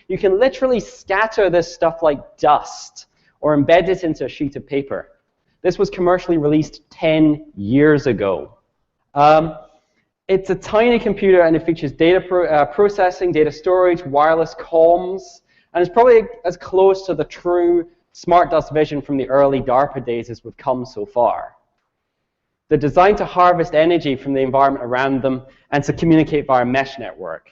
you can literally scatter this stuff like dust or embed it into a sheet of paper. This was commercially released 10 years ago. It's a tiny computer, and it features data processing, data storage, wireless comms, and it's probably as close to the true smart dust vision from the early DARPA days as we've come so far. They're designed to harvest energy from the environment around them and to communicate via a mesh network.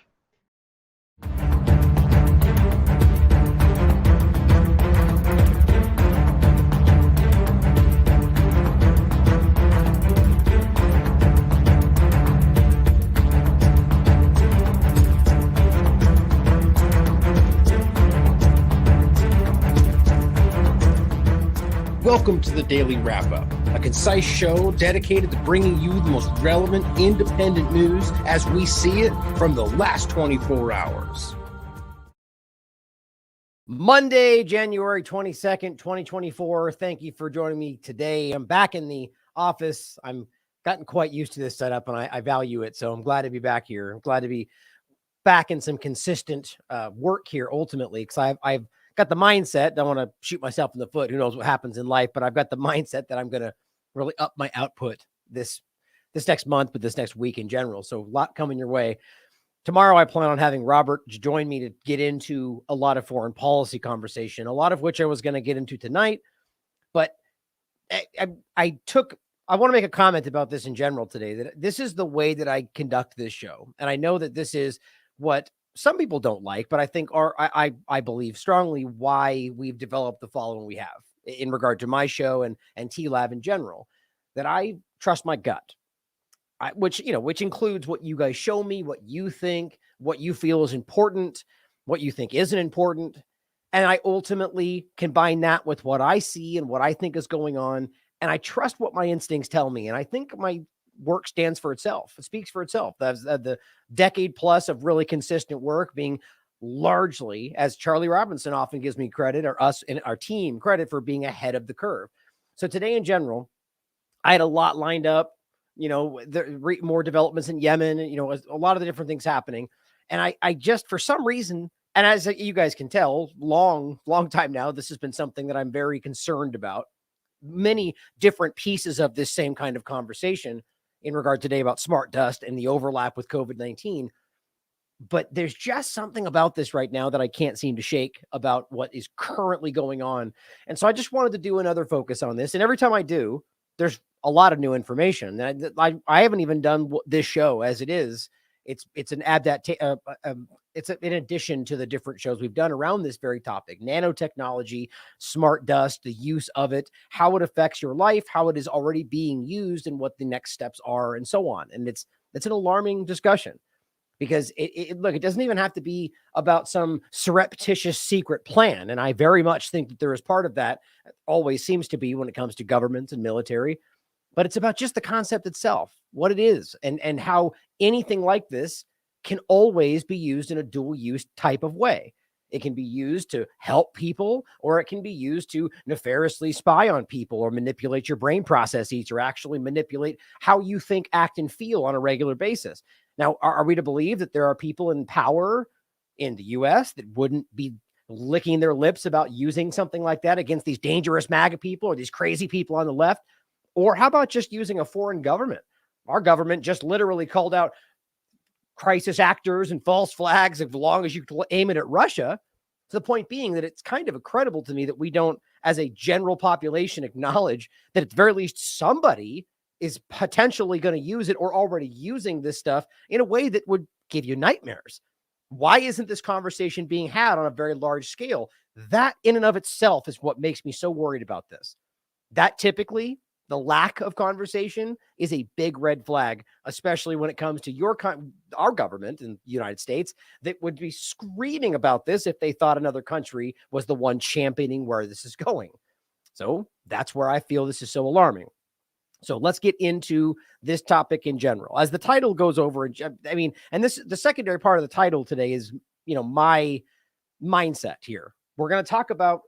Welcome to the Daily Wrap-Up, a concise show dedicated to bringing you the most relevant independent news as we see it from the last 24 hours. Monday, January 22nd, 2024. Thank you for joining me today. I'm back in the office. I'm gotten quite used to this setup, and I value it, so I'm glad to be back here. I'm glad to be back in some consistent work here, ultimately, because I've got the mindset. Don't want to shoot myself in the foot. Who knows what happens in life, but I've got the mindset that I'm going to really up my output this next month, but this next week in general. So a lot coming your way. Tomorrow, I plan on having Robert join me to get into a lot of foreign policy conversation, a lot of which I was going to get into tonight. But I want to make a comment about this in general today, that this is the way that I conduct this show. And I know that this is what some people don't like, but I think I believe strongly why we've developed the following we have in regard to my show and TLAV in general, that I trust my gut, which includes what you guys show me, what you think, what you feel is important, what you think isn't important. And I ultimately combine that with what I see and what I think is going on. And I trust what my instincts tell me. And I think my work stands for itself. It speaks for itself. That's the decade plus of really consistent work being largely, as Charlie Robinson often gives me credit, or us and our team credit, for being ahead of the curve. So today in general, I had a lot lined up, more developments in Yemen, a lot of the different things happening. And I just, for some reason, and as you guys can tell, long time now, this has been something that I'm very concerned about. Many different pieces of this same kind of conversation in regard today about smart dust and the overlap with COVID-19. But there's just something about this right now that I can't seem to shake about what is currently going on. And so I just wanted to do another focus on this. And every time I do, there's a lot of new information. And I haven't even done this show as it is. It's an it's in addition to the different shows we've done around this very topic: nanotechnology, smart dust, the use of it, how it affects your life, how it is already being used, and what the next steps are, and so on. And it's an alarming discussion, because look, it doesn't even have to be about some surreptitious secret plan. And I very much think that there is part of that, always seems to be when it comes to governments and military. But it's about just the concept itself, what it is, and how anything like this can always be used in a dual use type of way. It can be used to help people, or it can be used to nefariously spy on people, or manipulate your brain processes, or actually manipulate how you think, act, and feel on a regular basis. Now, are we to believe that there are people in power in the US that wouldn't be licking their lips about using something like that against these dangerous MAGA people or these crazy people on the left? Or how about just using a foreign government? Our government just literally called out crisis actors and false flags as long as you aim it at Russia, to the point being that it's kind of incredible to me that we don't, as a general population, acknowledge that at the very least somebody is potentially going to use it, or already using this stuff in a way that would give you nightmares. Why isn't this conversation being had on a very large scale? That in and of itself is what makes me so worried about this. That typically, the lack of conversation is a big red flag, especially when it comes to our government in the United States, that would be screaming about this if they thought another country was the one championing where this is going. So that's where I feel this is so alarming. So let's get into this topic in general. As the title goes over, the secondary part of the title today is, my mindset here. We're going to talk about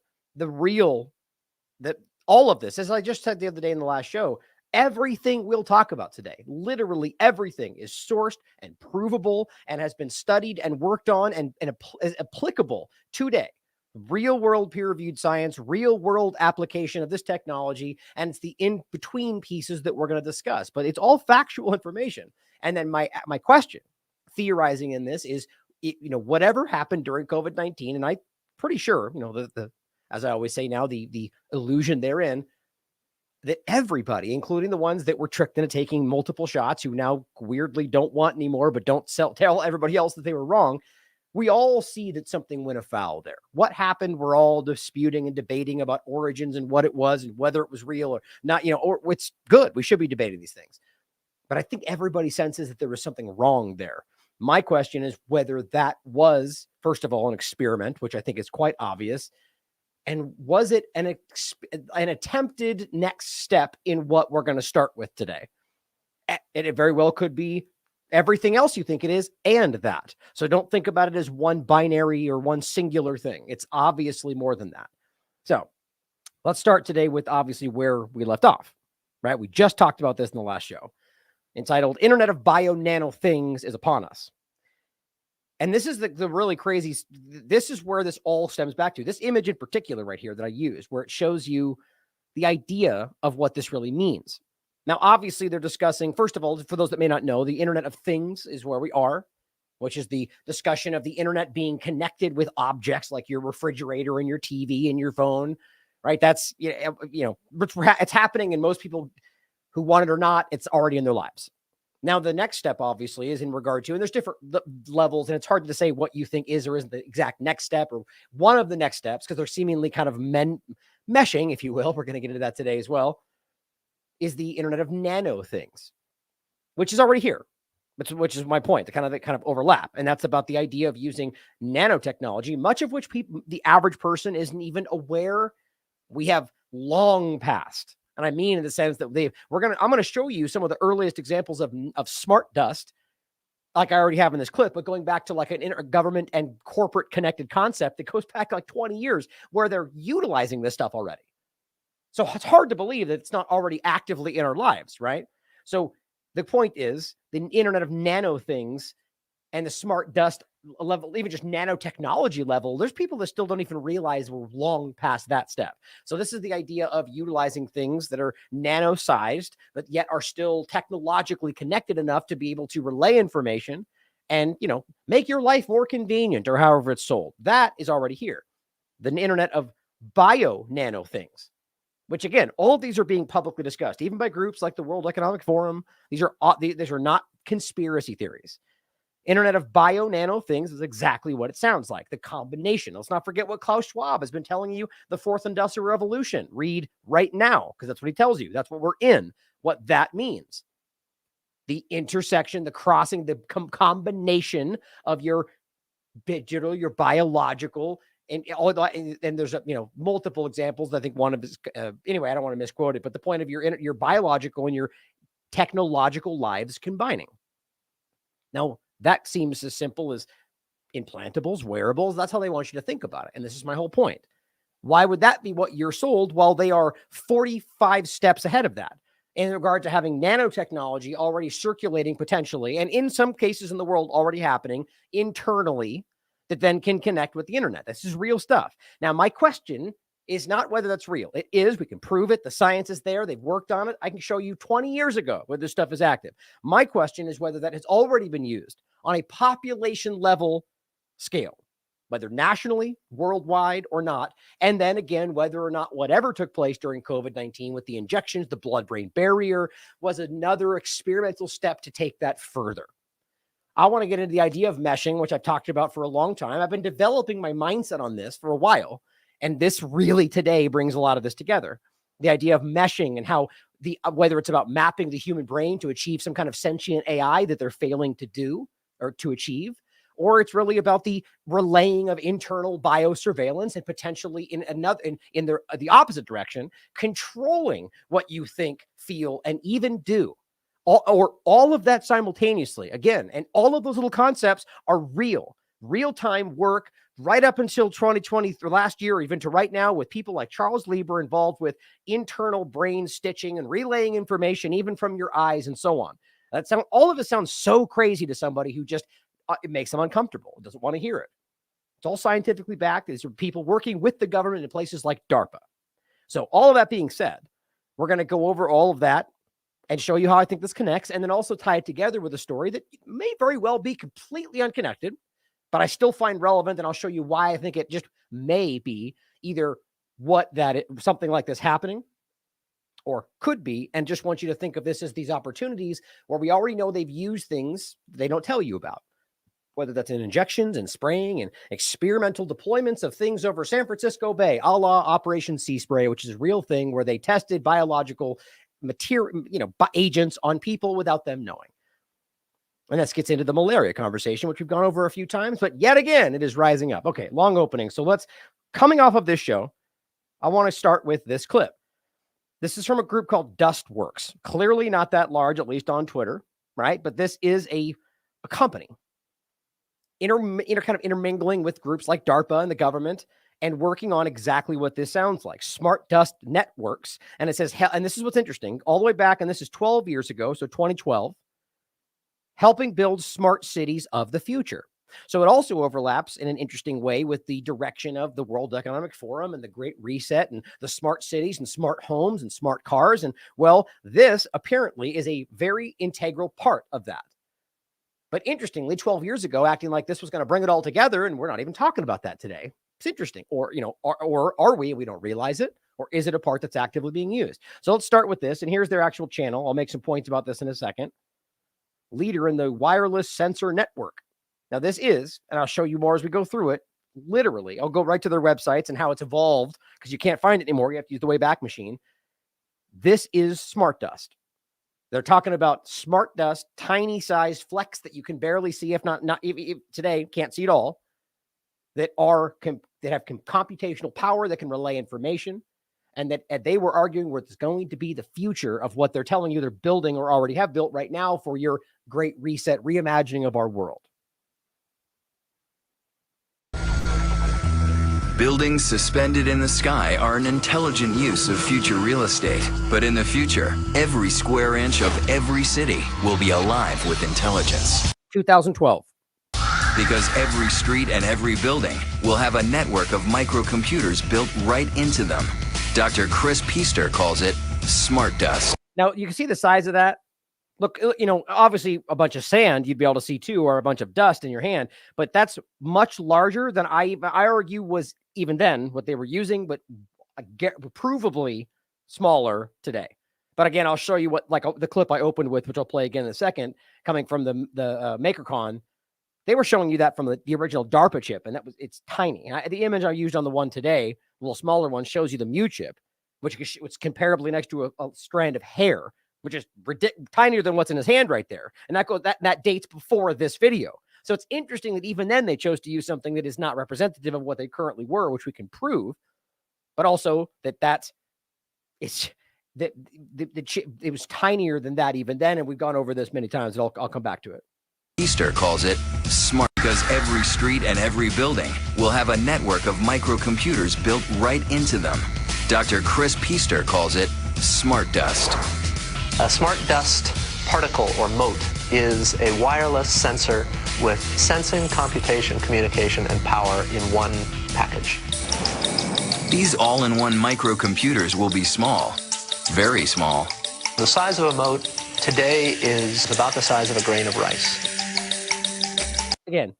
all of this, as I just said the other day in the last show, Everything we'll talk about today, literally everything, is sourced and provable and has been studied and worked on and is applicable today. Real world peer-reviewed science, real world application of this technology, and it's the in-between pieces that we're going to discuss. But it's all factual information. And then my question, theorizing in this, is, whatever happened during COVID-19, and I'm pretty sure, the as I always say now, the illusion therein, that everybody, including the ones that were tricked into taking multiple shots, who now weirdly don't want anymore, but don't tell everybody else that they were wrong, we all see that something went afoul there. What happened? We're all disputing and debating about origins and what it was and whether it was real or not, or it's good. We should be debating these things. But I think everybody senses that there was something wrong there. My question is whether that was, first of all, an experiment, which I think is quite obvious. And was it an attempted next step in what we're going to start with today? And it very well could be everything else you think it is and that. So don't think about it as one binary or one singular thing. It's obviously more than that. So let's start today with obviously where we left off, right? We just talked about this in the last show, entitled Internet of Bio-Nano Things is Upon Us. And this is the really crazy, this is where this all stems back to. This image in particular right here that I use, where it shows you the idea of what this really means. Now, obviously, they're discussing, first of all, for those that may not know, the Internet of Things is where we are, which is the discussion of the internet being connected with objects like your refrigerator and your TV and your phone, right? That's, it's happening, and most people who want it or not, it's already in their lives. Now, the next step, obviously, is in regard to, and there's different levels, and it's hard to say what you think is or isn't the exact next step or one of the next steps, because they're seemingly kind of meshing, if you will. We're going to get into that today as well, is the Internet of Nano Things, which is already here, which is my point, the kind of overlap. And that's about the idea of using nanotechnology, much of which the average person isn't even aware we have long passed. And I mean in the sense that I'm going to show you some of the earliest examples of smart dust, like I already have in this clip, but going back to like an government and corporate connected concept that goes back like 20 years where they're utilizing this stuff already. So it's hard to believe that it's not already actively in our lives, right? So the point is the Internet of Nano Things and the smart dust level, even just nanotechnology level, there's people that still don't even realize we're long past that step. So this is the idea of utilizing things that are nano-sized, but yet are still technologically connected enough to be able to relay information and, make your life more convenient, or however it's sold. That is already here. The Internet of Bio-Nano Things, which again, all of these are being publicly discussed, even by groups like the World Economic Forum. These are not conspiracy theories. Internet of Bio-Nano Things is exactly what it sounds like. The combination. Let's not forget what Klaus Schwab has been telling you, the fourth industrial revolution. Read right now, because that's what he tells you. That's what we're in, what that means. The intersection, the crossing, the combination of your digital, your biological, and there's multiple examples. I think one of his, anyway, I don't want to misquote it, but the point of your biological and your technological lives combining. Now, that seems as simple as implantables, wearables. That's how they want you to think about it. And this is my whole point. Why would that be what you're sold while they are 45 steps ahead of that in regard to having nanotechnology already circulating potentially, and in some cases in the world already happening internally, that then can connect with the internet? This is real stuff. Now, my question is not whether that's real. It is. We can prove it. The science is there. They've worked on it. I can show you 20 years ago where this stuff is active. My question is whether that has already been used on a population level scale, whether nationally, worldwide, or not. And then again, whether or not whatever took place during COVID-19 with the injections, the blood-brain barrier, was another experimental step to take that further. I want to get into the idea of meshing, which I've talked about for a long time. I've been developing my mindset on this for a while. And this really today brings a lot of this together. The idea of meshing and how whether it's about mapping the human brain to achieve some kind of sentient AI that they're failing to do or to achieve, or it's really about the relaying of internal biosurveillance and potentially in the opposite direction, controlling what you think, feel, and even do. All of that simultaneously, again, and all of those little concepts are real. real-time work right up until 2020 or last year, or even to right now, with people like Charles Lieber involved with internal brain stitching and relaying information, even from your eyes and so on. All of it sounds so crazy to somebody who just, it makes them uncomfortable, doesn't want to hear it. It's all scientifically backed. These are people working with the government in places like DARPA. So all of that being said, we're going to go over all of that and show you how I think this connects, and then also tie it together with a story that may very well be completely unconnected, but I still find relevant, and I'll show you why I think it just may be either something like this happening, or could be, and just want you to think of this as these opportunities where we already know they've used things they don't tell you about, whether that's in injections and spraying and experimental deployments of things over San Francisco Bay, a la Operation Sea Spray, which is a real thing where they tested biological material, agents on people without them knowing. And this gets into the malaria conversation, which we've gone over a few times, but yet again, it is rising up. Okay, long opening. So coming off of this show, I want to start with this clip. This is from a group called Dustworks. Clearly not that large, at least on Twitter, right? But this is a company kind of intermingling with groups like DARPA and the government, and working on exactly what this sounds like, smart dust networks. And it says, and this is what's interesting, all the way back, and this is 12 years ago, so 2012, helping build smart cities of the future. So it also overlaps in an interesting way with the direction of the World Economic Forum and the Great Reset and the smart cities and smart homes and smart cars. And well, this apparently is a very integral part of that. But interestingly, 12 years ago, acting like this was going to bring it all together, and we're not even talking about that today. It's interesting. Or are we don't realize it? Or is it a part that's actively being used? So let's start with this. And here's their actual channel. I'll make some points about this in a second. Leader in the wireless sensor network. Now this is, and I'll show you more as we go through it, literally, I'll go right to their websites and how it's evolved, because you can't find it anymore. You have to use the Wayback Machine. This is smart dust. They're talking about smart dust, tiny size flecks that you can barely see, if today, can't see at all, that have computational power that can relay information, and that they were arguing was going to be the future of what they're telling you they're building or already have built right now for your Great Reset reimagining of our world. Buildings suspended in the sky are an intelligent use of future real estate. But in the future, every square inch of every city will be alive with intelligence. 2012. Because every street and every building will have a network of microcomputers built right into them. Dr. Chris Piester calls it smart dust. Now, you can see the size of that. Look, obviously a bunch of sand you'd be able to see too, or a bunch of dust in your hand, but that's much larger than I argue was even then what they were using, but provably smaller today. But again, I'll show you what, like the clip I opened with, which I'll play again in a second, coming from the MakerCon. They were showing you that from the original DARPA chip, and it's tiny. And the image I used on the one today, a little smaller one, shows you the Mu chip, which is comparably next to a strand of hair, which is tinier than what's in his hand right there. And that dates before this video. So it's interesting that even then they chose to use something that is not representative of what they currently were, which we can prove, but also that the chip, it was tinier than that even then, and we've gone over this many times, and I'll come back to it. Piester calls it smart because every street and every building will have a network of microcomputers built right into them. Dr. Chris Piester calls it smart dust. A smart dust particle, or mote, is a wireless sensor with sensing, computation, communication, and power in one package. These all-in-one microcomputers will be small, very small. The size of a mote today is about the size of a grain of rice. Again,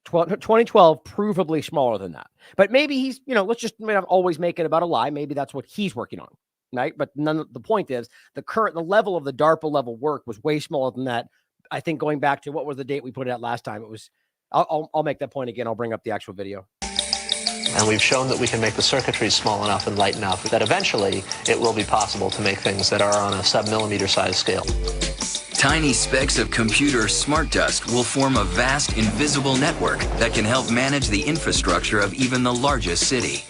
2012, provably smaller than that. But maybe he's, let's just always make it about a lie. Maybe that's what he's working on. Right. But the point is the level of the DARPA level work was way smaller than that. I think going back to what was the date we put it out last time, it was, I'll make that point again. I'll bring up the actual video. And we've shown that we can make the circuitry small enough and light enough that eventually it will be possible to make things that are on a sub-millimeter size scale. Tiny specks of computer smart dust will form a vast invisible network that can help manage the infrastructure of even the largest city.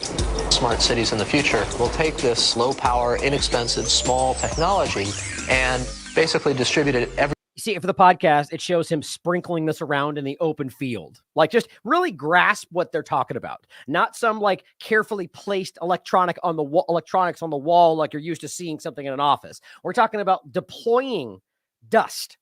Smart cities in the future will take this low power, inexpensive, small technology and basically distribute it every You see, for the podcast, it shows him sprinkling this around in the open field. Like, just really grasp what they're talking about. Not some like carefully placed electronics on the wall like you're used to seeing something in an office. We're talking about deploying dust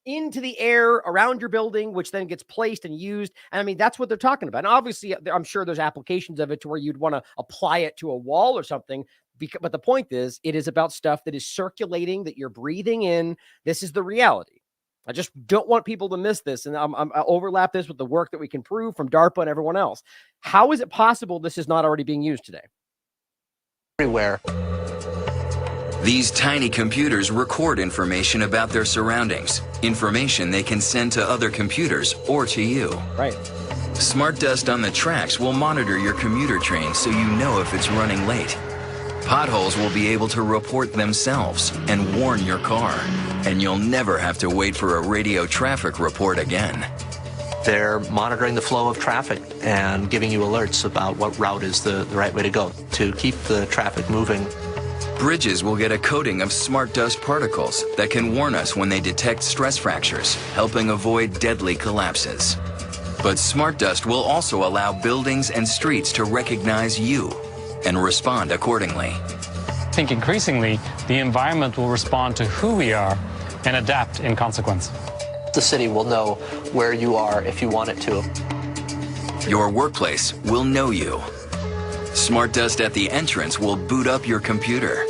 into the air around your building, which then gets placed and used. And I mean, that's what they're talking about. And obviously, I'm sure there's applications of it to where you'd want to apply it to a wall or something. But the point is, it is about stuff that is circulating, that you're breathing in. This is the reality. I just don't want people to miss this. And I'll overlap this with the work that we can prove from DARPA and everyone else. How is it possible this is not already being used today? Everywhere. These tiny computers record information about their surroundings, information they can send to other computers or to you. Right. Smart Dust on the tracks will monitor your commuter train so you know if it's running late. Potholes will be able to report themselves and warn your car, and you'll never have to wait for a radio traffic report again. They're monitoring the flow of traffic and giving you alerts about what route is the right way to go to keep the traffic moving. Bridges will get a coating of smart dust particles that can warn us when they detect stress fractures, helping avoid deadly collapses. But smart dust will also allow buildings and streets to recognize you and respond accordingly. I think increasingly the environment will respond to who we are and adapt in consequence. The city will know where you are if you want it to. Your workplace will know you. Smart Dust at the entrance will boot up your computer.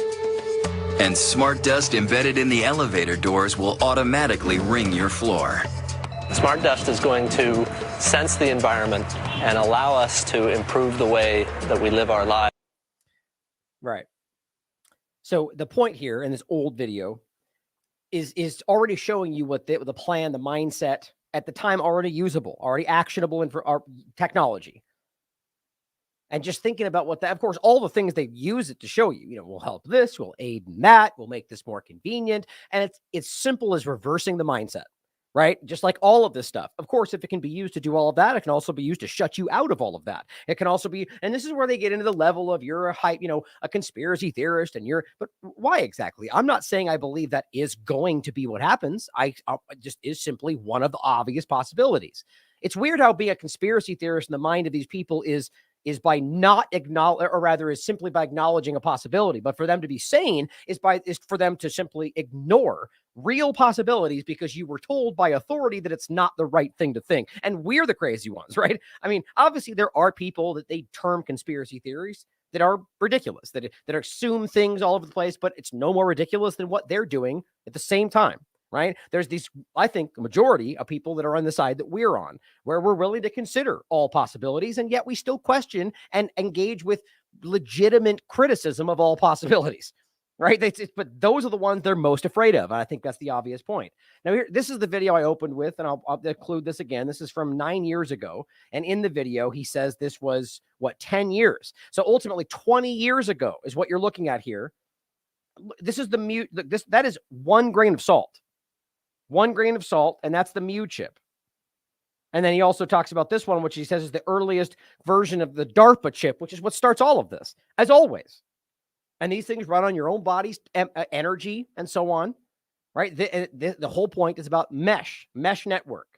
And Smart Dust embedded in the elevator doors will automatically ring your floor. Smart Dust is going to sense the environment and allow us to improve the way that we live our lives. Right. So the point here in this old video is already showing you what the plan, the mindset at the time already usable, already actionable in for our technology. And just thinking about what that, of course, all the things they use it to show you, will help this, will aid in that, will make this more convenient. And it's simple as reversing the mindset, right? Just like all of this stuff. Of course, if it can be used to do all of that, it can also be used to shut you out of all of that. It can also be, and this is where they get into the level of you're a hype, a conspiracy theorist but why exactly? I'm not saying I believe that is going to be what happens. I just is simply one of the obvious possibilities. It's weird how being a conspiracy theorist in the mind of these people is by not acknowledge, or rather is simply by acknowledging a possibility. But for them to be sane is for them to simply ignore real possibilities because you were told by authority that it's not the right thing to think. And we're the crazy ones, right? I mean, obviously there are people that they term conspiracy theories that are ridiculous, that assume things all over the place, but it's no more ridiculous than what they're doing at the same time. Right? There's these, I think, a majority of people that are on the side that we're on, where we're willing to consider all possibilities, and yet we still question and engage with legitimate criticism of all possibilities. Right? But those are the ones they're most afraid of. And I think that's the obvious point. Now, this is the video I opened with, and I'll include this again. This is from 9 years ago. And in the video, he says this was, 10 years. So ultimately, 20 years ago is what you're looking at here. This is that is 1 grain of salt. 1 grain of salt, and that's the Mu chip. And then he also talks about this one, which he says is the earliest version of the DARPA chip, which is what starts all of this, as always. And these things run on your own body's energy and so on, right? The whole point is about mesh network.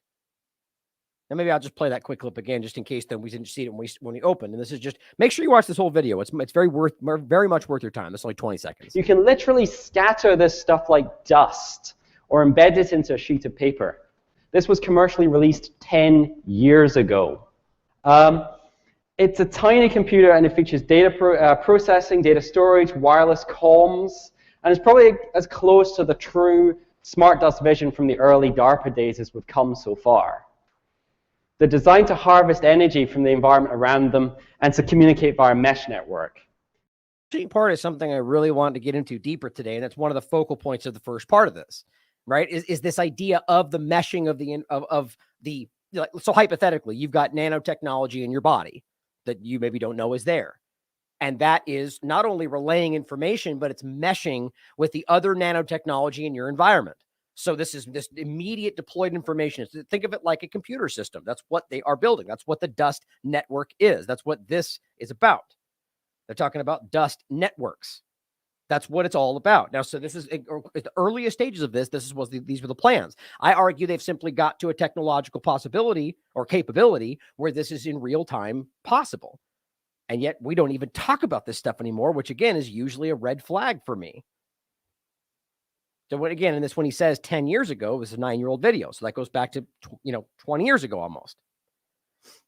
Now, maybe I'll just play that quick clip again, just in case then we didn't see it when we opened. And this is just, make sure you watch this whole video. It's very much worth your time. It's only 20 seconds. You can literally scatter this stuff like dust or embed it into a sheet of paper. This was commercially released 10 years ago. It's a tiny computer, and it features data processing, data storage, wireless comms, and it's probably as close to the true smart dust vision from the early DARPA days as we've come so far. They're designed to harvest energy from the environment around them and to communicate via a mesh network. Part is something I really wanted to get into deeper today, and it's one of the focal points of the first part of this. Right, is this idea of the meshing of the so hypothetically, you've got nanotechnology in your body that you maybe don't know is there, and that is not only relaying information, but it's meshing with the other nanotechnology in your environment. So this immediate deployed information. Think of it like a computer system. That's what they are building. That's what the dust network is. That's what this is about. They're talking about dust networks. That's what it's all about. Now, so this is at the earliest stages of this. These were the plans. I argue they've simply got to a technological possibility or capability where this is in real time possible. And yet we don't even talk about this stuff anymore, which again is usually a red flag for me. So when he says 10 years ago, it was a 9-year-old video. So that goes back to, 20 years ago almost.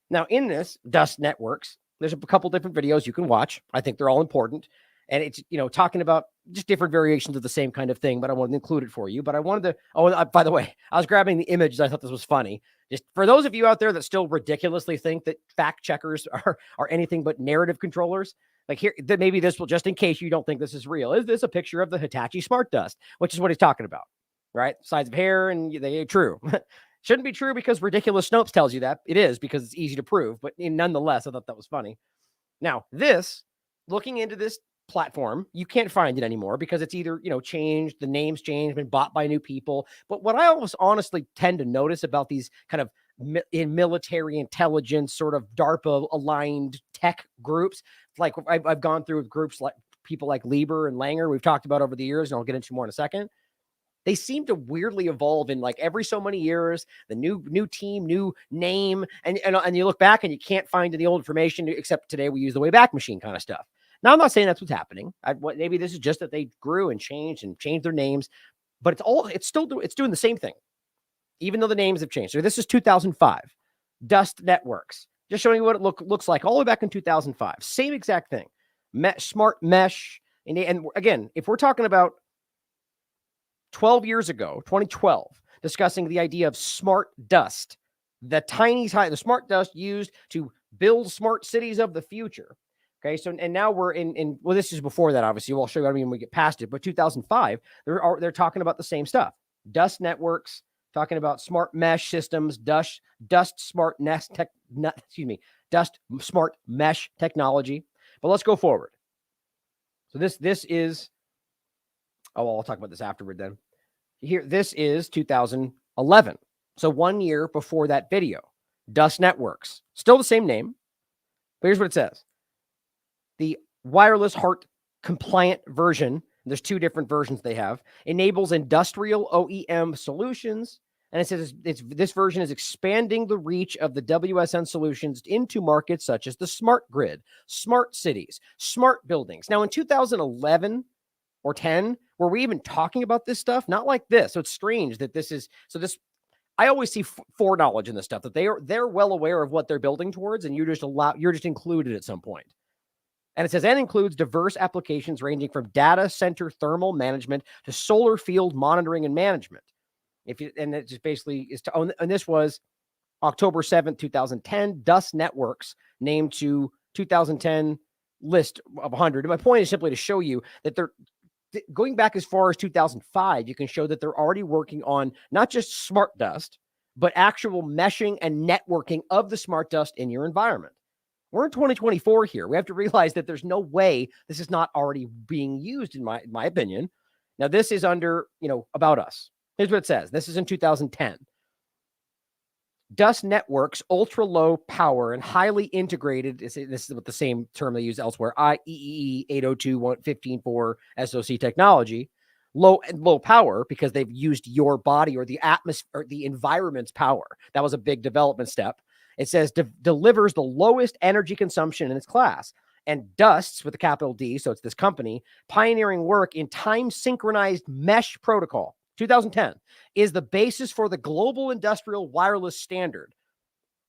Now in this Dust Networks, there's a couple different videos you can watch. I think they're all important. And it's, talking about just different variations of the same kind of thing, but I wanted to include it for you. But I wanted to, by the way, I was grabbing the images. I thought this was funny. Just for those of you out there that still ridiculously think that fact checkers are anything but narrative controllers, like here, that maybe this will, just in case you don't think this is real, is this a picture of the Hitachi Smart Dust, which is what he's talking about, right? Size of hair, and they true. Shouldn't be true because Ridiculous Snopes tells you that. It is because it's easy to prove, but nonetheless, I thought that was funny. Now, looking into this platform, you can't find it anymore because it's either, changed, the name's changed, been bought by new people. But what I always honestly tend to notice about these kind of in military intelligence, sort of DARPA aligned tech groups, like I've gone through with groups like people like Lieber and Langer, we've talked about over the years, and I'll get into more in a second. They seem to weirdly evolve in like every so many years, the new team, new name, and you look back and you can't find any old information except today we use the Wayback Machine kind of stuff. Now, I'm not saying that's what's happening. Maybe this is just that they grew and changed their names, but it's doing the same thing, even though the names have changed. So this is 2005, Dust Networks, just showing you what it looks like all the way back in 2005. Same exact thing, smart mesh. And again, if we're talking about 12 years ago, 2012, discussing the idea of smart dust, the smart dust used to build smart cities of the future. Okay, so and now we're in well, this is before that, obviously. We'll show you when we get past it. But 2005, they're talking about the same stuff. Dust Networks, talking about smart mesh systems, Dust smart smart mesh technology. But let's go forward. So this is. Oh, I'll talk about this afterward then. Here, this is 2011. So 1 year before that video. Dust Networks, still the same name. But here's what it says. The wireless HART compliant version, there's two different versions they have, enables industrial OEM solutions. And it says this version is expanding the reach of the WSN solutions into markets such as the smart grid, smart cities, smart buildings. Now in 2011 or 10, were we even talking about this stuff? Not like this. So it's strange that I always see foreknowledge in this stuff, that they're well aware of what they're building towards, and you're just included at some point. And it says, and includes diverse applications ranging from data center thermal management to solar field monitoring and management. And it just basically is to own. And this was October 7th, 2010, Dust Networks named to 2010 list of 100. And my point is simply to show you that they're going back as far as 2005. You can show that they're already working on not just smart dust, but actual meshing and networking of the smart dust in your environment. We're in 2024 here. We have to realize that there's no way this is not already being used, in my opinion. Now, this is under, About Us. Here's what it says. This is in 2010. Dust Networks, ultra low power and highly integrated. This is what the same term they use elsewhere. IEEE 802.15.4 SOC technology. Low power because they've used your body or the atmosphere or the environment's power. That was a big development step. It says delivers the lowest energy consumption in its class. And Dusts, with a capital D, so it's this company, pioneering work in time-synchronized mesh protocol, 2010, is the basis for the global industrial wireless standard.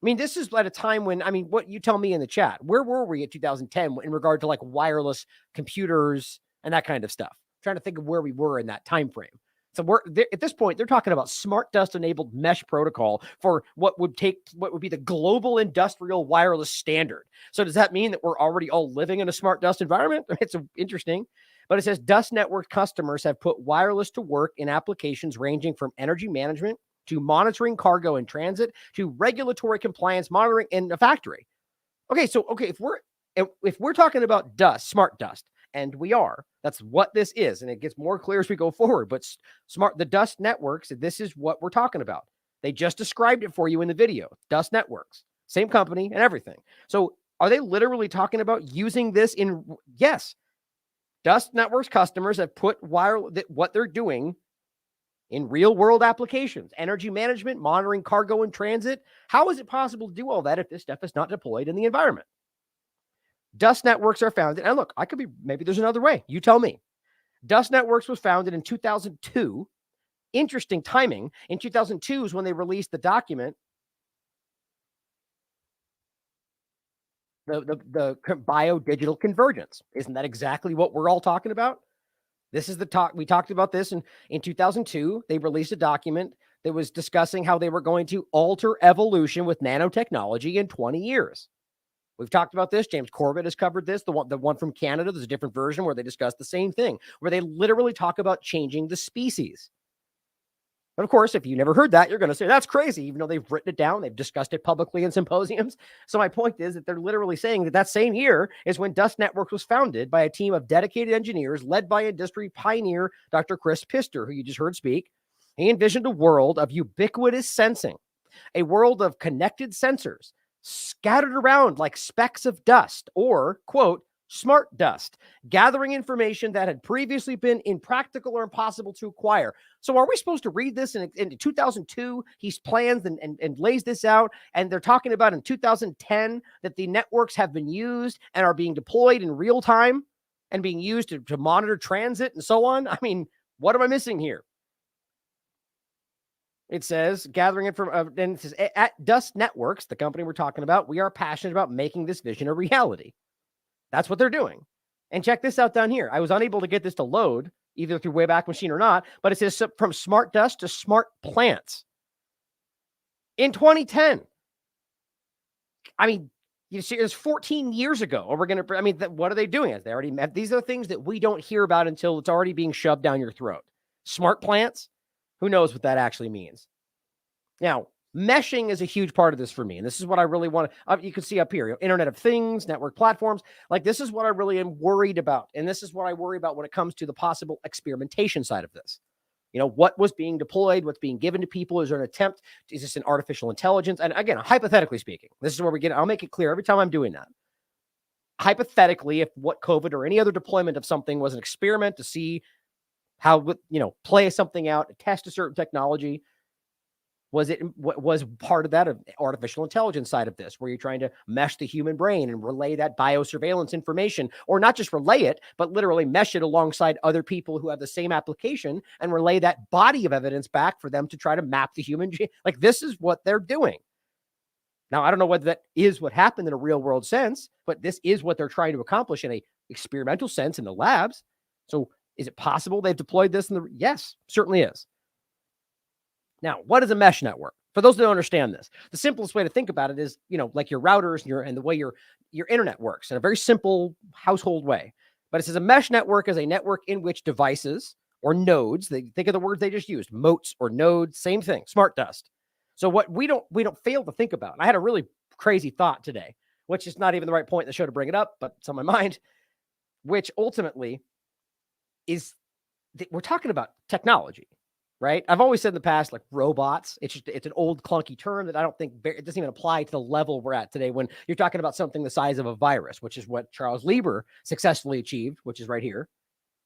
I mean, this is at a time when, what you tell me in the chat, where were we at 2010 in regard to like wireless computers and that kind of stuff? I'm trying to think of where we were in that time frame. So at this point, they're talking about smart dust enabled mesh protocol for what would be the global industrial wireless standard. So does that mean that we're already all living in a smart dust environment? It's interesting, but it says Dust Network customers have put wireless to work in applications ranging from energy management to monitoring cargo in transit to regulatory compliance monitoring in a factory. If we're talking about dust, smart dust, and we are. That's what this is. And it gets more clear as we go forward. But the Dust Networks, this is what we're talking about. They just described it for you in the video. Dust Networks, same company and everything. So are they literally talking about using this in? Yes. Dust Network's customers have put what they're doing in real world applications, energy management, monitoring cargo and transit. How is it possible to do all that if this stuff is not deployed in the environment? Dust Networks are founded, and look, maybe there's another way. You tell me. Dust Networks was founded in 2002. Interesting timing. In 2002 is when they released the document, the bio-digital convergence. Isn't that exactly what we're all talking about? This is the talk. We talked about this in 2002. They released a document that was discussing how they were going to alter evolution with nanotechnology in 20 years. We've talked about this. James Corbett has covered this. The one from Canada, there's a different version where they discuss the same thing, where they literally talk about changing the species. But of course, if you never heard that, you're going to say that's crazy, even though they've written it down. They've discussed it publicly in symposiums. So my point is that they're literally saying that same year is when Dust Networks was founded by a team of dedicated engineers led by industry pioneer Dr. Chris Pister, who you just heard speak. He envisioned a world of ubiquitous sensing, a world of connected sensors scattered around like specks of dust, or, quote, smart dust, gathering information that had previously been impractical or impossible to acquire. So are we supposed to read this in 2002? He plans and lays this out, and they're talking about in 2010 that the networks have been used and are being deployed in real time and being used to monitor transit and so on. I mean, what am I missing here? It says, gathering it from, and it says, at Dust Networks, the company we're talking about, we are passionate about making this vision a reality. That's what they're doing. And check this out down here. I was unable to get this to load, either through Wayback Machine or not, but it says from smart dust to smart plants. In 2010. I mean, you see, it was 14 years ago. Or what are they doing? They already met. These are the things that we don't hear about until it's already being shoved down your throat. Smart plants? Who knows what that actually means? Now, meshing is a huge part of this for me. And this is what I really want to, you can see up here, Internet of Things, network platforms. Like, this is what I really am worried about. And this is what I worry about when it comes to the possible experimentation side of this. What was being deployed, what's being given to people? Is there an attempt? Is this an artificial intelligence? And again, hypothetically speaking, this is where we get, I'll make it clear every time I'm doing that. Hypothetically, if what COVID or any other deployment of something was an experiment to see how, play something out, test a certain technology, was part of that artificial intelligence side of this, where you're trying to mesh the human brain and relay that biosurveillance information, or not just relay it, but literally mesh it alongside other people who have the same application and relay that body of evidence back for them to try to map the human gene. Like, this is what they're doing. Now, I don't know whether that is what happened in a real world sense, but this is what they're trying to accomplish in a experimental sense in the labs. So is it possible they've deployed this in the? Yes, certainly is. Now, what is a mesh network? For those that don't understand this, the simplest way to think about it is, like your routers and the way your internet works in a very simple household way. But it says a mesh network is a network in which devices or nodes, think of the words they just used, moats or nodes, same thing, smart dust. So what we don't fail to think about, and I had a really crazy thought today, which is not even the right point in the show to bring it up, but it's on my mind, which ultimately is that we're talking about technology, right? I've always said in the past, like robots, it's an old clunky term that I don't think, it doesn't even apply to the level we're at today when you're talking about something the size of a virus, which is what Charles Lieber successfully achieved, which is right here.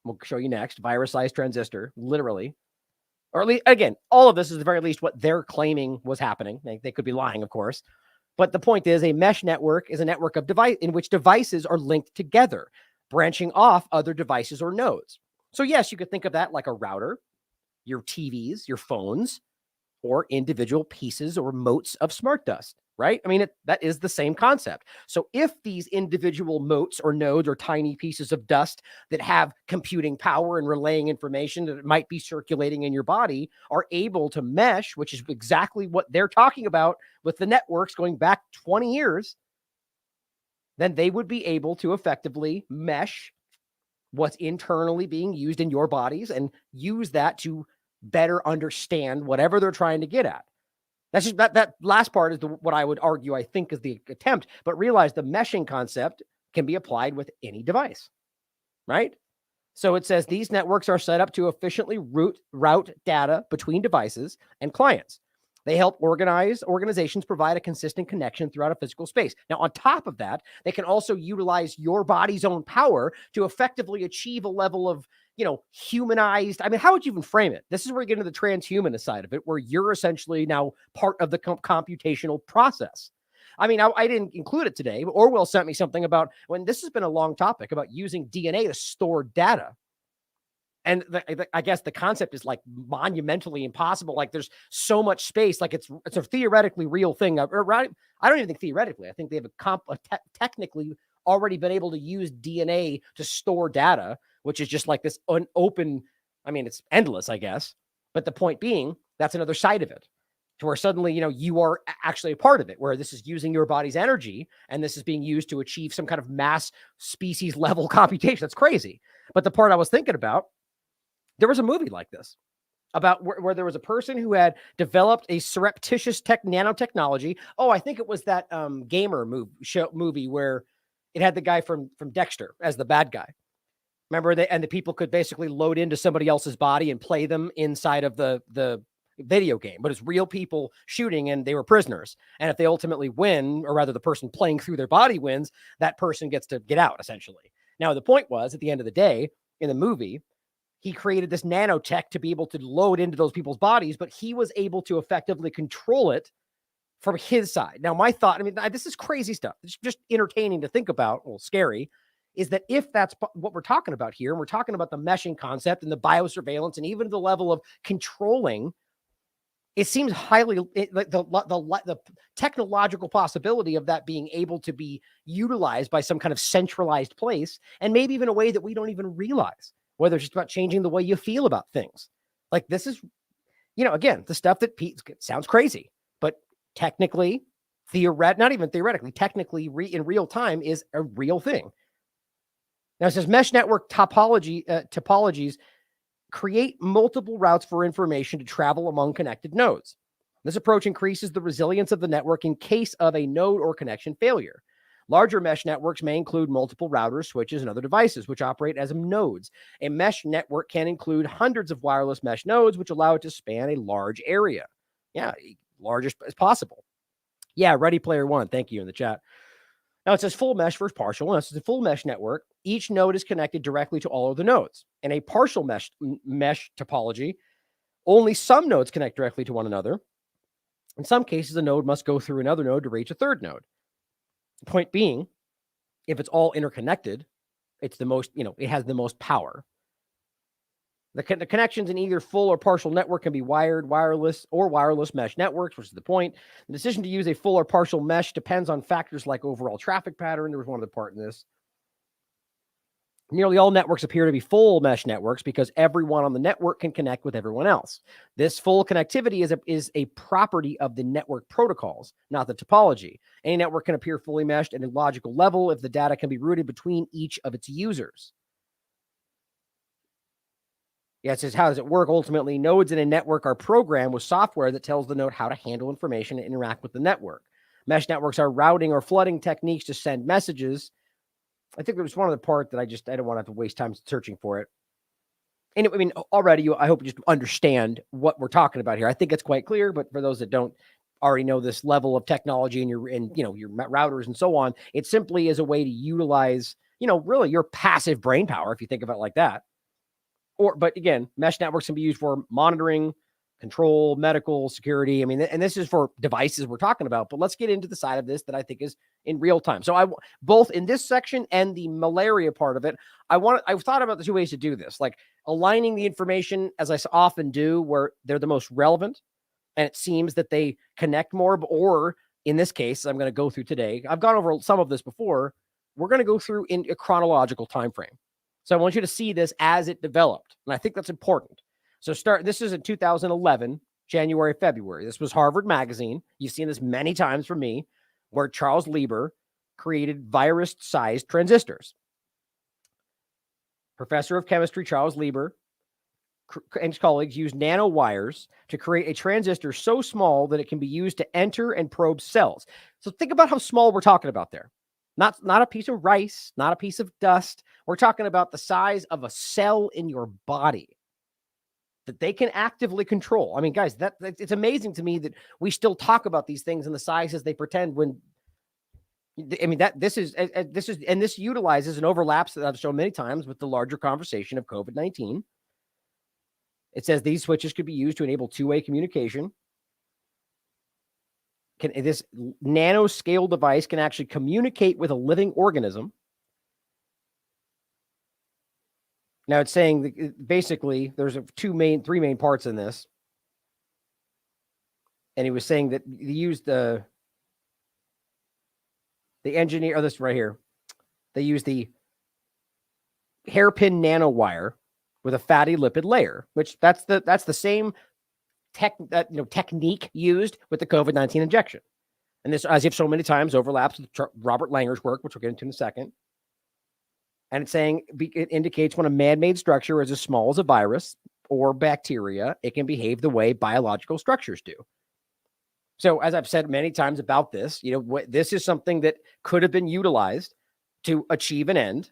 We'll show you next, virus-sized transistor, literally. Or at least, again, all of this is at the very least what they're claiming was happening. They could be lying, of course. But the point is, a mesh network is a network of device in which devices are linked together, branching off other devices or nodes. So yes, you could think of that like a router, your TVs, your phones, or individual pieces or moats of smart dust, right? I mean, that is the same concept. So if these individual moats or nodes or tiny pieces of dust that have computing power and relaying information that might be circulating in your body are able to mesh, which is exactly what they're talking about with the networks going back 20 years, then they would be able to effectively mesh what's internally being used in your bodies and use that to better understand whatever they're trying to get at. That's just that last part is what I would argue, I think, is the attempt, but realize the meshing concept can be applied with any device, right? So it says these networks are set up to efficiently route data between devices and clients. They help organizations provide a consistent connection throughout a physical space. Now, on top of that, they can also utilize your body's own power to effectively achieve a level of, humanized. I mean, how would you even frame it? This is where you get into the transhumanist side of it, where you're essentially now part of the computational process. I mean, I didn't include it today, but Orwell sent me something about when this has been a long topic about using DNA to store data. And I guess the concept is like monumentally impossible. Like there's so much space, like it's a theoretically real thing. I don't even think theoretically. I think they have technically already been able to use DNA to store data, which is just like this open. I mean, it's endless, I guess. But the point being, that's another side of it, to where suddenly, you are actually a part of it, where this is using your body's energy and this is being used to achieve some kind of mass species level computation. That's crazy. But the part I was thinking about, there was a movie like this about where there was a person who had developed a surreptitious nanotechnology. Oh, I think it was that gamer movie where it had the guy from Dexter as the bad guy. Remember, the people could basically load into somebody else's body and play them inside of the video game, but it's real people shooting and they were prisoners. And if they ultimately win, or rather the person playing through their body wins, that person gets to get out essentially. Now, the point was at the end of the day in the movie, he created this nanotech to be able to load into those people's bodies, but he was able to effectively control it from his side. Now, my thought, I mean, this is crazy stuff. It's just entertaining to think about, well, scary, is that if that's what we're talking about here, and we're talking about the meshing concept and the biosurveillance and even the level of controlling, it seems highly, the technological possibility of that being able to be utilized by some kind of centralized place, and maybe even a way that we don't even realize, whether it's just about changing the way you feel about things. Like this is, again, the stuff that sounds crazy, but technically, not even theoretically, technically in real time is a real thing. Now it says mesh network topologies create multiple routes for information to travel among connected nodes. This approach increases the resilience of the network in case of a node or connection failure. Larger mesh networks may include multiple routers, switches, and other devices, which operate as nodes. A mesh network can include hundreds of wireless mesh nodes, which allow it to span a large area. Yeah, large as possible. Yeah, Ready Player One. Thank you in the chat. Now it says full mesh versus partial. This is a full mesh network. Each node is connected directly to all of the nodes. In a partial mesh topology, only some nodes connect directly to one another. In some cases, a node must go through another node to reach a third node. Point being, if it's all interconnected, it's the most, it has the most power. The connections in either full or partial network can be wired, wireless, or wireless mesh networks, which is the point. The decision to use a full or partial mesh depends on factors like overall traffic pattern. There was one other part in this. Nearly all networks appear to be full mesh networks because everyone on the network can connect with everyone else. This full connectivity is a property of the network protocols, not the topology. Any network can appear fully meshed at a logical level if the data can be routed between each of its users. Yeah, it says, how does it work? Ultimately, nodes in a network are programmed with software that tells the node how to handle information and interact with the network. Mesh networks are routing or flooding techniques to send messages. I think there was one other part that I don't want to have to waste time searching for it. And I mean, already, I hope you just understand what we're talking about here. I think it's quite clear, but for those that don't already know this level of technology and your routers and so on, it simply is a way to utilize, really your passive brain power, if you think of it like that. But again, mesh networks can be used for monitoring, control, medical, security. I mean, and this is for devices we're talking about, but let's get into the side of this that I think is in real time. So both in this section and the malaria part of it, I've thought about the two ways to do this, like aligning the information as I often do, where they're the most relevant and it seems that they connect more, or in this case, I'm going to go through today. I've gone over some of this before. We're going to go through in a chronological time frame. So I want you to see this as it developed. And I think that's important. So this is in 2011, January, February. This was Harvard Magazine. You've seen this many times from me, where Charles Lieber created virus-sized transistors. Professor of chemistry Charles Lieber and his colleagues used nanowires to create a transistor so small that it can be used to enter and probe cells. So think about how small we're talking about there. Not a piece of rice, not a piece of dust. We're talking about the size of a cell in your body. that they can actively control. I mean, guys, it's amazing to me that we still talk about these things and the sizes they pretend when. I mean, this utilizes and overlaps that I've shown many times with the larger conversation of COVID-19. It says these switches could be used to enable two-way communication. This nanoscale device can actually communicate with a living organism. Now it's saying that basically there's three main parts in this. And he was saying that they used the engineer, or this right here, they use the hairpin nanowire with a fatty lipid layer, which that's the same technique used with the COVID-19 injection. And this, as if so many times, overlaps with Robert Langer's work, which we'll get into in a second. And it's saying it indicates when a man-made structure is as small as a virus or bacteria, it can behave the way biological structures do. So as I've said many times about this, this is something that could have been utilized to achieve an end,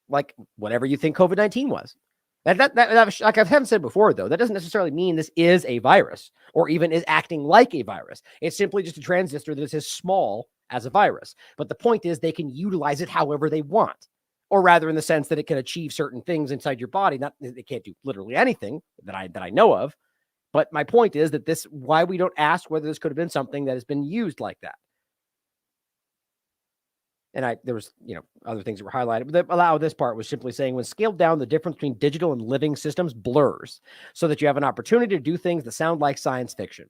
like whatever you think COVID-19 was. That like I haven't said before, though, that doesn't necessarily mean this is a virus or even is acting like a virus. It's simply just a transistor that is as small as a virus. But the point is they can utilize it however they want, or rather in the sense that it can achieve certain things inside your body. Not, it can't do literally anything that I know of. But my point is that why we don't ask whether this could have been something that has been used like that. And there was, other things that were highlighted. But this part was simply saying when scaled down, the difference between digital and living systems blurs so that you have an opportunity to do things that sound like science fiction.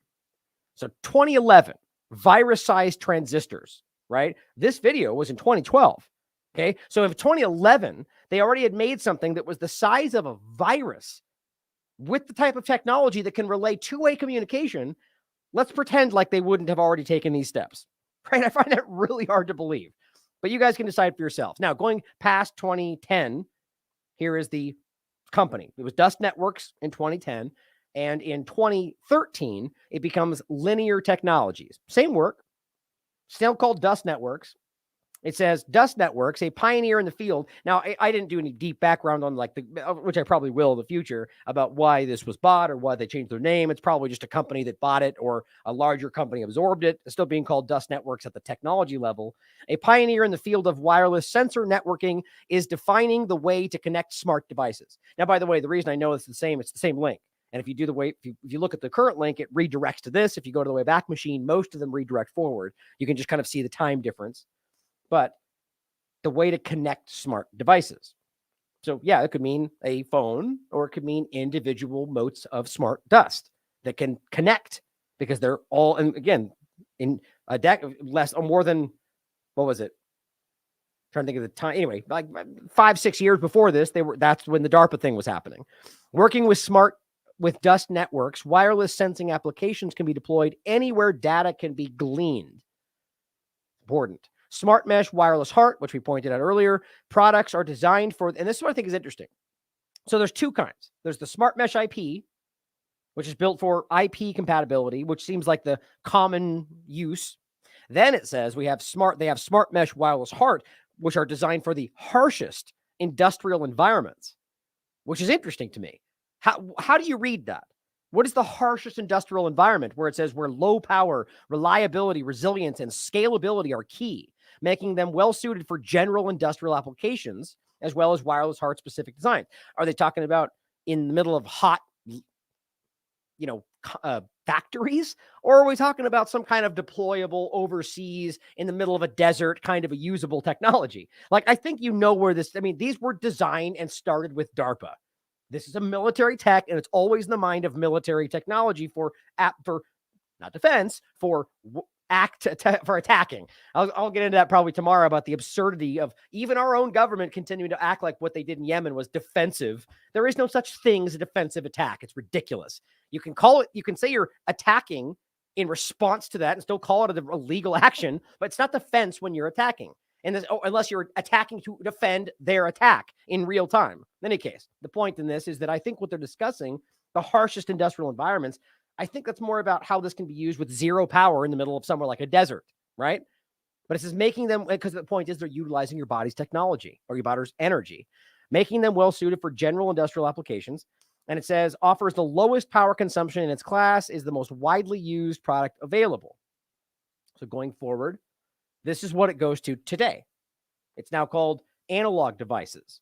So 2011, virus-sized transistors, right? This video was in 2012. Okay. So in 2011, they already had made something that was the size of a virus with the type of technology that can relay two-way communication. Let's pretend like they wouldn't have already taken these steps, right? I find that really hard to believe, but you guys can decide for yourselves. Now, going past 2010, here is the company. It was Dust Networks in 2010, and in 2013, it becomes Linear Technologies. Same work, still called Dust Networks. It says Dust Networks, a pioneer in the field. Now, I didn't do any deep background on which I probably will in the future, about why this was bought or why they changed their name. It's probably just a company that bought it or a larger company absorbed it. It's still being called Dust Networks at the technology level. A pioneer in the field of wireless sensor networking is defining the way to connect smart devices. Now, by the way, the reason I know it's the same link. And if you look at the current link, it redirects to this. If you go to the Wayback Machine, most of them redirect forward. You can just kind of see the time difference. But the way to connect smart devices. So yeah, it could mean a phone, or it could mean individual motes of smart dust that can connect, because they're all, and again, in a deck less or more than, what was it? I'm trying to think of the time. Anyway, like 5-6 years before this, that's when the DARPA thing was happening. Working with Dust Networks, wireless sensing applications can be deployed anywhere data can be gleaned. Important. Smart Mesh Wireless Heart, which we pointed out earlier, products are designed for, and this is what I think is interesting. So there's two kinds. There's the Smart Mesh IP, which is built for IP compatibility, which seems like the common use. Then it says they have Smart Mesh Wireless Heart, which are designed for the harshest industrial environments, which is interesting to me. How do you read that? What is the harshest industrial environment, where it says where low power, reliability, resilience, and scalability are key, making them well suited for general industrial applications, as well as wireless heart specific design? Are they talking about in the middle of hot, factories? Or are we talking about some kind of deployable overseas in the middle of a desert kind of a usable technology? Like, I think where these were designed and started with DARPA. This is a military tech, and it's always in the mind of military technology for not defense, for attacking. I'll get into that probably tomorrow, about the absurdity of even our own government continuing to act like what they did in Yemen was defensive. There is no such thing as a defensive attack. It's ridiculous. You can say you're attacking in response to that and still call it a legal action, but it's not defense when you're attacking. Unless you're attacking to defend their attack in real time. In any case, the point in this is that I think what they're discussing, the harshest industrial environments, I think that's more about how this can be used with zero power in the middle of somewhere like a desert, right? But it says making them, because the point is they're utilizing your body's technology or your body's energy, making them well suited for general industrial applications. And it says offers the lowest power consumption in its class, is the most widely used product available. So going forward, this is what it goes to today. It's now called analog devices.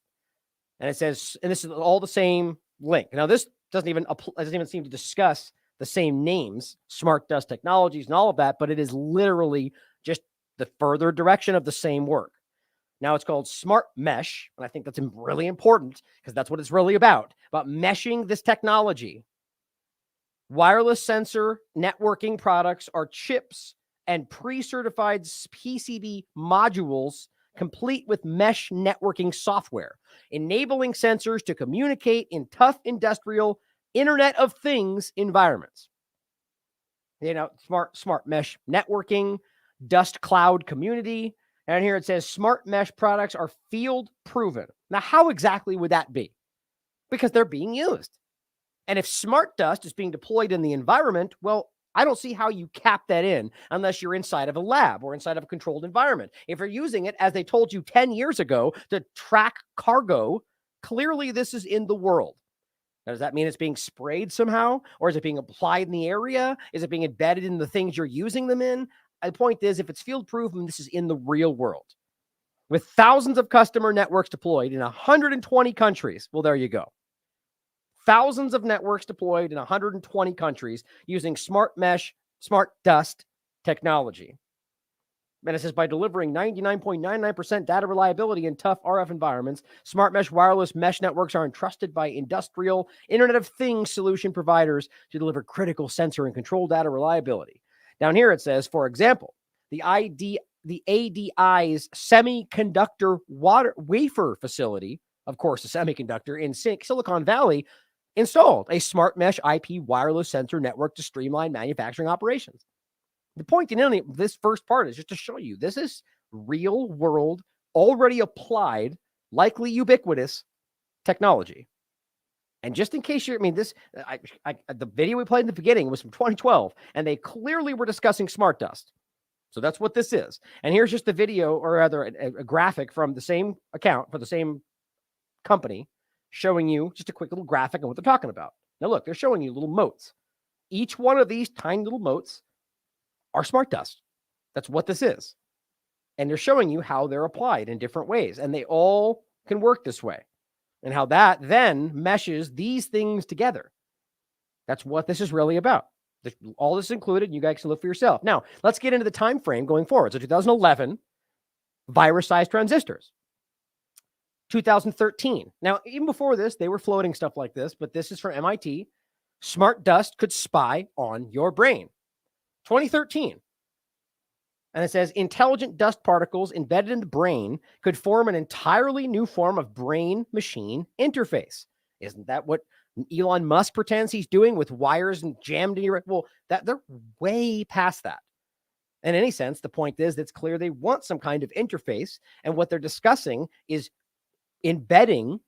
And it says, and this is all the same link. Now, this doesn't even seem to discuss the same names, Smart Dust Technologies and all of that, but it is literally just the further direction of the same work. Now it's called Smart Mesh, and I think that's really important because that's what it's really about meshing this technology. Wireless sensor networking products are chips and pre-certified PCB modules complete with mesh networking software, enabling sensors to communicate in tough industrial Internet of Things environments. Smart mesh networking, dust cloud community. And here it says smart mesh products are field proven. Now, how exactly would that be? Because they're being used. And if smart dust is being deployed in the environment, well, I don't see how you cap that in unless you're inside of a lab or inside of a controlled environment. If you're using it, as they told you 10 years ago, to track cargo, clearly this is in the world. Now, does that mean it's being sprayed somehow? Or is it being applied in the area? Is it being embedded in the things you're using them in? The point is, if it's field proven, this is in the real world. With thousands of customer networks deployed in 120 countries. Well, there you go. Thousands of networks deployed in 120 countries using smart mesh, smart dust technology. And it says by delivering 99.99% data reliability in tough RF environments, smart mesh wireless mesh networks are entrusted by industrial Internet of Things solution providers to deliver critical sensor and control data reliability. Down here it says, for example, the ADI's semiconductor wafer facility, of course, a semiconductor in Silicon Valley, installed a smart mesh IP wireless sensor network to streamline manufacturing operations. The point in this first part is just to show you this is real world, already applied, likely ubiquitous technology. And just in case you're, the video we played in the beginning was from 2012, and they clearly were discussing smart dust. So that's what this is. And here's just the video, or rather a graphic from the same account for the same company, showing you just a quick little graphic on what they're talking about. Now look, they're showing you little motes. Each one of these tiny little motes are smart dust. That's what this is. And they're showing you how they're applied in different ways. And they all can work this way. And how that then meshes these things together. That's what this is really about. All this included, you guys can look for yourself. Now, let's get into the time frame going forward. So 2011, virus-sized transistors. 2013. Now, even before this, they were floating stuff like this, but this is from MIT. Smart dust could spy on your brain. 2013. And it says intelligent dust particles embedded in the brain could form an entirely new form of brain-machine interface. Isn't that what Elon Musk pretends he's doing with wires and jammed in your... Well, they're way past that. In any sense, the point is it's clear they want some kind of interface, and what they're discussing is embedding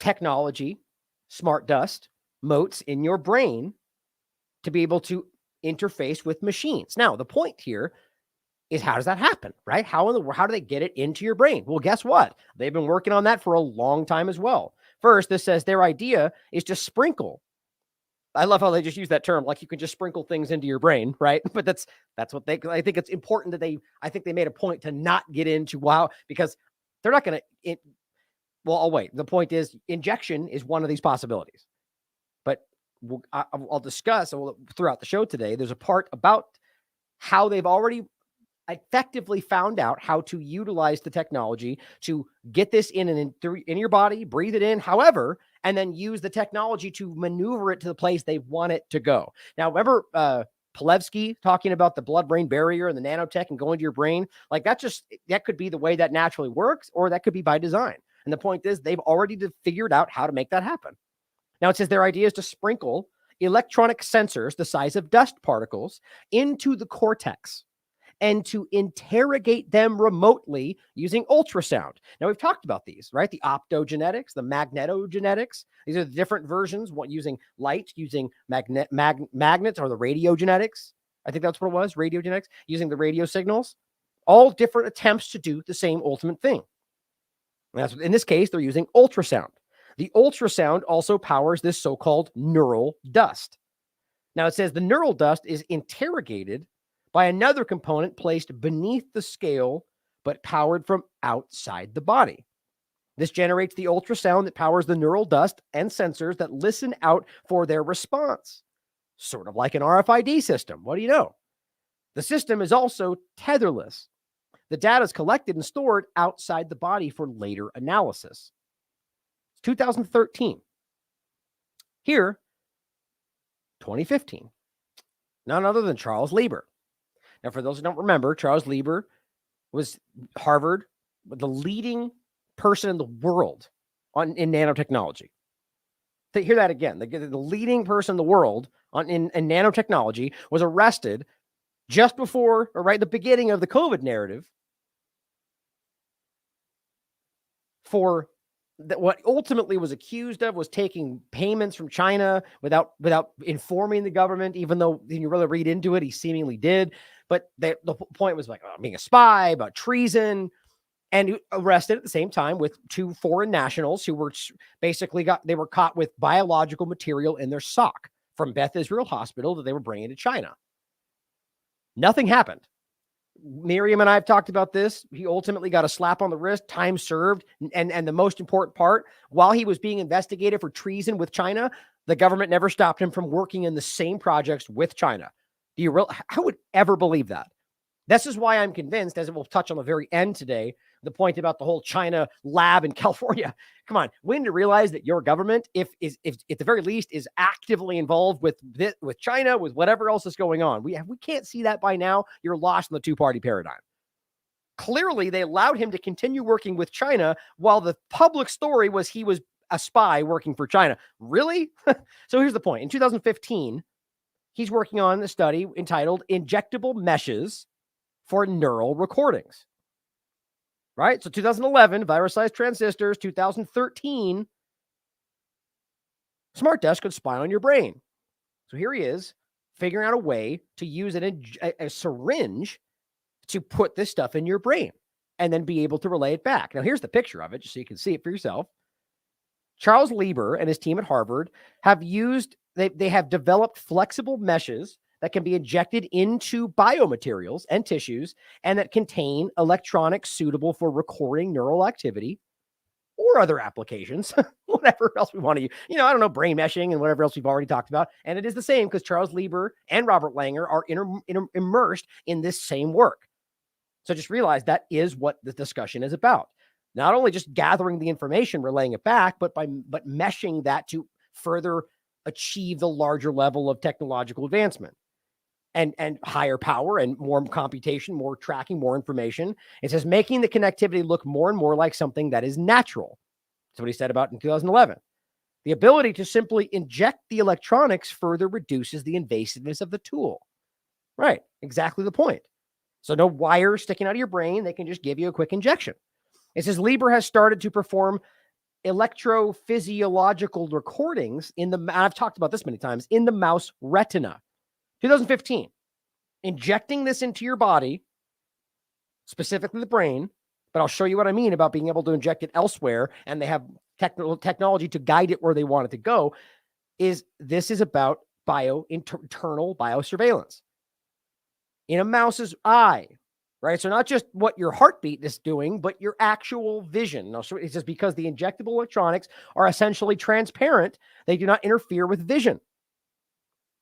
technology, smart dust, motes in your brain to be able to interface with machines. Now, the point here is, how does that happen, right? How do they get it into your brain? Well, guess what? They've been working on that for a long time as well. First, this says their idea is to sprinkle. I love how they just use that term, like you can just sprinkle things into your brain, right? But that's what I think it's important that I think they made a point to not get into because they're not going to, well, I'll wait. The point is injection is one of these possibilities. But I'll discuss throughout the show today. There's a part about how they've already effectively found out how to utilize the technology to get this in your body, breathe it in, however, and then use the technology to maneuver it to the place they want it to go. Now, remember Palevsky talking about the blood-brain barrier and the nanotech and going to your brain? Like that could be the way that naturally works, or that could be by design. And the point is they've already figured out how to make that happen. Now, it says their idea is to sprinkle electronic sensors the size of dust particles into the cortex and to interrogate them remotely using ultrasound. Now, we've talked about these, right? The optogenetics, the magnetogenetics. These are the different versions, using light, using magnets, or the radiogenetics. I think that's what it was, radiogenetics, using the radio signals. All different attempts to do the same ultimate thing. In this case, they're using ultrasound. The ultrasound also powers this so-called neural dust. Now it says the neural dust is interrogated by another component placed beneath the scale, but powered from outside the body. This generates the ultrasound that powers the neural dust and sensors that listen out for their response. Sort of like an RFID system. What do you know? The system is also tetherless. The data is collected and stored outside the body for later analysis. 2013. Here, 2015. None other than Charles Lieber. Now, for those who don't remember, Charles Lieber was Harvard, the leading person in the world in nanotechnology. Hear that again. The leading person in the world in nanotechnology was arrested just before, or right at the beginning of the COVID narrative, for what ultimately was accused of was taking payments from China without informing the government, even though when you really read into it, he seemingly did. But the point was like being a spy, about treason, and arrested at the same time with 2 foreign nationals who were basically were caught with biological material in their sock from Beth Israel Hospital that they were bringing to China. Nothing happened. Miriam and I have talked about this. He ultimately got a slap on the wrist, time served. And the most important part, while he was being investigated for treason with China, the government never stopped him from working in the same projects with China. I would ever believe that. This is why I'm convinced, as we'll touch on the very end today, the point about the whole China lab in California. Come on, we need to realize that your government, if at the very least, is actively involved with China, with whatever else is going on. We can't see that by now. You're lost in the two-party paradigm. Clearly, they allowed him to continue working with China while the public story was he was a spy working for China. Really? So here's the point. In 2015, he's working on a study entitled Injectable Meshes for Neural Recordings. Right? So 2011, virus-sized transistors. 2013, smart dust could spy on your brain. So here he is, figuring out a way to use a syringe to put this stuff in your brain and then be able to relay it back. Now, here's the picture of it, just so you can see it for yourself. Charles Lieber and his team at Harvard have they have developed flexible meshes that can be injected into biomaterials and tissues and that contain electronics suitable for recording neural activity or other applications, whatever else we want to use. I don't know, brain meshing and whatever else we've already talked about. And it is the same because Charles Lieber and Robert Langer are immersed in this same work. So just realize that is what the discussion is about. Not only just gathering the information, relaying it back, but meshing that to further achieve the larger level of technological advancement. And higher power and more computation, more tracking, more information. It says making the connectivity look more and more like something that is natural. That's what he said about in 2011. The ability to simply inject the electronics further reduces the invasiveness of the tool. Right, exactly the point. So no wires sticking out of your brain. They can just give you a quick injection. It says Lieber has started to perform electrophysiological recordings I've talked about this many times, in the mouse retina. 2015, injecting this into your body, specifically the brain, but I'll show you what I mean about being able to inject it elsewhere, and they have technology to guide it where they want it to go, this is about internal biosurveillance. In a mouse's eye, right? So not just what your heartbeat is doing, but your actual vision. No, so it's just because the injectable electronics are essentially transparent, they do not interfere with vision.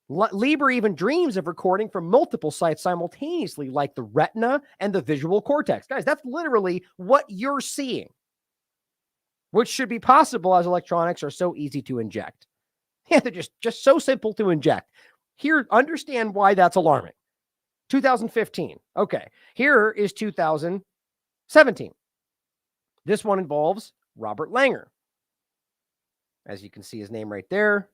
Lieber even dreams of recording from multiple sites simultaneously, like the retina and the visual cortex. Guys, that's literally what you're seeing, which should be possible as electronics are so easy to inject. Yeah, they're just so simple to inject. Here, understand why that's alarming. 2015. Okay, here is 2017. This one involves Robert Langer. As you can see his name right there.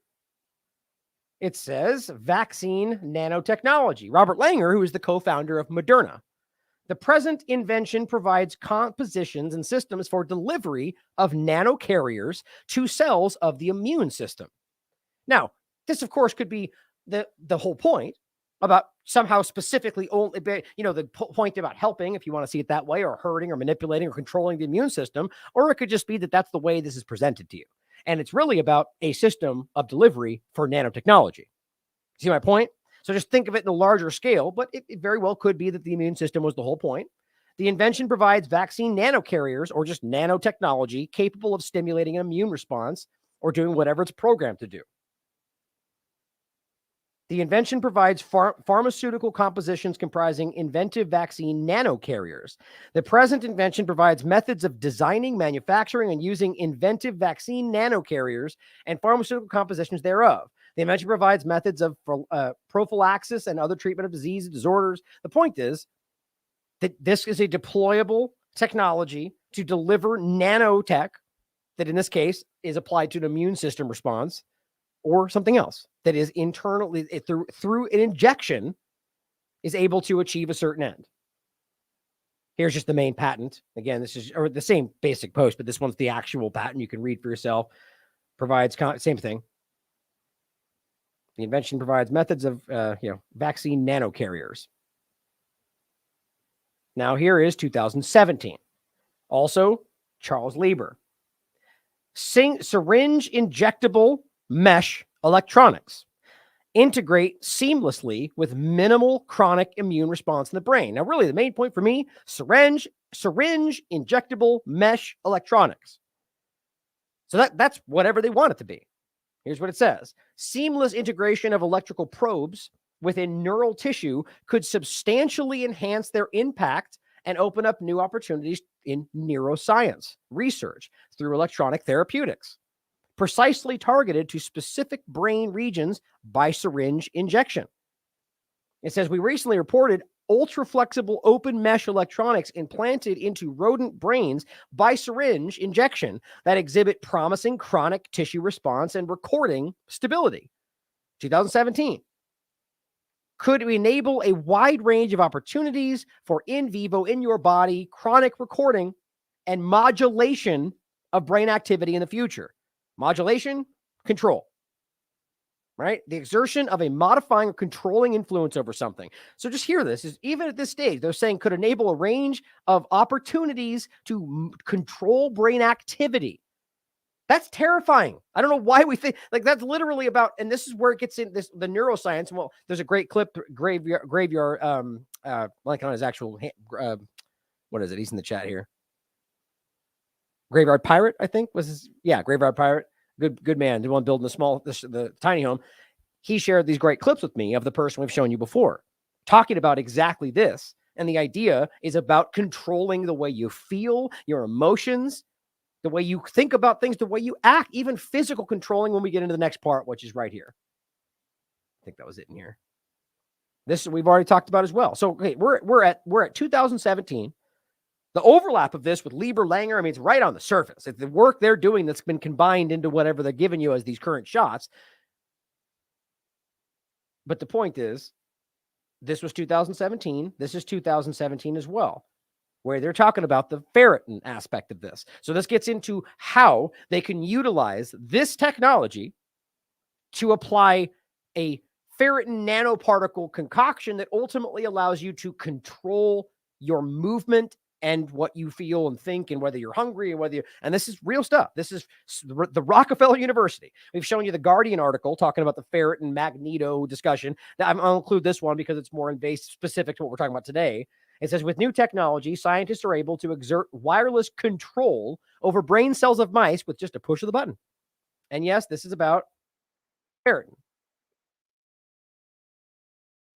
It says vaccine nanotechnology. Robert Langer, who is the co-founder of Moderna. The present invention provides compositions and systems for delivery of nanocarriers to cells of the immune system. Now, this, of course, could be the whole point about somehow specifically only, the point about helping, if you want to see it that way, or hurting or manipulating or controlling the immune system, or it could just be that that's the way this is presented to you. And it's really about a system of delivery for nanotechnology. See my point? So just think of it in a larger scale, but it very well could be that the immune system was the whole point. The invention provides vaccine nanocarriers, or just nanotechnology, capable of stimulating an immune response or doing whatever it's programmed to do. The invention provides pharmaceutical compositions comprising inventive vaccine nanocarriers. The present invention provides methods of designing, manufacturing, and using inventive vaccine nanocarriers and pharmaceutical compositions thereof. The invention provides methods of prophylaxis and other treatment of disease and disorders. The point is that this is a deployable technology to deliver nanotech that, in this case, is applied to an immune system response or something else that is internally, through an injection, is able to achieve a certain end. Here's just the main patent. Again, this is or the same basic post, but this one's the actual patent. You can read for yourself. Provides same thing. The invention provides methods of vaccine nanocarriers. Now here is 2017. Also, Charles Lieber. Syringe injectable mesh electronics integrate seamlessly with minimal chronic immune response in the brain. Now, really, the main point for me, syringe injectable mesh electronics. So that's whatever they want it to be. Here's what it says. Seamless integration of electrical probes within neural tissue could substantially enhance their impact and open up new opportunities in neuroscience research through electronic therapeutics, precisely targeted to specific brain regions by syringe injection. It says, we recently reported ultra-flexible open mesh electronics implanted into rodent brains by syringe injection that exhibit promising chronic tissue response and recording stability. 2017. Could enable a wide range of opportunities for in vivo, in your body, chronic recording and modulation of brain activity in the future. Modulation, control, right? The exertion of a modifying or controlling influence over something. So just hear this, is even at this stage, they're saying could enable a range of opportunities to control brain activity. That's terrifying. I don't know why we think like that's literally about, and this is where it gets in this, the neuroscience. Well, there's a great clip, graveyard, like on his actual, what is it? He's in the chat here. Graveyard Pirate, I think was his, Graveyard Pirate. Good man. The one building the tiny home. He shared these great clips with me of the person we've shown you before, talking about exactly this. And the idea is about controlling the way you feel, your emotions, the way you think about things, the way you act, even physical controlling when we get into the next part, which is right here. I think that was it in here. This we've already talked about as well. So okay, we're at 2017. The overlap of this with Lieber Langer, I mean, it's right on the surface. It's the work they're doing that's been combined into whatever they're giving you as these current shots. But the point is, this was 2017. This is 2017 as well, where they're talking about the ferritin aspect of this. So this gets into how they can utilize this technology to apply a ferritin nanoparticle concoction that ultimately allows you to control your movement and what you feel and think, and whether you're hungry and and this is real stuff. This is the Rockefeller University. We've shown you the Guardian article talking about the ferritin magneto discussion. Now, I'll include this one because it's more invasive, specific to what we're talking about today. It says, with new technology, scientists are able to exert wireless control over brain cells of mice with just a push of the button. And yes, this is about ferritin.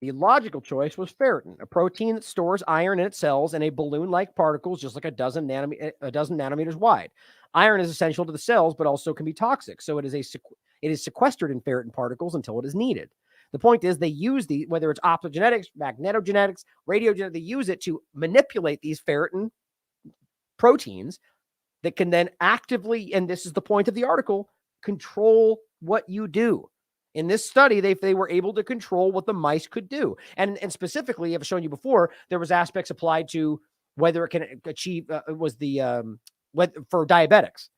The logical choice was ferritin, a protein that stores iron in its cells in a balloon-like particles just like a dozen nanometers wide. Iron is essential to the cells, but also can be toxic. So it is sequestered in ferritin particles until it is needed. The point is they use whether it's optogenetics, magnetogenetics, radiogenetics, they use it to manipulate these ferritin proteins that can then actively, and this is the point of the article, control what you do. In this study, they were able to control what the mice could do. And specifically, I've shown you before, there was aspects applied to whether it can achieve, for diabetics,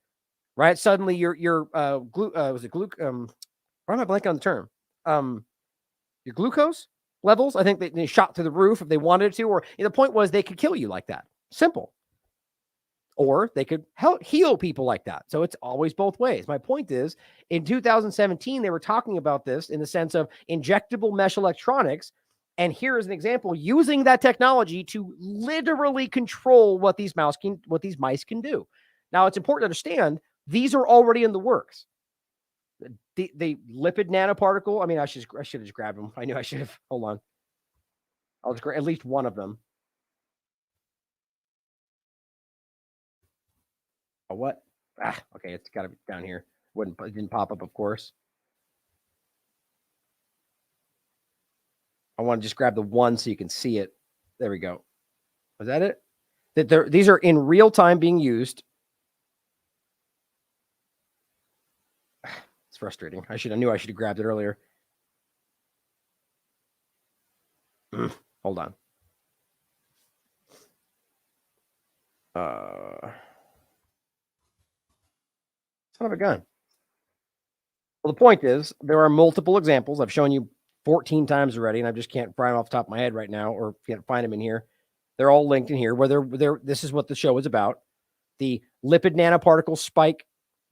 right? Suddenly why am I blanking on the term? Your glucose levels, I think they shot through the roof if they wanted to, or the point was they could kill you like that. Simple. or they could help heal people like that. So it's always both ways. My point is, in 2017, they were talking about this in the sense of injectable mesh electronics. And here is an example using that technology to literally control what these mice can do. Now, it's important to understand these are already in the works. The lipid nanoparticle. I mean, I should have just grabbed them. I knew I should have. Hold on. I'll just grab at least one of them. Oh, what? Okay, it's got to be down here. It didn't pop up, of course. I want to just grab the one so you can see it. There we go. Is that it? These are in real time being used. It's frustrating. I knew I should have grabbed it earlier. Hold on. Son of a gun. Well, the point is, there are multiple examples. I've shown you 14 times already, and I just can't find them off the top of my head right now, or can't find them in here. They're all linked in here. This is what the show is about. The lipid nanoparticle spike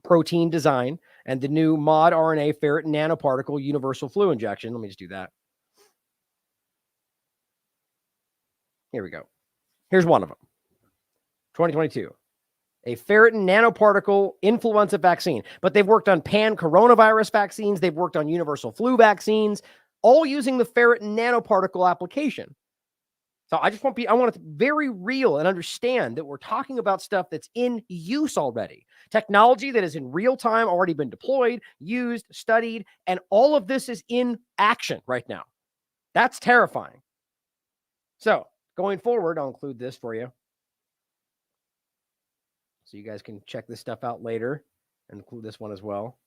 protein design and the new mod RNA ferritin nanoparticle universal flu injection. Let me just do that. Here we go. Here's one of them. 2022. A ferritin nanoparticle influenza vaccine. But they've worked on pan-coronavirus vaccines. They've worked on universal flu vaccines, all using the ferritin nanoparticle application. So I want it to be very real and understand that we're talking about stuff that's in use already. Technology that is in real time, already been deployed, used, studied, and all of this is in action right now. That's terrifying. So going forward, I'll include this for you, so you guys can check this stuff out later and include this one as well.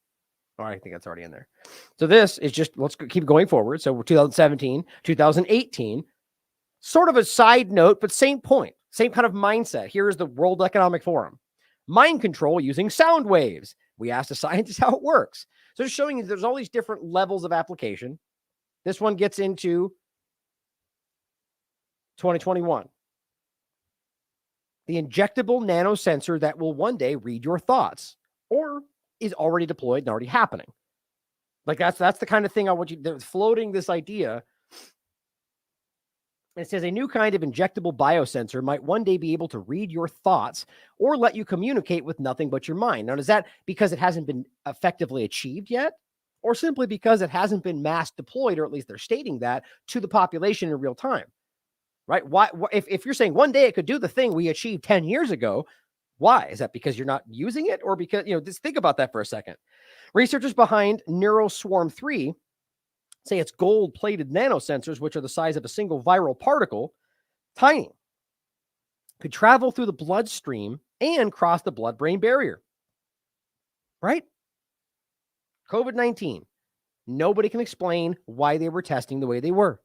Oh, I think that's already in there. So this is just, let's keep going forward. So 2017, 2018, sort of a side note, but same point, same kind of mindset. Here is the World Economic Forum. Mind control using sound waves. We asked a scientist how it works. So just showing you there's all these different levels of application. This one gets into 2021. The injectable nanosensor that will one day read your thoughts, or is already deployed and already happening. Like that's the kind of thing I want you. They're floating this idea. It says a new kind of injectable biosensor might one day be able to read your thoughts or let you communicate with nothing but your mind. Now, is that because it hasn't been effectively achieved yet, or simply because it hasn't been mass deployed, or at least they're stating that, to the population in real time? Right? Why? If you're saying one day it could do the thing we achieved 10 years ago, why? Is that because you're not using it, or because, just think about that for a second. Researchers behind NeuroSwarm 3 say it's gold-plated nanosensors, which are the size of a single viral particle, tiny, could travel through the bloodstream and cross the blood-brain barrier. Right? COVID-19. Nobody can explain why they were testing the way they were.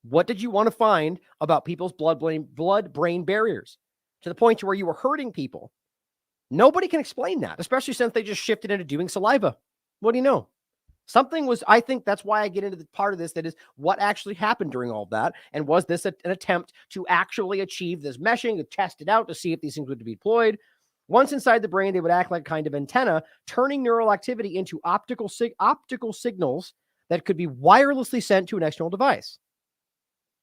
What did you want to find about people's blood-brain barriers to the point to where you were hurting people? Nobody can explain that, especially since they just shifted into doing saliva. What do you know? Something was, I think that's why I get into the part of this that is what actually happened during all of that. And was this an attempt to actually achieve this meshing, to test it out, to see if these things would be deployed? Once inside the brain, they would act like kind of antenna, turning neural activity into optical signals that could be wirelessly sent to an external device.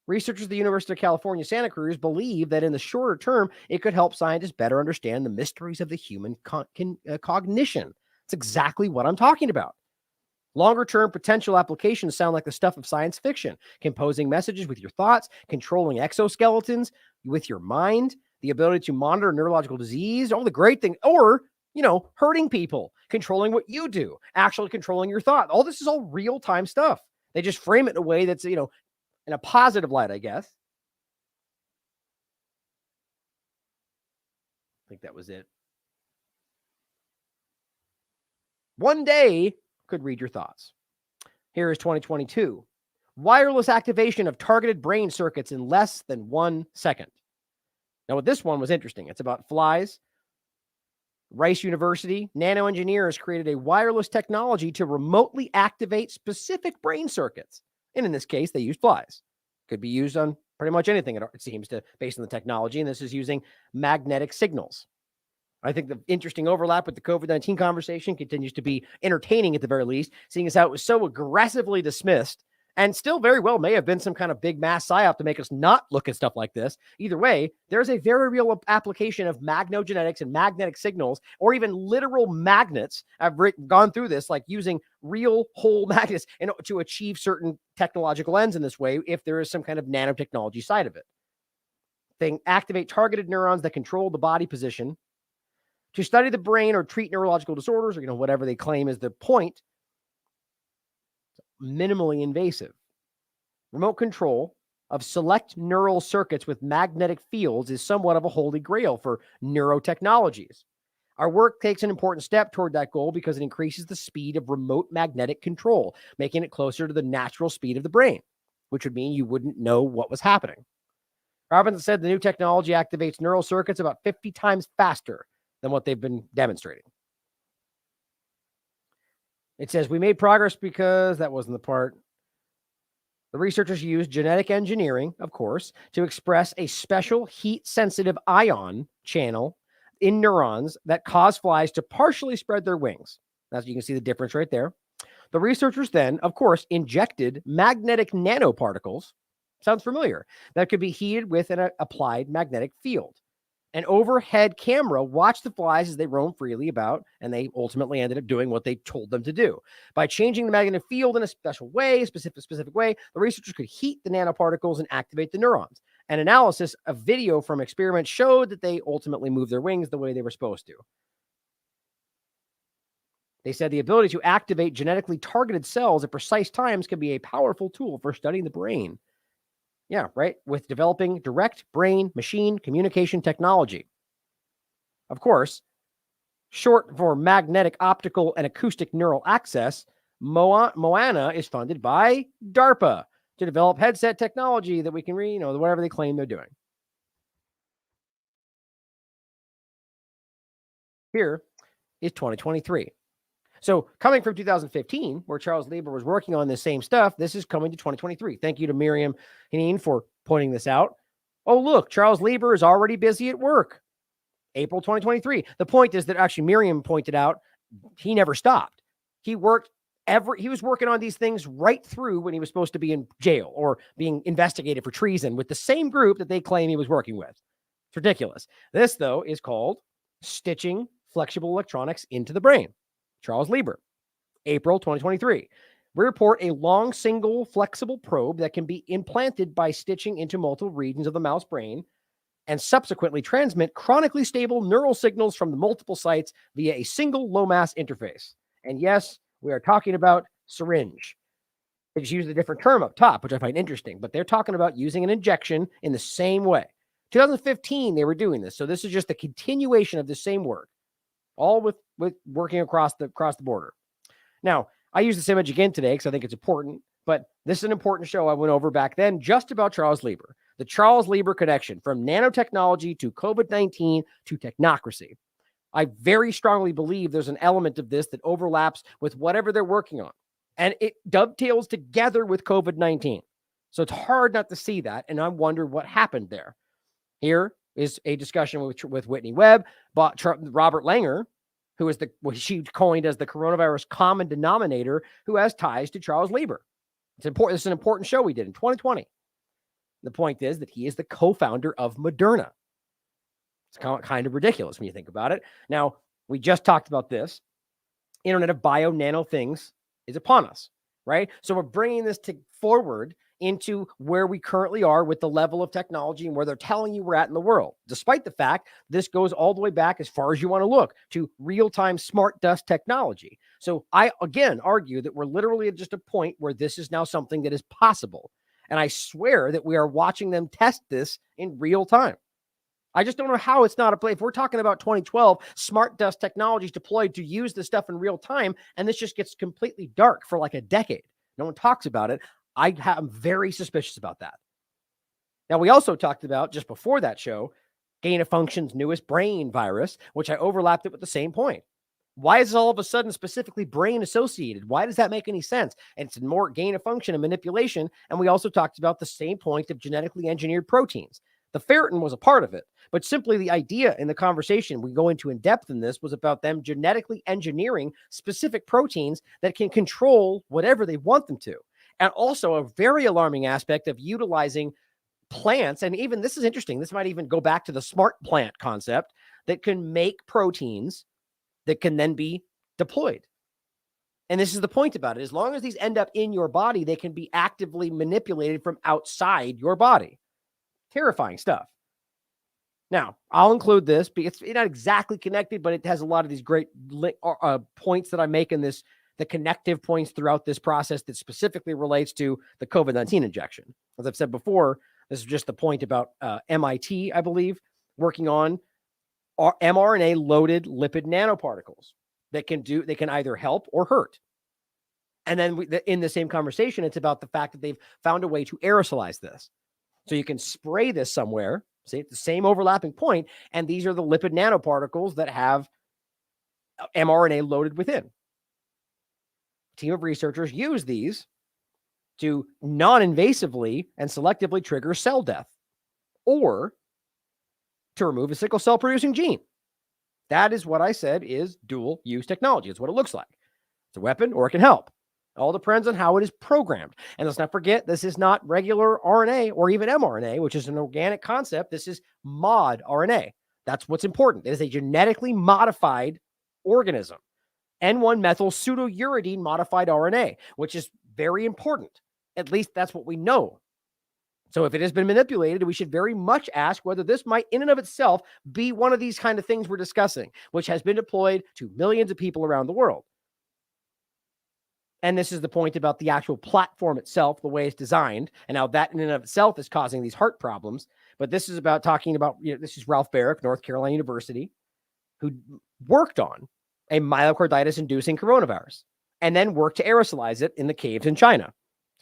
Researchers at the University of California, Santa Cruz believe that in the shorter term, it could help scientists better understand the mysteries of the human cognition. That's exactly what I'm talking about. Longer-term potential applications sound like the stuff of science fiction, composing messages with your thoughts, controlling exoskeletons with your mind, the ability to monitor neurological disease, all the great things, or, hurting people, controlling what you do, actually controlling your thought. All this is all real-time stuff. They just frame it in a way that's, in a positive light, I guess. I think that was it. One day could read your thoughts. Here is 2022. Wireless activation of targeted brain circuits in less than 1 second. Now, this one was interesting. It's about flies. Rice University nano engineers created a wireless technology to remotely activate specific brain circuits. And in this case, they used flies. Could be used on pretty much anything, it seems to, based on the technology. And this is using magnetic signals. I think the interesting overlap with the COVID-19 conversation continues to be entertaining at the very least, seeing as how it was so aggressively dismissed and still very well may have been some kind of big mass psyop to make us not look at stuff like this. Either way, there's a very real application of magnogenetics and magnetic signals, or even literal magnets. I've gone through this, like using real whole magnets to achieve certain technological ends in this way if there is some kind of nanotechnology side of it. They activate targeted neurons that control the body position to study the brain or treat neurological disorders, or whatever they claim is the point. Minimally invasive. Remote control of select neural circuits with magnetic fields is somewhat of a holy grail for neurotechnologies. Our work takes an important step toward that goal because it increases the speed of remote magnetic control, making it closer to the natural speed of the brain, which would mean you wouldn't know what was happening. Robinson said the new technology activates neural circuits about 50 times faster than what they've been demonstrating. It says, we made progress because that wasn't the part. The researchers used genetic engineering, of course, to express a special heat-sensitive ion channel in neurons that cause flies to partially spread their wings. As you can see the difference right there. The researchers then, of course, injected magnetic nanoparticles, sounds familiar, that could be heated with an applied magnetic field. An overhead camera watched the flies as they roam freely about, and they ultimately ended up doing what they told them to do. By changing the magnetic field in a special way, specific way, the researchers could heat the nanoparticles and activate the neurons. An analysis of video from experiments showed that they ultimately moved their wings the way they were supposed to. They said the ability to activate genetically targeted cells at precise times can be a powerful tool for studying the brain. Yeah, right. With developing direct brain-machine communication technology. Of course, short for magnetic, optical, and acoustic neural access, Moana is funded by DARPA to develop headset technology that we can read, whatever they claim they're doing. Here is 2023. So coming from 2015, where Charles Lieber was working on this same stuff, this is coming to 2023. Thank you to Miriam Haneen for pointing this out. Oh, look, Charles Lieber is already busy at work. April 2023. The point is that actually Miriam pointed out he never stopped. He was working on these things right through when he was supposed to be in jail or being investigated for treason with the same group that they claim he was working with. It's ridiculous. This, though, is called stitching flexible electronics into the brain. Charles Lieber, April 2023. We report a long, single, flexible probe that can be implanted by stitching into multiple regions of the mouse brain and subsequently transmit chronically stable neural signals from the multiple sites via a single low-mass interface. And yes, we are talking about syringe. They just use a different term up top, which I find interesting, but they're talking about using an injection in the same way. 2015, they were doing this. So this is just the continuation of the same work, all with working across the border. Now, I use this image again today because I think it's important, but this is an important show I went over back then just about Charles Lieber, the Charles Lieber connection from nanotechnology to COVID-19 to technocracy. I very strongly believe there's an element of this that overlaps with whatever they're working on, and it dovetails together with COVID-19. So it's hard not to see that, and I wonder what happened there. Here is a discussion with Whitney Webb, but Robert Langer, who is what she coined as the coronavirus common denominator, who has ties to Charles Lieber. It's important. This is an important show we did in 2020. The point is that he is the co-founder of Moderna. It's kind of ridiculous when you think about it. Now, we just talked about this. Internet of Bio Nano Things is upon us, right? So we're bringing this forward into where we currently are with the level of technology and where they're telling you we're at in the world, despite the fact this goes all the way back as far as you want to look to real-time smart dust technology. So I, again, argue that we're literally at just a point where this is now something that is possible. And I swear that we are watching them test this in real time. I just don't know how it's not a play. If we're talking about 2012, smart dust technologies deployed to use this stuff in real time, and this just gets completely dark for like a decade. No one talks about it. I'm very suspicious about that. Now, we also talked about, just before that show, gain of function's newest brain virus, which I overlapped it with the same point. Why is it all of a sudden specifically brain associated? Why does that make any sense? And it's more gain of function and manipulation. And we also talked about the same point of genetically engineered proteins. The ferritin was a part of it, but simply the idea in the conversation we go into in depth in this was about them genetically engineering specific proteins that can control whatever they want them to. And also a very alarming aspect of utilizing plants. And even this is interesting. This might even go back to the smart plant concept that can make proteins that can then be deployed. And this is the point about it. As long as these end up in your body, they can be actively manipulated from outside your body. Terrifying stuff. Now, I'll include this because it's not exactly connected, but it has a lot of these great points that I make in this, the connective points throughout this process that specifically relates to the COVID-19 injection. As I've said before, this is just the point about MIT, I believe, working on mRNA-loaded lipid nanoparticles that can either help or hurt. And then in the same conversation, it's about the fact that they've found a way to aerosolize this. So you can spray this somewhere, see, it's the same overlapping point, and these are the lipid nanoparticles that have mRNA loaded within. A team of researchers use these to non-invasively and selectively trigger cell death or to remove a sickle cell producing gene. That is what I said is dual use technology. It's what it looks like. It's a weapon or it can help. It all depends on how it is programmed. And let's not forget, this is not regular RNA or even mRNA, which is an organic concept. This is mod RNA. That's what's important. It is a genetically modified organism. N1-methyl pseudouridine modified RNA, which is very important. At least that's what we know. So if it has been manipulated, we should very much ask whether this might in and of itself be one of these kind of things we're discussing, which has been deployed to millions of people around the world. And this is the point about the actual platform itself, the way it's designed, and how that in and of itself is causing these heart problems. But this is about talking about, this is Ralph Barrick, North Carolina University, who worked on a myocarditis-inducing coronavirus and then worked to aerosolize it in the caves in China.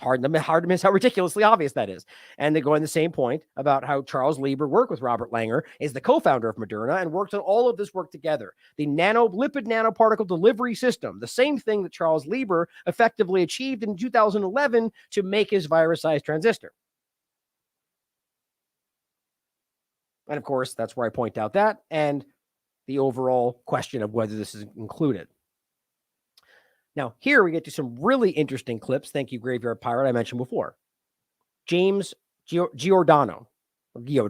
Hard to miss how ridiculously obvious that is. And they go in the same point about how Charles Lieber worked with Robert Langer, is the co-founder of Moderna, and worked on all of this work together. The lipid nanoparticle delivery system, the same thing that Charles Lieber effectively achieved in 2011 to make his virus-sized transistor. And of course, that's where I point out that and the overall question of whether this is included. Now, here we get to some really interesting clips. Thank you, Graveyard Pirate, I mentioned before. James Giordano. I don't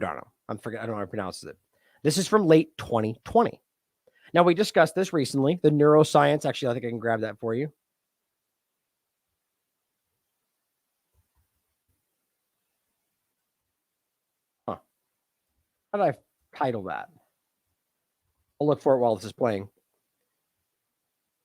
know how to pronounce it. This is from late 2020. Now, we discussed this recently, the neuroscience. Actually, I think I can grab that for you. How did I title that? I'll look for it while this is playing.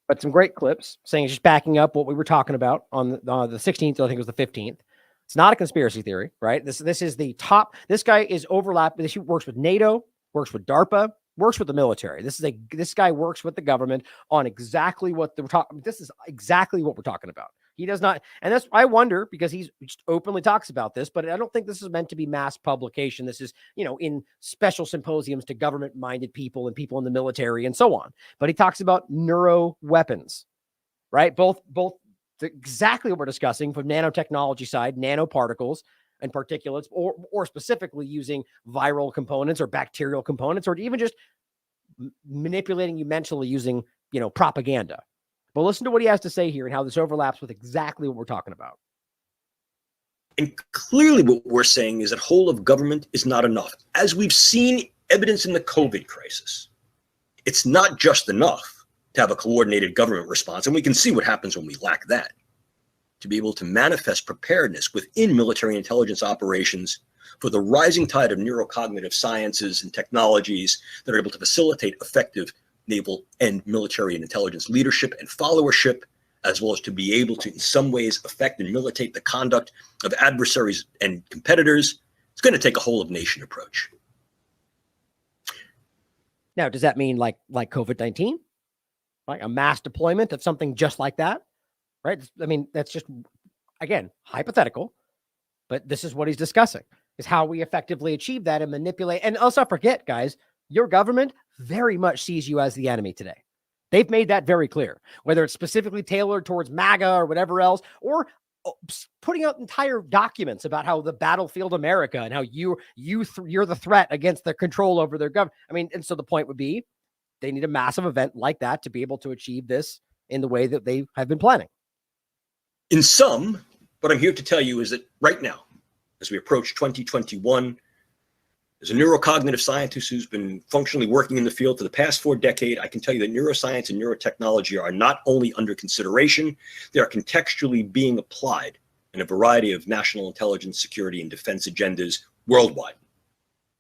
But some great clips saying just backing up what we were talking about on the 16th, I think it was the 15th. It's not a conspiracy theory, right? This is the top. This guy is overlapping. He works with NATO, works with DARPA, works with the military. This guy works with the government on exactly what we're talking. This is exactly what we're talking about. He does not, and that's, I wonder, because he just openly talks about this, but I don't think this is meant to be mass publication. This is, in special symposiums to government-minded people and people in the military and so on. But he talks about neuro weapons, right? Both exactly what we're discussing from nanotechnology side, nanoparticles and particulates, or specifically using viral components or bacterial components, or even just manipulating you mentally using, propaganda. But listen to what he has to say here and how this overlaps with exactly what we're talking about. And clearly what we're saying is that whole of government is not enough. As we've seen evidence in the COVID crisis, it's not just enough to have a coordinated government response. And we can see what happens when we lack that. To be able to manifest preparedness within military intelligence operations for the rising tide of neurocognitive sciences and technologies that are able to facilitate effective naval and military and intelligence leadership and followership, as well as to be able to in some ways affect and militate the conduct of adversaries and competitors. It's going to take a whole of nation approach. Now, does that mean like COVID-19? Like a mass deployment of something just like that? Right? I mean, that's just, again, hypothetical, but this is what he's discussing, is how we effectively achieve that and manipulate. And also forget, guys, your government very much sees you as the enemy today. They've made that very clear, whether it's specifically tailored towards MAGA or whatever else, or putting out entire documents about how the battlefield America and how you're the threat against the control over their government. I mean, and so the point would be they need a massive event like that to be able to achieve this in the way that they have been planning. In sum, what I'm here to tell you is that right now, as we approach 2021, as a neurocognitive scientist who's been functionally working in the field for the past 4 decades, I can tell you that neuroscience and neurotechnology are not only under consideration, they are contextually being applied in a variety of national intelligence, security, and defense agendas worldwide.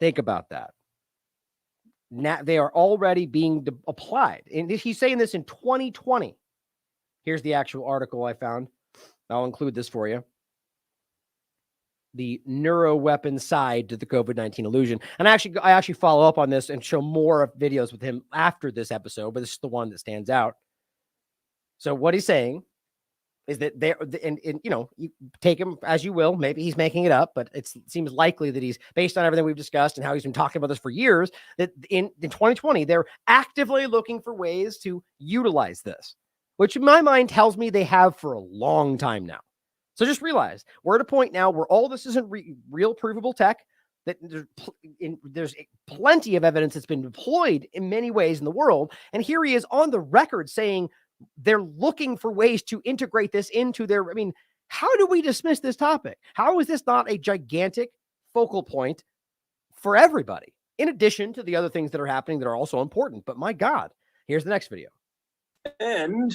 Think about that. Now, they are already being applied. And he's saying this in 2020. Here's the actual article I found. I'll include this for you. The neuroweapon side to the COVID-19 illusion. And I actually follow up on this and show more of videos with him after this episode, but this is the one that stands out. So what he's saying is that and you know, you take him as you will. Maybe he's making it up, but it seems likely that he's, based on everything we've discussed and how he's been talking about this for years, that in 2020, they're actively looking for ways to utilize this, which in my mind tells me they have for a long time now. So just realize we're at a point now where all this isn't real provable tech, that there's plenty of evidence that's been deployed in many ways in the world. And here he is on the record saying they're looking for ways to integrate this into their, I mean, how do we dismiss this topic? How is this not a gigantic focal point for everybody, in addition to the other things that are happening that are also important? But my God, here's the next video. And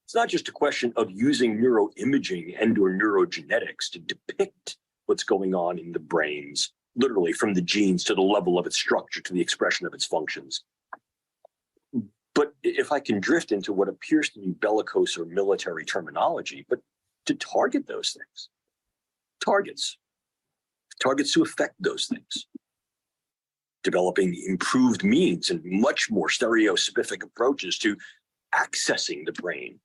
it's not just a question of using neuroimaging and or neurogenetics to depict what's going on in the brains, literally from the genes to the level of its structure to the expression of its functions. But if I can drift into what appears to be bellicose or military terminology, but to target those things, targets to affect those things, developing improved means and much more stereospecific approaches to accessing the brain,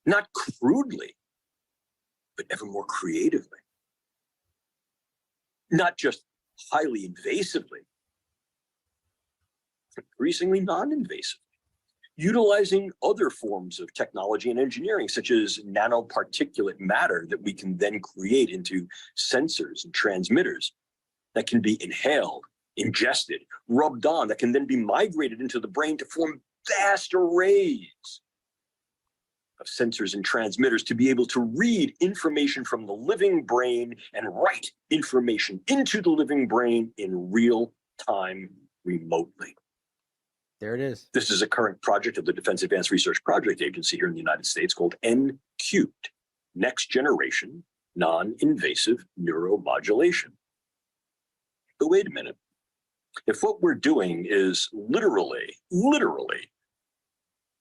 not crudely, but ever more creatively, not just highly invasively, increasingly non-invasively, utilizing other forms of technology and engineering, such as nanoparticulate matter that we can then create into sensors and transmitters that can be inhaled, ingested, rubbed on, that can then be migrated into the brain to form vast arrays of sensors and transmitters to be able to read information from the living brain and write information into the living brain in real time remotely. There it is. This is a current project of the Defense Advanced Research Project Agency here in the United States called N-Cubed, Next Generation Non-Invasive Neuromodulation. But wait a minute. If what we're doing is literally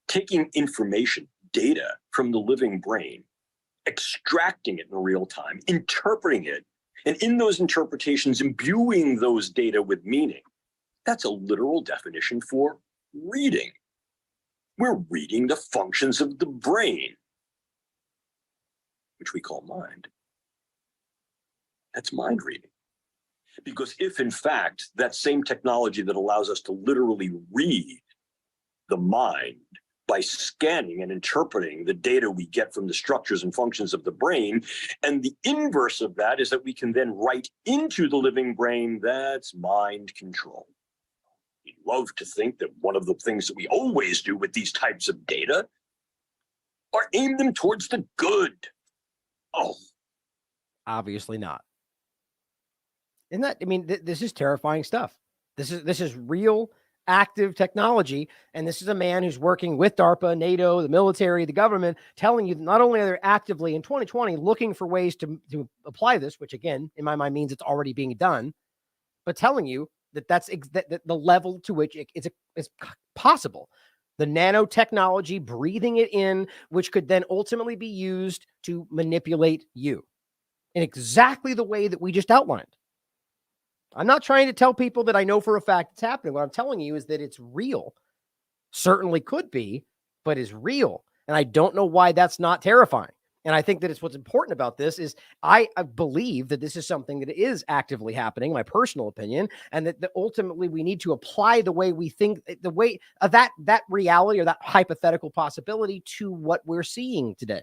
taking information, data from the living brain, extracting it in real time, interpreting it, and in those interpretations, imbuing those data with meaning, that's a literal definition for reading. We're reading the functions of the brain, which we call mind. That's mind reading. Because if, in fact, that same technology that allows us to literally read the mind by scanning and interpreting the data we get from the structures and functions of the brain, and the inverse of that is that we can then write into the living brain, that's mind control. We love to think that one of the things that we always do with these types of data are aim them towards the good. Oh, obviously not. Isn't that, I mean, this is terrifying stuff. This is real active technology. And this is a man who's working with DARPA, NATO, the military, the government, telling you that not only are they actively in 2020 looking for ways to apply this, which again, in my mind means it's already being done, but telling you that that's the level to which it's possible. The nanotechnology, breathing it in, which could then ultimately be used to manipulate you in exactly the way that we just outlined. I'm not trying to tell people that I know for a fact it's happening. What I'm telling you is that it's real. Certainly could be, but is real. And I don't know why that's not terrifying. And I think that it's what's important about this is I believe that this is something that is actively happening, my personal opinion, and that ultimately we need to apply the way we think, the way of that reality or that hypothetical possibility to what we're seeing today.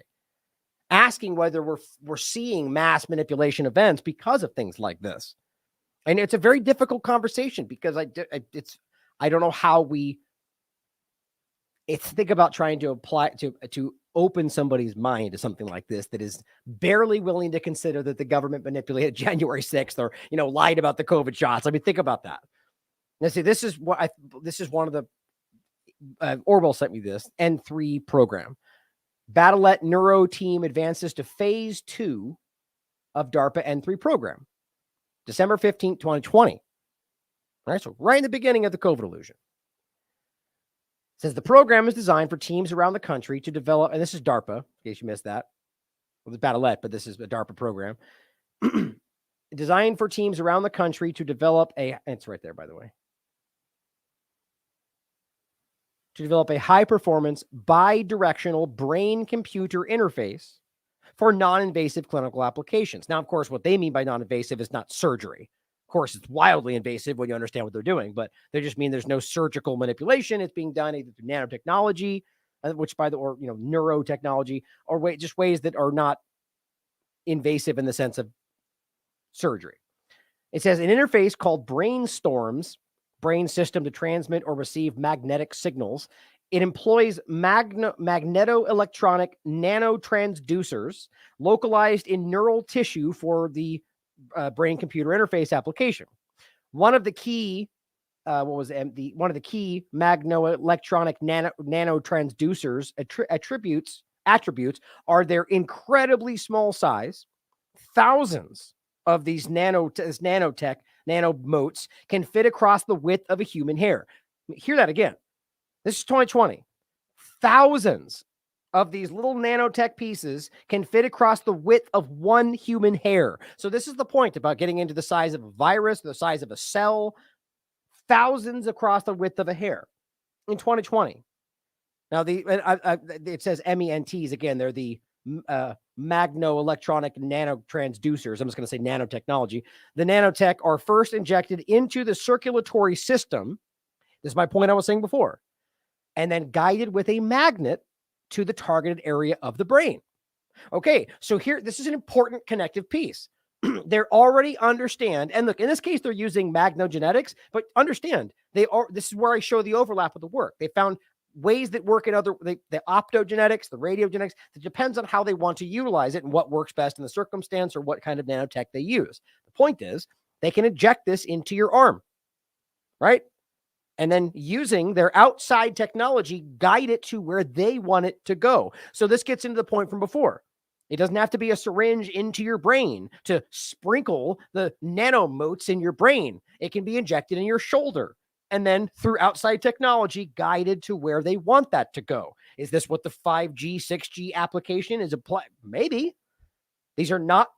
asking whether we're seeing mass manipulation events because of things like this. And it's a very difficult conversation because I don't know how think about trying to apply to open somebody's mind to something like this that is barely willing to consider that the government manipulated January 6th or, lied about the COVID shots. I mean, think about that. Now, see, this is one of the, Orwell sent me this, N3 program. Battlet Neuro Team advances to phase 2 of DARPA N3 program, December 15th, 2020. All right, so right in the beginning of the COVID illusion. It says the program is designed for teams around the country to develop, and this is DARPA, in case you missed that. Well, it's Battlet, but this is a DARPA program. Designed for teams around the country to develop it's right there, by the way. To develop a high-performance, bi-directional brain-computer interface for non-invasive clinical applications. Now, of course, what they mean by non-invasive is not surgery. Of course, it's wildly invasive when you understand what they're doing, but they just mean there's no surgical manipulation. It's being done either through nanotechnology, or neurotechnology, or just ways that are not invasive in the sense of surgery. It says an interface called Brainstorm's brain system to transmit or receive magnetic signals. It employs magnetoelectronic nanotransducers localized in neural tissue for the brain-computer interface application. One of the key, magnetoelectronic nanotransducers attributes are their incredibly small size. Thousands of these nanomotes can fit across the width of a human hair. Hear that again. This is 2020. Thousands of these little nanotech pieces can fit across the width of one human hair. So this is the point about getting into the size of a virus, the size of a cell. Thousands across the width of a hair in 2020. Now, it says MENTs again. They're the magnetoelectronic nanotransducers. I'm just going to say nanotechnology. The nanotech are first injected into the circulatory system. This is my point I was saying before. And then guided with a magnet to the targeted area of the brain. Okay, so here, this is an important connective piece. They already understand, and look, in this case, they're using magnogenetics, but understand, this is where I show the overlap of the work. They found ways that work in the optogenetics, the radiogenetics. It depends on how they want to utilize it and what works best in the circumstance or what kind of nanotech they use. The point is, they can inject this into your arm, right? And then using their outside technology, guide it to where they want it to go. So this gets into the point from before. It doesn't have to be a syringe into your brain to sprinkle the nanomotes in your brain. It can be injected in your shoulder and then through outside technology guided to where they want that to go. Is this what the 5G, 6G application is applied? Maybe. These are not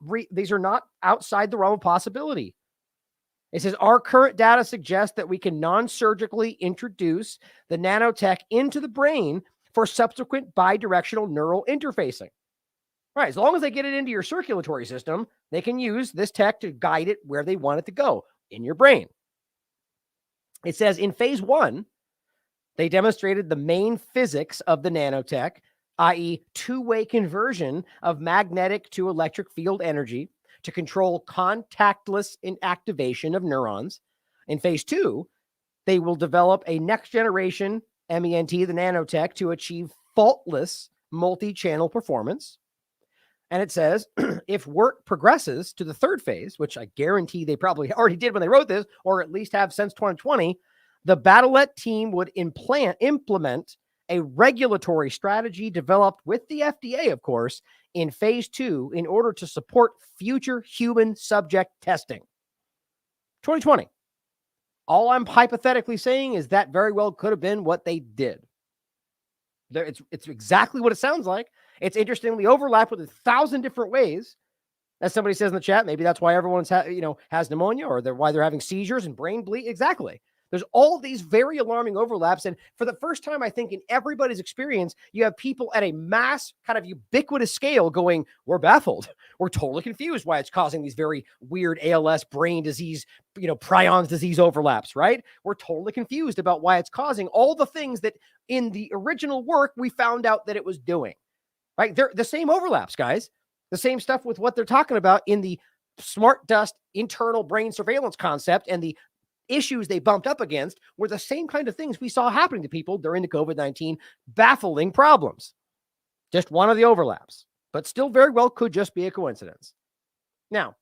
outside the realm of possibility. It says, our current data suggests that we can non-surgically introduce the nanotech into the brain for subsequent bidirectional neural interfacing. All right, as long as they get it into your circulatory system, they can use this tech to guide it where they want it to go, in your brain. It says in phase 1, they demonstrated the main physics of the nanotech, i.e. two-way conversion of magnetic to electric field energy to control contactless inactivation of neurons. In phase 2, they will develop a next-generation MENT, the nanotech, to achieve faultless multi-channel performance. And it says, if work progresses to the third phase, which I guarantee they probably already did when they wrote this, or at least have since 2020, the Battlet team would implement a regulatory strategy developed with the FDA, of course, in phase 2 in order to support future human subject testing. 2020. All I'm hypothetically saying is that very well could have been what they did. It's exactly what it sounds like. It's interestingly overlapped with 1,000 different ways. As somebody says in the chat, maybe that's why everyone's has pneumonia, or why they're having seizures and brain bleed. Exactly. There's all these very alarming overlaps. And for the first time, I think in everybody's experience, you have people at a mass kind of ubiquitous scale going, we're baffled. We're totally confused why it's causing these very weird ALS, brain disease, prions disease overlaps, right? We're totally confused about why it's causing all the things that in the original work, we found out that it was doing. right? They're the same overlaps, guys. The same stuff with what they're talking about in the smart dust internal brain surveillance concept and the issues they bumped up against were the same kind of things we saw happening to people during the COVID-19 baffling problems. Just one of the overlaps, but still very well could just be a coincidence. Now,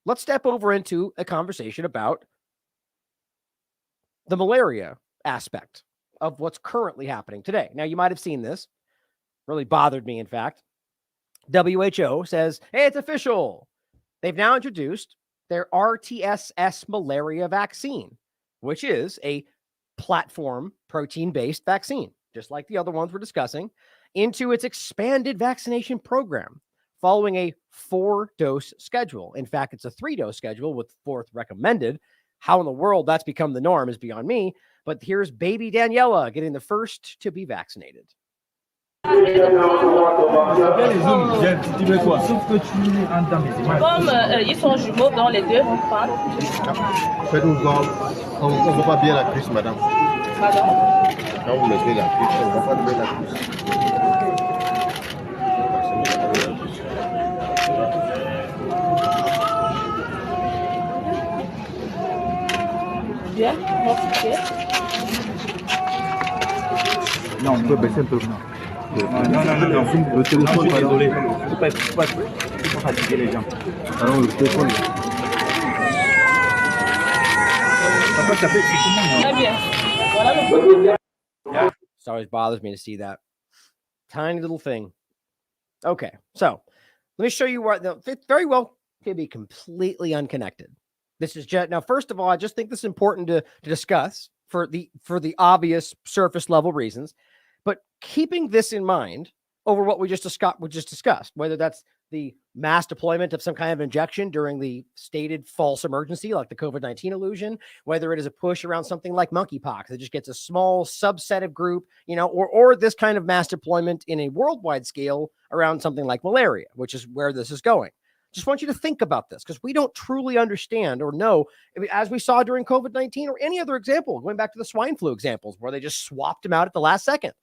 let's step over into a conversation about the malaria aspect of what's currently happening today. Now, you might have seen this. Really bothered me, in fact. WHO says, hey, it's official. They've now introduced their RTSS malaria vaccine, which is a platform protein-based vaccine, just like the other ones we're discussing, into its expanded vaccination program following a 4-dose schedule. In fact, it's a 3-dose schedule with 4th recommended. How in the world that's become the norm is beyond me. But here's baby Daniela getting the first to be vaccinated. Comme ils sont jumeaux dans les deux, Faites-nous voir. On ne voit pas bien la cuisse, madame. pardon. Quand vous levez la cuisse, on ne voit pas bien la cuisse. Bien, mortifié. Non, on peut baisser un peu. Non. Le téléphone, Désolé. Faut pas fatiguer les gens. Alors, le téléphone. Très bien. Voilà le It always bothers me to see that tiny little thing. Okay, so let me show you where it very well could be completely unconnected. This is just now. First of all, I just think this is important to discuss for the obvious surface level reasons. But keeping this in mind over what we just discussed, whether that's the mass deployment of some kind of injection during the stated false emergency, like the COVID-19 illusion, whether it is a push around something like monkeypox that just gets a small subset of group, or this kind of mass deployment in a worldwide scale around something like malaria, which is where this is going. Just want you to think about this because we don't truly understand or know, as we saw during COVID-19 or any other example, going back to the swine flu examples where they just swapped them out at the last second.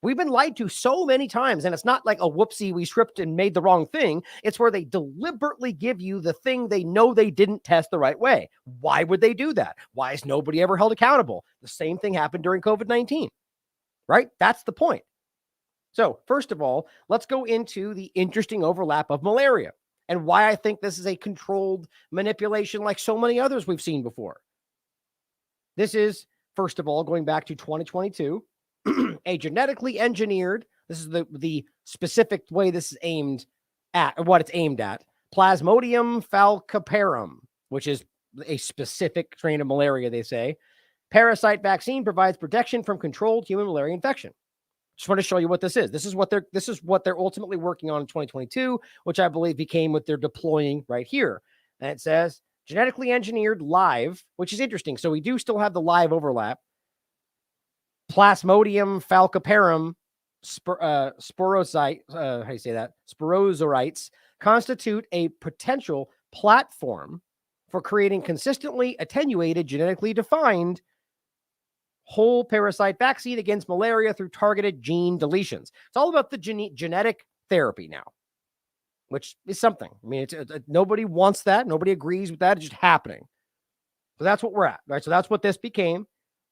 We've been lied to so many times, and it's not like a whoopsie, we scripted and made the wrong thing. It's where they deliberately give you the thing they know they didn't test the right way. Why would they do that? Why is nobody ever held accountable? The same thing happened during COVID-19, right? That's the point. So first of all, let's go into the interesting overlap of malaria and why I think this is a controlled manipulation like so many others we've seen before. This is, first of all, going back to 2022, a genetically engineered, this is the specific way this is aimed at, or what it's aimed at, Plasmodium falciparum, which is a specific strain of malaria, they say. Parasite vaccine provides protection from controlled human malaria infection. Just want to show you what this is. This is what they're ultimately working on in 2022, which I believe became what they're deploying right here. And it says genetically engineered live, which is interesting. So we do still have the live overlap. Plasmodium falciparum sporozorites constitute a potential platform for creating consistently attenuated, genetically defined whole parasite vaccine against malaria through targeted gene deletions. It's all about the genetic therapy now, which is something. I mean, nobody wants that. Nobody agrees with that. It's just happening. So that's what we're at, right? So that's what this became.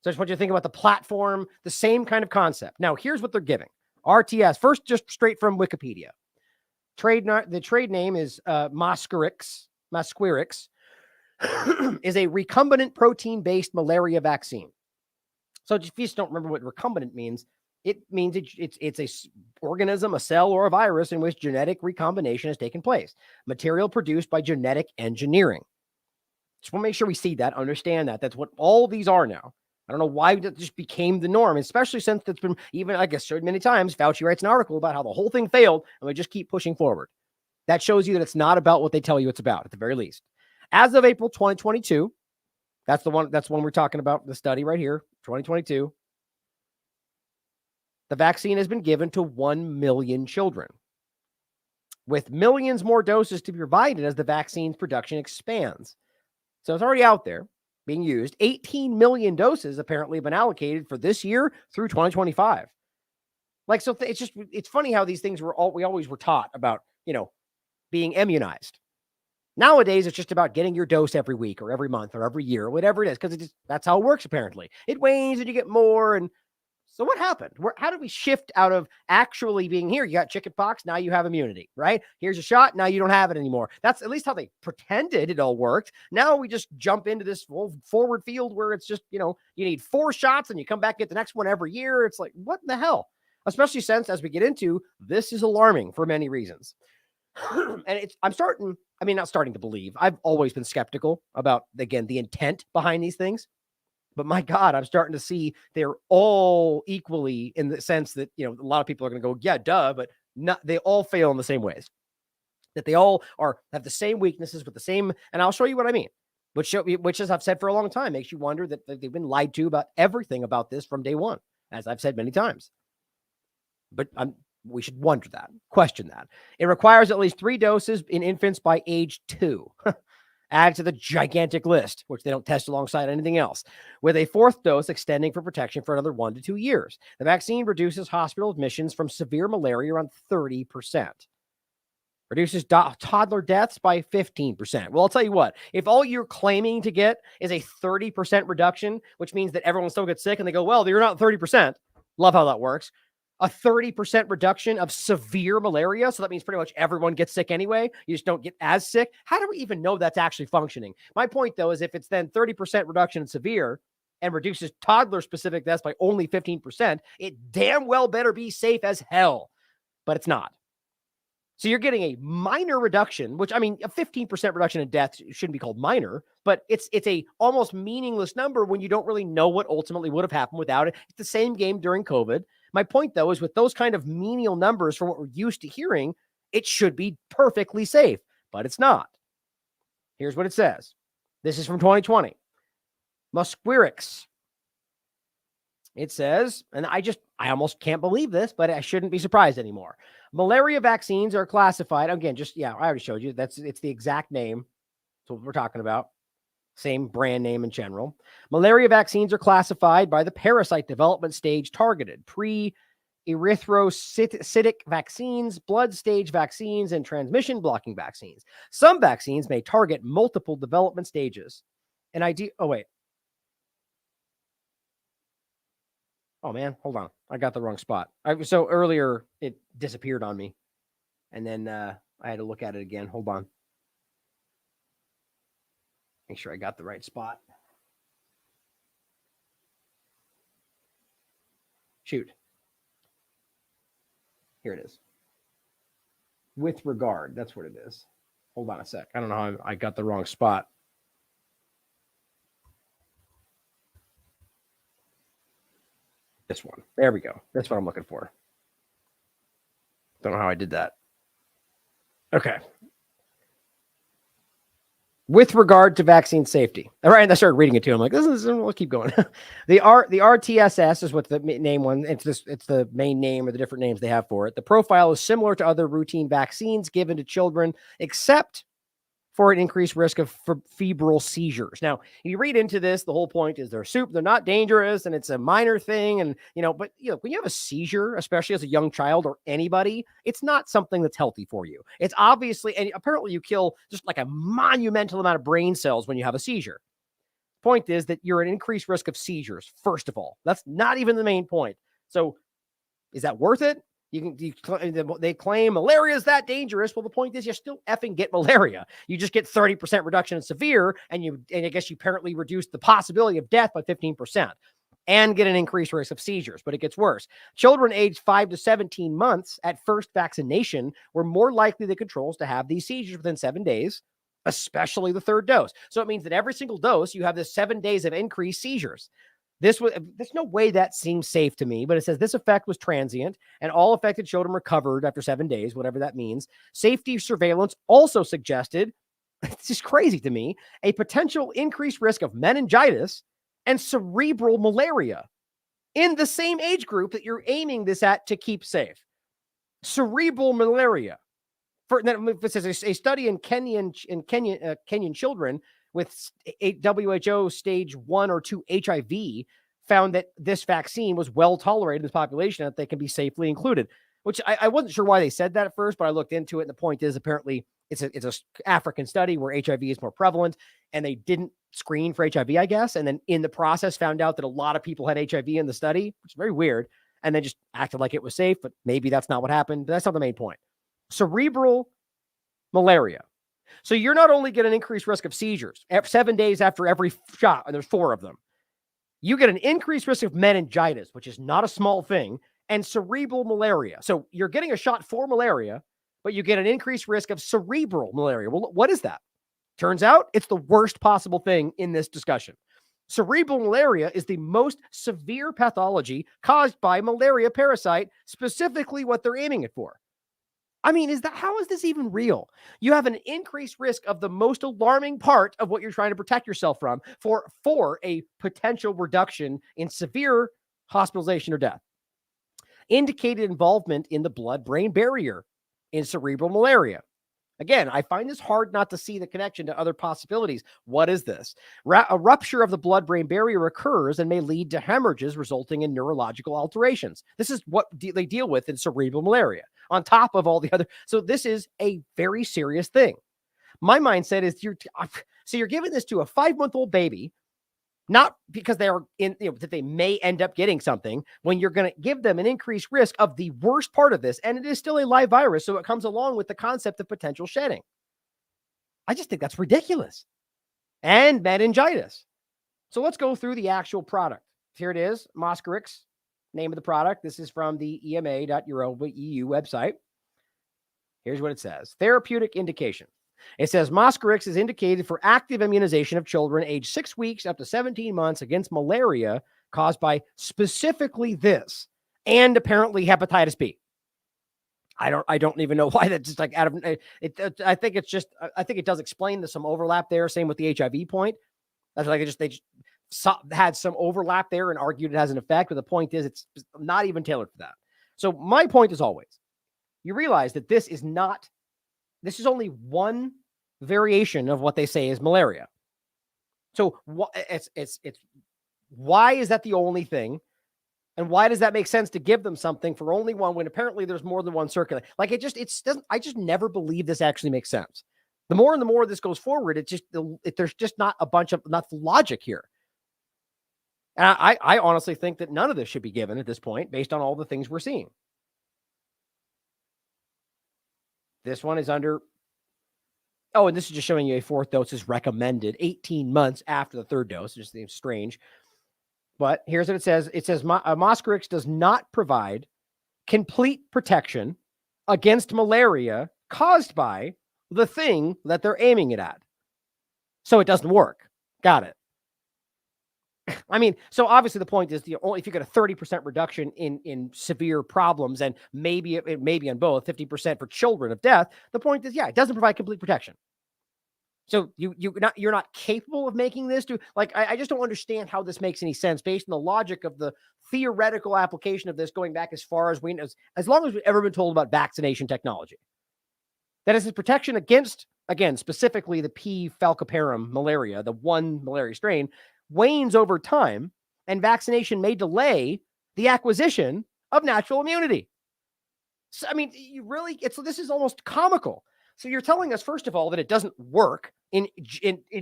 So I just want you to think about the platform, the same kind of concept. Now, here's what they're giving. RTS, first, just straight from Wikipedia. The trade name is Mosquirix, is a recombinant protein-based malaria vaccine. So if you just don't remember what recombinant means, it means it's a organism, a cell, or a virus in which genetic recombination has taken place. Material produced by genetic engineering. Just want to make sure we see that, understand that. That's what all these are now. I don't know why that just became the norm, especially since it's been, even like I said many times, Fauci writes an article about how the whole thing failed, and we just keep pushing forward. That shows you that it's not about what they tell you it's about, at the very least. As of April 2022, that's one we're talking about, the study right here, 2022. The vaccine has been given to 1 million children, with millions more doses to be provided as the vaccine's production expands. So it's already out there, being used. 18 million doses apparently have been allocated for this year through 2025. Like, so it's funny how these things we always were taught about, being immunized. Nowadays, it's just about getting your dose every week or every month or every year, or whatever it is, because that's how it works, apparently. It wanes and you get more. And so what happened? How did we shift out of actually being here? You got chickenpox, now you have immunity, right? Here's a shot, now you don't have it anymore. That's at least how they pretended it all worked. Now we just jump into this forward field where it's just, you need 4 shots and you come back, get the next one every year. It's like, what in the hell? Especially since, as we get into, this is alarming for many reasons. And I'm not starting to believe. I've always been skeptical about, again, the intent behind these things. But my God, I'm starting to see they're all equally, in the sense that, a lot of people are going to go, yeah, duh, but they all fail in the same ways. That they all have the same weaknesses with the same, and I'll show you what I mean. Which, as I've said for a long time, makes you wonder that they've been lied to about everything about this from day one, as I've said many times. But we should question that. It requires at least 3 doses in infants by age 2. Add to the gigantic list, which they don't test alongside anything else, with a 4th dose extending for protection for another 1 to 2 years. The vaccine reduces hospital admissions from severe malaria around 30%. Reduces toddler deaths by 15%. Well, I'll tell you what, if all you're claiming to get is a 30% reduction, which means that everyone still gets sick, and they go, well, you're not 30%. Love how that works. A 30% reduction of severe malaria. So that means pretty much everyone gets sick anyway. You just don't get as sick. How do we even know that's actually functioning? My point, though, is if it's then 30% reduction in severe and reduces toddler-specific deaths by only 15%, it damn well better be safe as hell. But it's not. So you're getting a minor reduction, which, a 15% reduction in death shouldn't be called minor, but it's a almost meaningless number when you don't really know what ultimately would have happened without it. It's the same game during COVID. My point, though, is with those kind of menial numbers from what we're used to hearing, it should be perfectly safe, but it's not. Here's what it says. This is from 2020. Mosquirix. It says, and I almost can't believe this, but I shouldn't be surprised anymore. Malaria vaccines are classified, again, I already showed you, it's the exact name. That's what we're talking about. Same brand name in general. Malaria vaccines are classified by the parasite development stage targeted, pre-erythrocytic vaccines, blood stage vaccines, and transmission blocking vaccines. Some vaccines may target multiple development stages. Oh man, hold on. I got the wrong spot. So earlier it disappeared on me, and then I had to look at it again. Hold on. Make sure I got the right spot. Shoot. Here it is. With regard, that's what it is. Hold on a sec. I don't know how I got the wrong spot. This one. There we go. That's what I'm looking for. Don't know how I did that. Okay. With regard to vaccine safety. All right, and I started reading it too. I'm like, we'll keep going. The RTSS is what the name one. It's the main name or the different names they have for it. The profile is similar to other routine vaccines given to children, except for an increased risk of febrile seizures. Now, if you read into this, the whole point is they're not dangerous and it's a minor thing. And, but when you have a seizure, especially as a young child or anybody, it's not something that's healthy for you. It's obviously, and apparently you kill just like a monumental amount of brain cells when you have a seizure. Point is that you're at increased risk of seizures, first of all. That's not even the main point. So is that worth it? They claim malaria is that dangerous. Well, the point is you still effing get malaria. You just get 30% reduction in severe, and I guess you apparently reduce the possibility of death by 15% and get an increased risk of seizures. But it gets worse. Children aged 5 to 17 months at first vaccination were more likely than controls to have these seizures within 7 days, especially the 3rd dose. So it means that every single dose, you have this 7 days of increased seizures. There's no way that seems safe to me, but it says this effect was transient and all affected children recovered after 7 days, whatever that means. Safety surveillance also suggested, this is crazy to me, a potential increased risk of meningitis and cerebral malaria in the same age group that you're aiming this at to keep safe. Cerebral malaria. It says a study in Kenyan children with WHO stage 1 or 2 HIV found that this vaccine was well tolerated in this population, that they can be safely included, which I wasn't sure why they said that at first, but I looked into it. And the point is, apparently it's a African study where HIV is more prevalent, and they didn't screen for HIV, I guess. And then in the process found out that a lot of people had HIV in the study, which is very weird. And then just acted like it was safe, but maybe that's not what happened. But that's not the main point. Cerebral malaria. So you're not only get an increased risk of seizures 7 days after every shot, and there's 4 of them. You get an increased risk of meningitis, which is not a small thing, and cerebral malaria. So you're getting a shot for malaria, but you get an increased risk of cerebral malaria. Well, what is that? Turns out it's the worst possible thing in this discussion. Cerebral malaria is the most severe pathology caused by malaria parasite, specifically what they're aiming it for. I mean, how is this even real? You have an increased risk of the most alarming part of what you're trying to protect yourself from for a potential reduction in severe hospitalization or death. Indicated involvement in the blood-brain barrier in cerebral malaria. Again, I find this hard not to see the connection to other possibilities. What is this? A rupture of the blood-brain barrier occurs and may lead to hemorrhages resulting in neurological alterations. This is what they deal with in cerebral malaria, on top of all the other. So this is a very serious thing. My mindset is you're giving this to a 5-month-old baby, not because they are that they may end up getting something, when you're going to give them an increased risk of the worst part of this. And it is still a live virus. So it comes along with the concept of potential shedding. I just think that's ridiculous. And meningitis. So let's go through the actual product. Here it is. Mosquirix, name of the product. This is from the EMA.EU website. Here's what it says. Therapeutic indication. It says Mosquirix is indicated for active immunization of children aged 6 weeks up to 17 months against malaria caused by specifically this and apparently hepatitis B. I don't even know why that's just like out of it. I think it does explain there's some overlap there. Same with the HIV point. That's like they just had some overlap there and argued it has an effect. But the point is, it's not even tailored for that. So my point is always, you realize that this is only one variation of what they say is malaria. So it's why is that the only thing? And why does that make sense to give them something for only one when apparently there's more than one circulating? Like I just never believe this actually makes sense. The more and the more this goes forward, there's just not enough logic here. And I honestly think that none of this should be given at this point based on all the things we're seeing. This one is under. Oh, and this is just showing you a 4th dose is recommended 18 months after the 3rd dose. It just seems strange. But here's what it says. It says Mosquirix does not provide complete protection against malaria caused by the thing that they're aiming it at. So it doesn't work. Got it. I mean, so obviously the point is if you get a 30% reduction in severe problems, and maybe it may be on both 50% for children of death, the point is, it doesn't provide complete protection. So you're not capable of making this to I just don't understand how this makes any sense based on the logic of the theoretical application of this going back as far as we know, as long as we've ever been told about vaccination technology. That is protection against, again, specifically the P. falciparum malaria, the one malaria strain, wanes over time, and vaccination may delay the acquisition of natural immunity. So, I mean, this is almost comical. So you're telling us, first of all, that it doesn't work in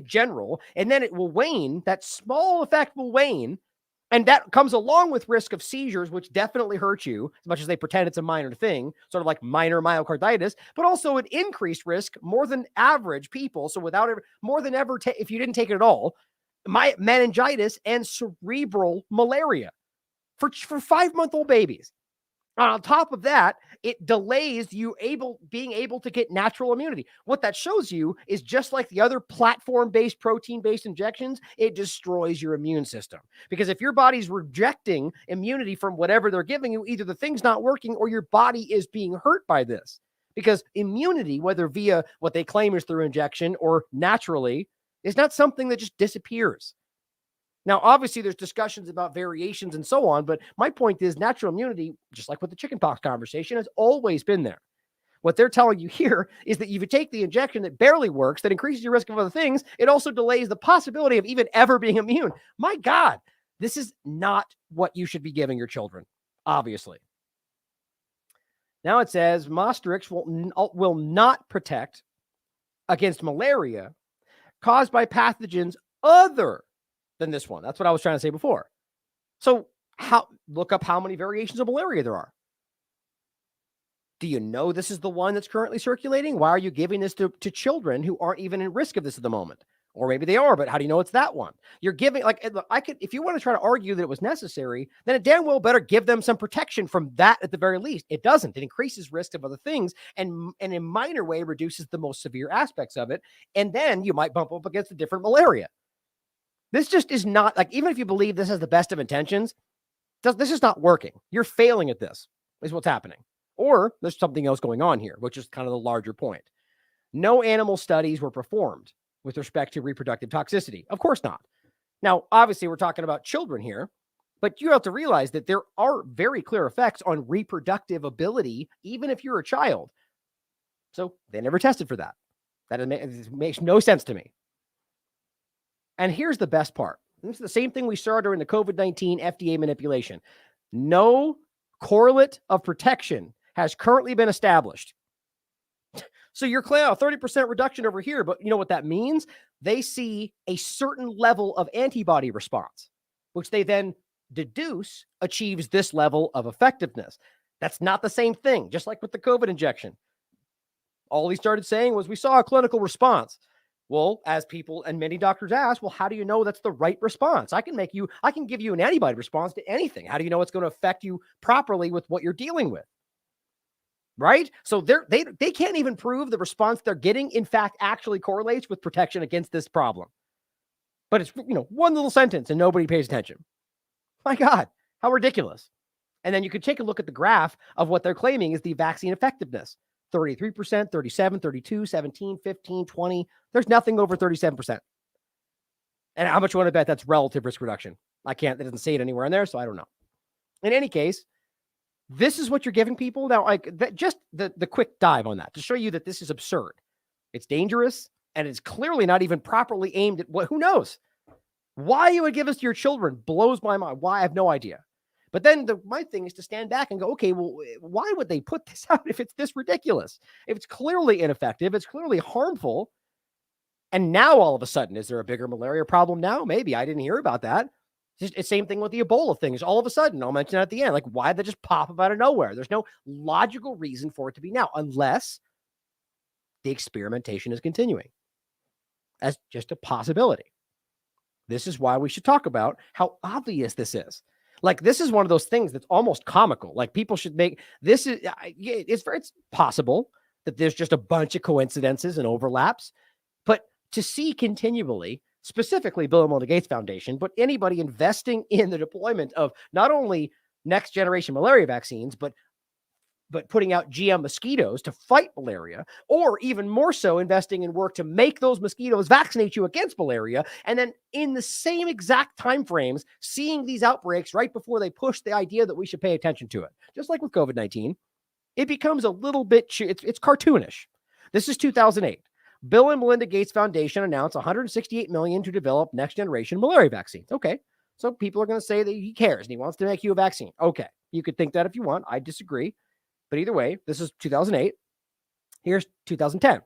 general, and then it will wane. That small effect will wane, and that comes along with risk of seizures, which definitely hurt you, as much as they pretend it's a minor thing, sort of like minor myocarditis, but also an increased risk more than average people. So more than ever, if you didn't take it at all, meningitis and cerebral malaria for 5-month-old babies. On top of that, it delays you being able to get natural immunity. What that shows you is just like the other platform-based, protein-based injections, it destroys your immune system. Because if your body's rejecting immunity from whatever they're giving you, either the thing's not working or your body is being hurt by this. Because immunity, whether via what they claim is through injection or naturally, is not something that just disappears. Now, obviously, there's discussions about variations and so on, but my point is natural immunity, just like with the chickenpox conversation, has always been there. What they're telling you here is that if you take the injection that barely works, that increases your risk of other things, it also delays the possibility of even ever being immune. My God, This is not what you should be giving your children, obviously. Now it says Maastricht will not protect against malaria caused by pathogens other than this one. That's what I was trying to say before. So look up how many variations of malaria there are. Do you know this is the one that's currently circulating? Why are you giving this to children who aren't even in risk of this at the moment? Or maybe they are, but how do you know it's that one? You're giving, if you want to try to argue that it was necessary, then it damn well better give them some protection from that at the very least. It doesn't. It increases risk of other things and in a minor way reduces the most severe aspects of it. And then you might bump up against a different malaria. This just is not, even if you believe this has the best of intentions, this is not working. You're failing at this, is what's happening. Or there's something else going on here, which is kind of the larger point. No animal studies were performed with respect to reproductive toxicity. Of course not. Now, obviously, we're talking about children here, but you have to realize that there are very clear effects on reproductive ability, even if you're a child. So they never tested for that. That makes no sense to me. And here's the best part. This is the same thing we saw during the COVID-19 FDA manipulation. No correlate of protection has currently been established. So you're clear, a 30% reduction over here, but you know what that means? They see a certain level of antibody response, which they then deduce achieves this level of effectiveness. That's not the same thing, just like with the COVID injection. All he started saying was, we saw a clinical response. Well, as people and many doctors ask, well, how do you know that's the right response? I can give you an antibody response to anything. How do you know it's going to affect you properly with what you're dealing with? Right? So they can't even prove the response they're getting, in fact, actually correlates with protection against this problem. But it's, one little sentence and nobody pays attention. My God, how ridiculous. And then you could take a look at the graph of what they're claiming is the vaccine effectiveness. 33%, 37, 32, 17, 15, 20. There's nothing over 37%. And how much you want to bet that's relative risk reduction? It doesn't say it anywhere in there, so I don't know. In any case, this is what you're giving people. Now, just the quick dive on that to show you that this is absurd. It's dangerous, and it's clearly not even properly aimed at who knows? Why you would give this to your children blows my mind. Why? I have no idea. But then my thing is to stand back and go, okay, well, why would they put this out if it's this ridiculous? If it's clearly ineffective, it's clearly harmful. And now all of a sudden, is there a bigger malaria problem now? Maybe. I didn't hear about that. It's the same thing with the Ebola thing. Is all of a sudden, I'll mention it at the end, why did they just pop up out of nowhere? There's no logical reason for it to be now, unless the experimentation is continuing as just a possibility. This is why we should talk about how obvious this is. This is one of those things that's almost comical. People should make this is it's possible that there's just a bunch of coincidences and overlaps, but to see continually, specifically Bill and Melinda Gates Foundation, but anybody investing in the deployment of not only next generation malaria vaccines, but putting out GM mosquitoes to fight malaria, or even more so investing in work to make those mosquitoes vaccinate you against malaria. And then in the same exact timeframes, seeing these outbreaks right before they push the idea that we should pay attention to it. Just like with COVID-19, it becomes a little bit, it's cartoonish. This is 2008. Bill and Melinda Gates Foundation announced $168 million to develop next generation malaria vaccines. Okay. So people are going to say that he cares and he wants to make you a vaccine. Okay. You could think that if you want. I disagree. But either way, this is 2008. Here's 2010.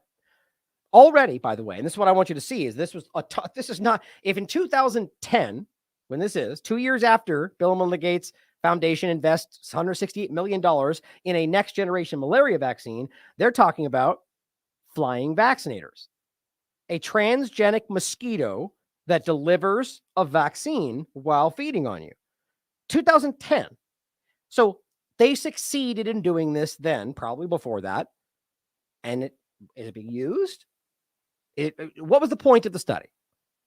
Already, by the way, and this is what I want you to see, is this is not, if in 2010, when this is 2 years after Bill and Melinda Gates Foundation invests $168 million in a next generation malaria vaccine, they're talking about flying vaccinators, a transgenic mosquito that delivers a vaccine while feeding on you. 2010. So they succeeded in doing this then, probably before that. And is it being used? What was the point of the study?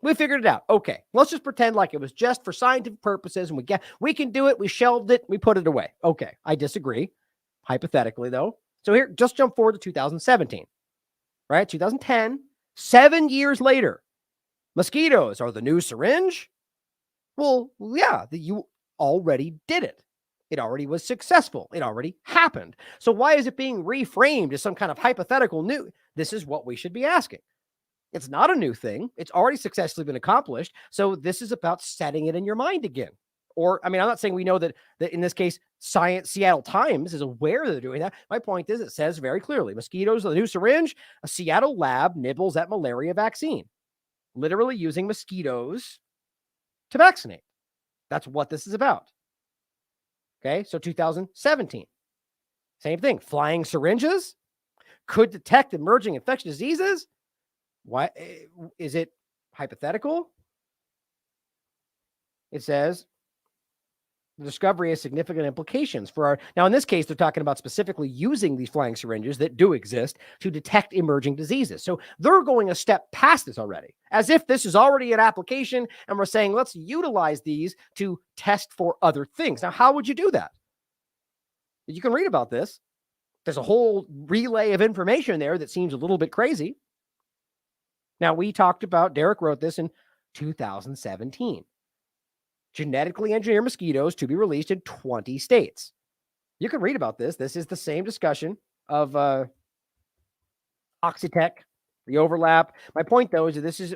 We figured it out. Okay, let's just pretend like it was just for scientific purposes and we can do it. We shelved it. We put it away. Okay, I disagree. Hypothetically, though. So here, just jump forward to 2017. Right? 2010, 7 years later. Mosquitoes are the new syringe? Well, yeah, you already did it. It already was successful. It already happened. So why is it being reframed as some kind of hypothetical new? This is what we should be asking. It's not a new thing. It's already successfully been accomplished. So this is about setting it in your mind again. Or, I mean, I'm not saying we know that in this case, Seattle Times is aware they're doing that. My point is, it says very clearly, mosquitoes, the new syringe, a Seattle lab nibbles at malaria vaccine, literally using mosquitoes to vaccinate. That's what this is about. Okay, so 2017, same thing. Flying syringes could detect emerging infectious diseases. Why is it hypothetical? It says the discovery has significant implications for our. Now, in this case, they're talking about specifically using these flying syringes that do exist to detect emerging diseases. So they're going a step past this already, as if this is already an application, and we're saying, let's utilize these to test for other things. Now, how would you do that? You can read about this. There's a whole relay of information there that seems a little bit crazy. Now, we talked about, Derek wrote this in 2017. Genetically engineered mosquitoes to be released in 20 states. You can read about this. This is the same discussion of Oxitec, the overlap. My point, though, is that this is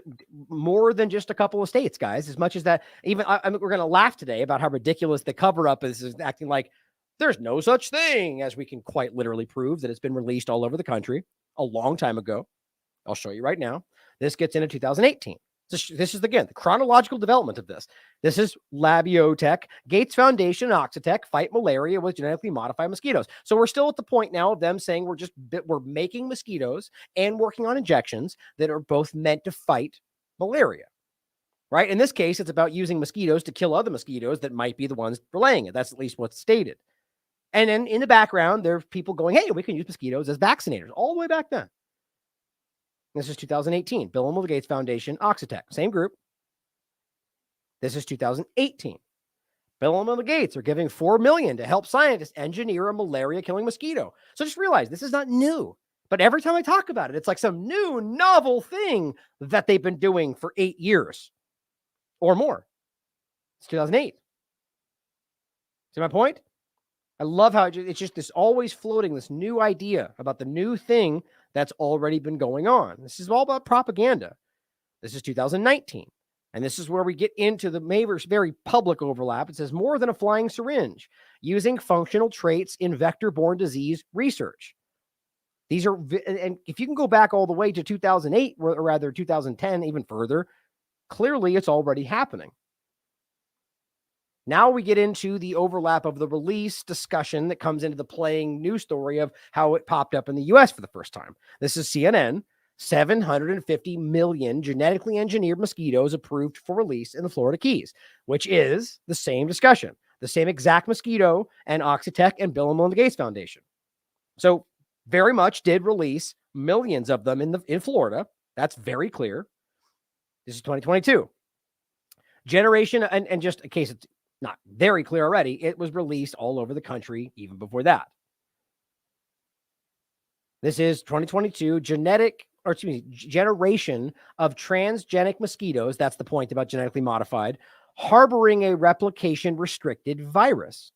more than just a couple of states, guys. As much as that, even we're going to laugh today about how ridiculous the cover-up is acting like there's no such thing, as we can quite literally prove that it's been released all over the country a long time ago. I'll show you right now. This gets into 2018. This is, again, the chronological development of this. This is Labiotech, Gates Foundation, Oxitec fight malaria with genetically modified mosquitoes. So we're still at the point now of them saying we're making mosquitoes and working on injections that are both meant to fight malaria, right? In this case, it's about using mosquitoes to kill other mosquitoes that might be the ones relaying it. That's at least what's stated. And then in the background, there's people going, hey, we can use mosquitoes as vaccinators all the way back then. This is 2018. Bill and Melinda Gates Foundation, Oxitec, same group. This is 2018. Bill and Melinda Gates are giving $4 million to help scientists engineer a malaria-killing mosquito. So just realize this is not new. But every time I talk about it, it's like some new, novel thing that they've been doing for 8 years or more. It's 2008. See my point? I love how it's just this always floating, this new idea about the new thing that's already been going on. This is all about propaganda. This is 2019. And this is where we get into the very public overlap. It says more than a flying syringe, using functional traits in vector-borne disease research. These are, and if you can go back all the way to 2008, or rather 2010, even further, clearly it's already happening. Now we get into the overlap of the release discussion that comes into the playing news story of how it popped up in the US for the first time. This is CNN. 750 million genetically engineered mosquitoes approved for release in the Florida Keys, which is the same discussion, the same exact mosquito and Oxitec and Bill and Melinda Gates Foundation. So very much did release millions of them in Florida. That's very clear. This is 2022. Generation, and just in case it's not very clear already, it was released all over the country even before that. This is 2022 generation of transgenic mosquitoes. That's the point about genetically modified, harboring a replication restricted virus.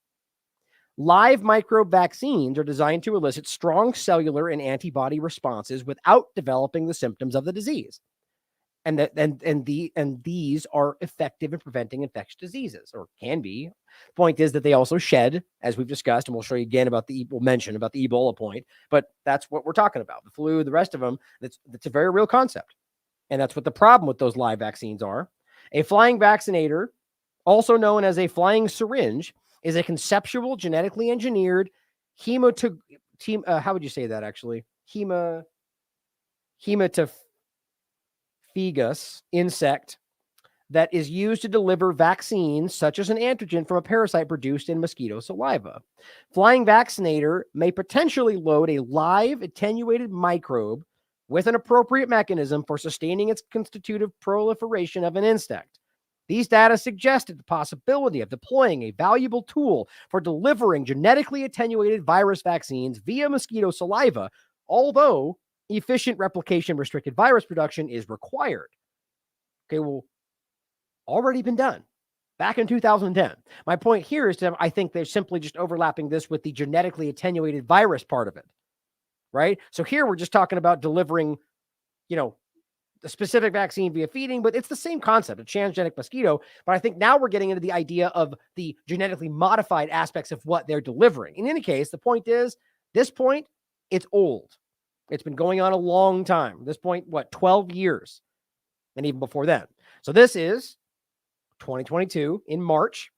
Live microbe vaccines are designed to elicit strong cellular and antibody responses without developing the symptoms of the disease. And these are effective in preventing infectious diseases, or can be. Point is that they also shed, as we've discussed, and we'll show you again about we'll mention about the Ebola point, but that's what we're talking about. The flu, the rest of them, that's a very real concept. And that's what the problem with those live vaccines are. A flying vaccinator, also known as a flying syringe, is a conceptual genetically engineered how would you say that actually? Hematophagus insect that is used to deliver vaccines such as an antigen from a parasite produced in mosquito saliva. Flying vaccinator may potentially load a live attenuated microbe with an appropriate mechanism for sustaining its constitutive proliferation of an insect. These data suggested the possibility of deploying a valuable tool for delivering genetically attenuated virus vaccines via mosquito saliva, although efficient replication restricted virus production is required. Okay, well, already been done back in 2010. My point here is that I think they're simply just overlapping this with the genetically attenuated virus part of it, right? So here we're just talking about delivering, the specific vaccine via feeding, but it's the same concept, a transgenic mosquito. But I think now we're getting into the idea of the genetically modified aspects of what they're delivering. In any case, the point is, this point, it's old. It's been going on a long time. At this point, 12 years? And even before then. So this is 2022 in March.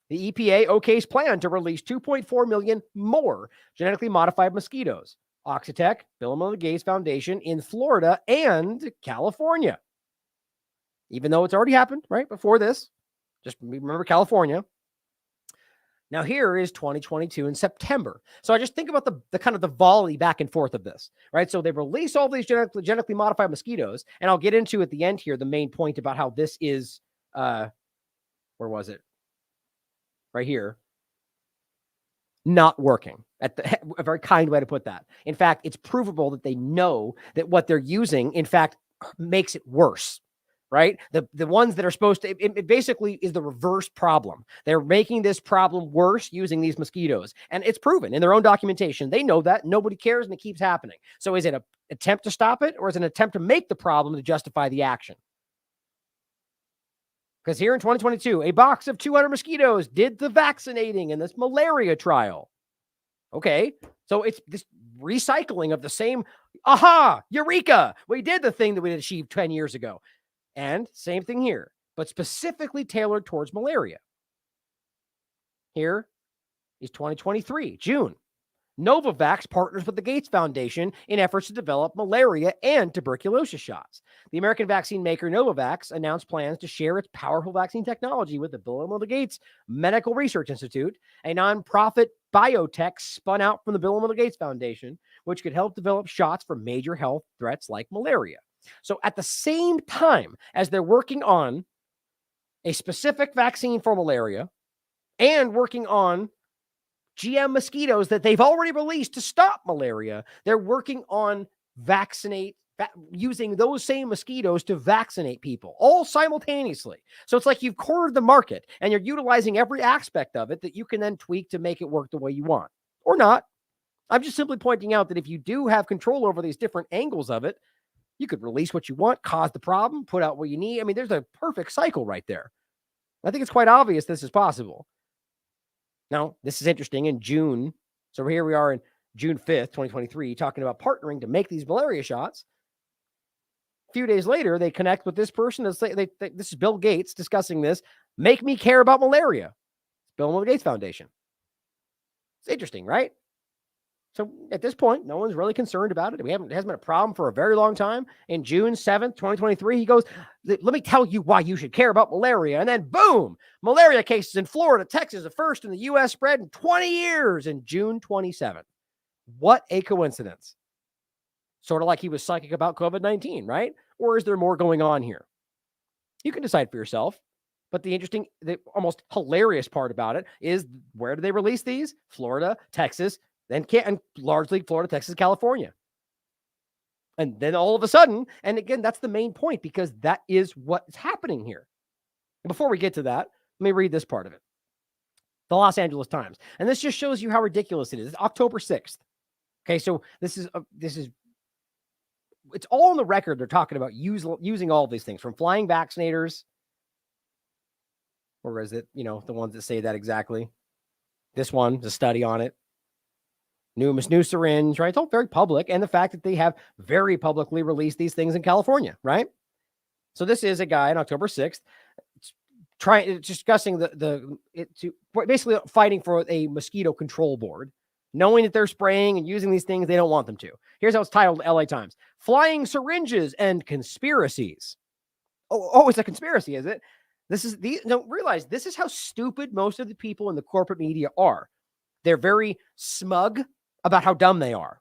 The EPA okays plan to release 2.4 million more genetically modified mosquitoes. Oxitec, Bill and Melinda Gates Foundation in Florida and California. Even though it's already happened, right, before this. Just remember California. Now here is 2022 in September. So I just think about the kind of the volley back and forth of this, right? So they release all these genetically modified mosquitoes, and I'll get into at the end here the main point about how this is, where was it? Right here. Not working. A very kind way to put that. In fact, it's provable that they know that what they're using, in fact, makes it worse. Right? The ones that are supposed to, it basically is the reverse problem. They're making this problem worse using these mosquitoes. And it's proven in their own documentation. They know that. Nobody cares, and it keeps happening. So is it an attempt to stop it, or is it an attempt to make the problem to justify the action? Because here in 2022, a box of 200 mosquitoes did the vaccinating in this malaria trial. Okay, so it's this recycling of the same, aha, eureka, we did the thing that we had achieved 10 years ago. And same thing here, but specifically tailored towards malaria. Here is 2023, June. Novavax partners with the Gates Foundation in efforts to develop malaria and tuberculosis shots. The American vaccine maker Novavax announced plans to share its powerful vaccine technology with the Bill and Melinda Gates Medical Research Institute, a nonprofit biotech spun out from the Bill and Melinda Gates Foundation, which could help develop shots for major health threats like malaria. So at the same time as they're working on a specific vaccine for malaria and working on GM mosquitoes that they've already released to stop malaria, they're working on using those same mosquitoes to vaccinate people all simultaneously. So it's like you've cornered the market and you're utilizing every aspect of it that you can then tweak to make it work the way you want or not. I'm just simply pointing out that if you do have control over these different angles of it, you could release what you want, cause the problem, put out what you need. I mean, there's a perfect cycle right there. I think it's quite obvious this is possible. Now, this is interesting in June. So here we are in June 5th, 2023, talking about partnering to make these malaria shots. A few days later, they connect with this person. This is Bill Gates discussing this. Make me care about malaria. Bill and Melinda Gates Foundation. It's interesting, right? So at this point, no one's really concerned about it. It hasn't been a problem for a very long time. In June 7th, 2023, he goes, let me tell you why you should care about malaria. And then boom, malaria cases in Florida, Texas, the first in the U.S. spread in 20 years in June 27th. What a coincidence. Sort of like he was psychic about COVID-19, right? Or is there more going on here? You can decide for yourself. But the almost hilarious part about it is, where do they release these? Florida, Texas, and largely Florida, Texas, California. And then all of a sudden, and again, that's the main point, because that is what's happening here. And before we get to that, let me read this part of it. The Los Angeles Times. And this just shows you how ridiculous it is. It's October 6th. Okay, so this is it's all on the record. They're talking about using all of these things, from flying vaccinators, or is it, the ones that say that exactly? This one, the study on it. New syringe, right? It's all very public. And the fact that they have very publicly released these things in California, right? So this is a guy on October 6th discussing basically fighting for a mosquito control board, knowing that they're spraying and using these things they don't want them to. Here's how it's titled, LA Times. Flying syringes and conspiracies. Oh, it's a conspiracy, is it? Realize this is how stupid most of the people in the corporate media are. They're very smug about how dumb they are.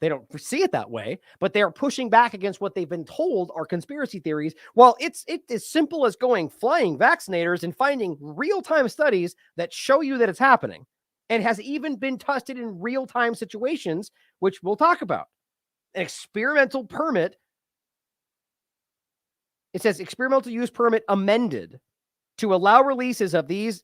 They don't see it that way, but they are pushing back against what they've been told are conspiracy theories. Well, it's as simple as going flying vaccinators and finding real-time studies that show you that it's happening, and has even been tested in real-time situations, which we'll talk about. An experimental permit. It says experimental use permit amended to allow releases of these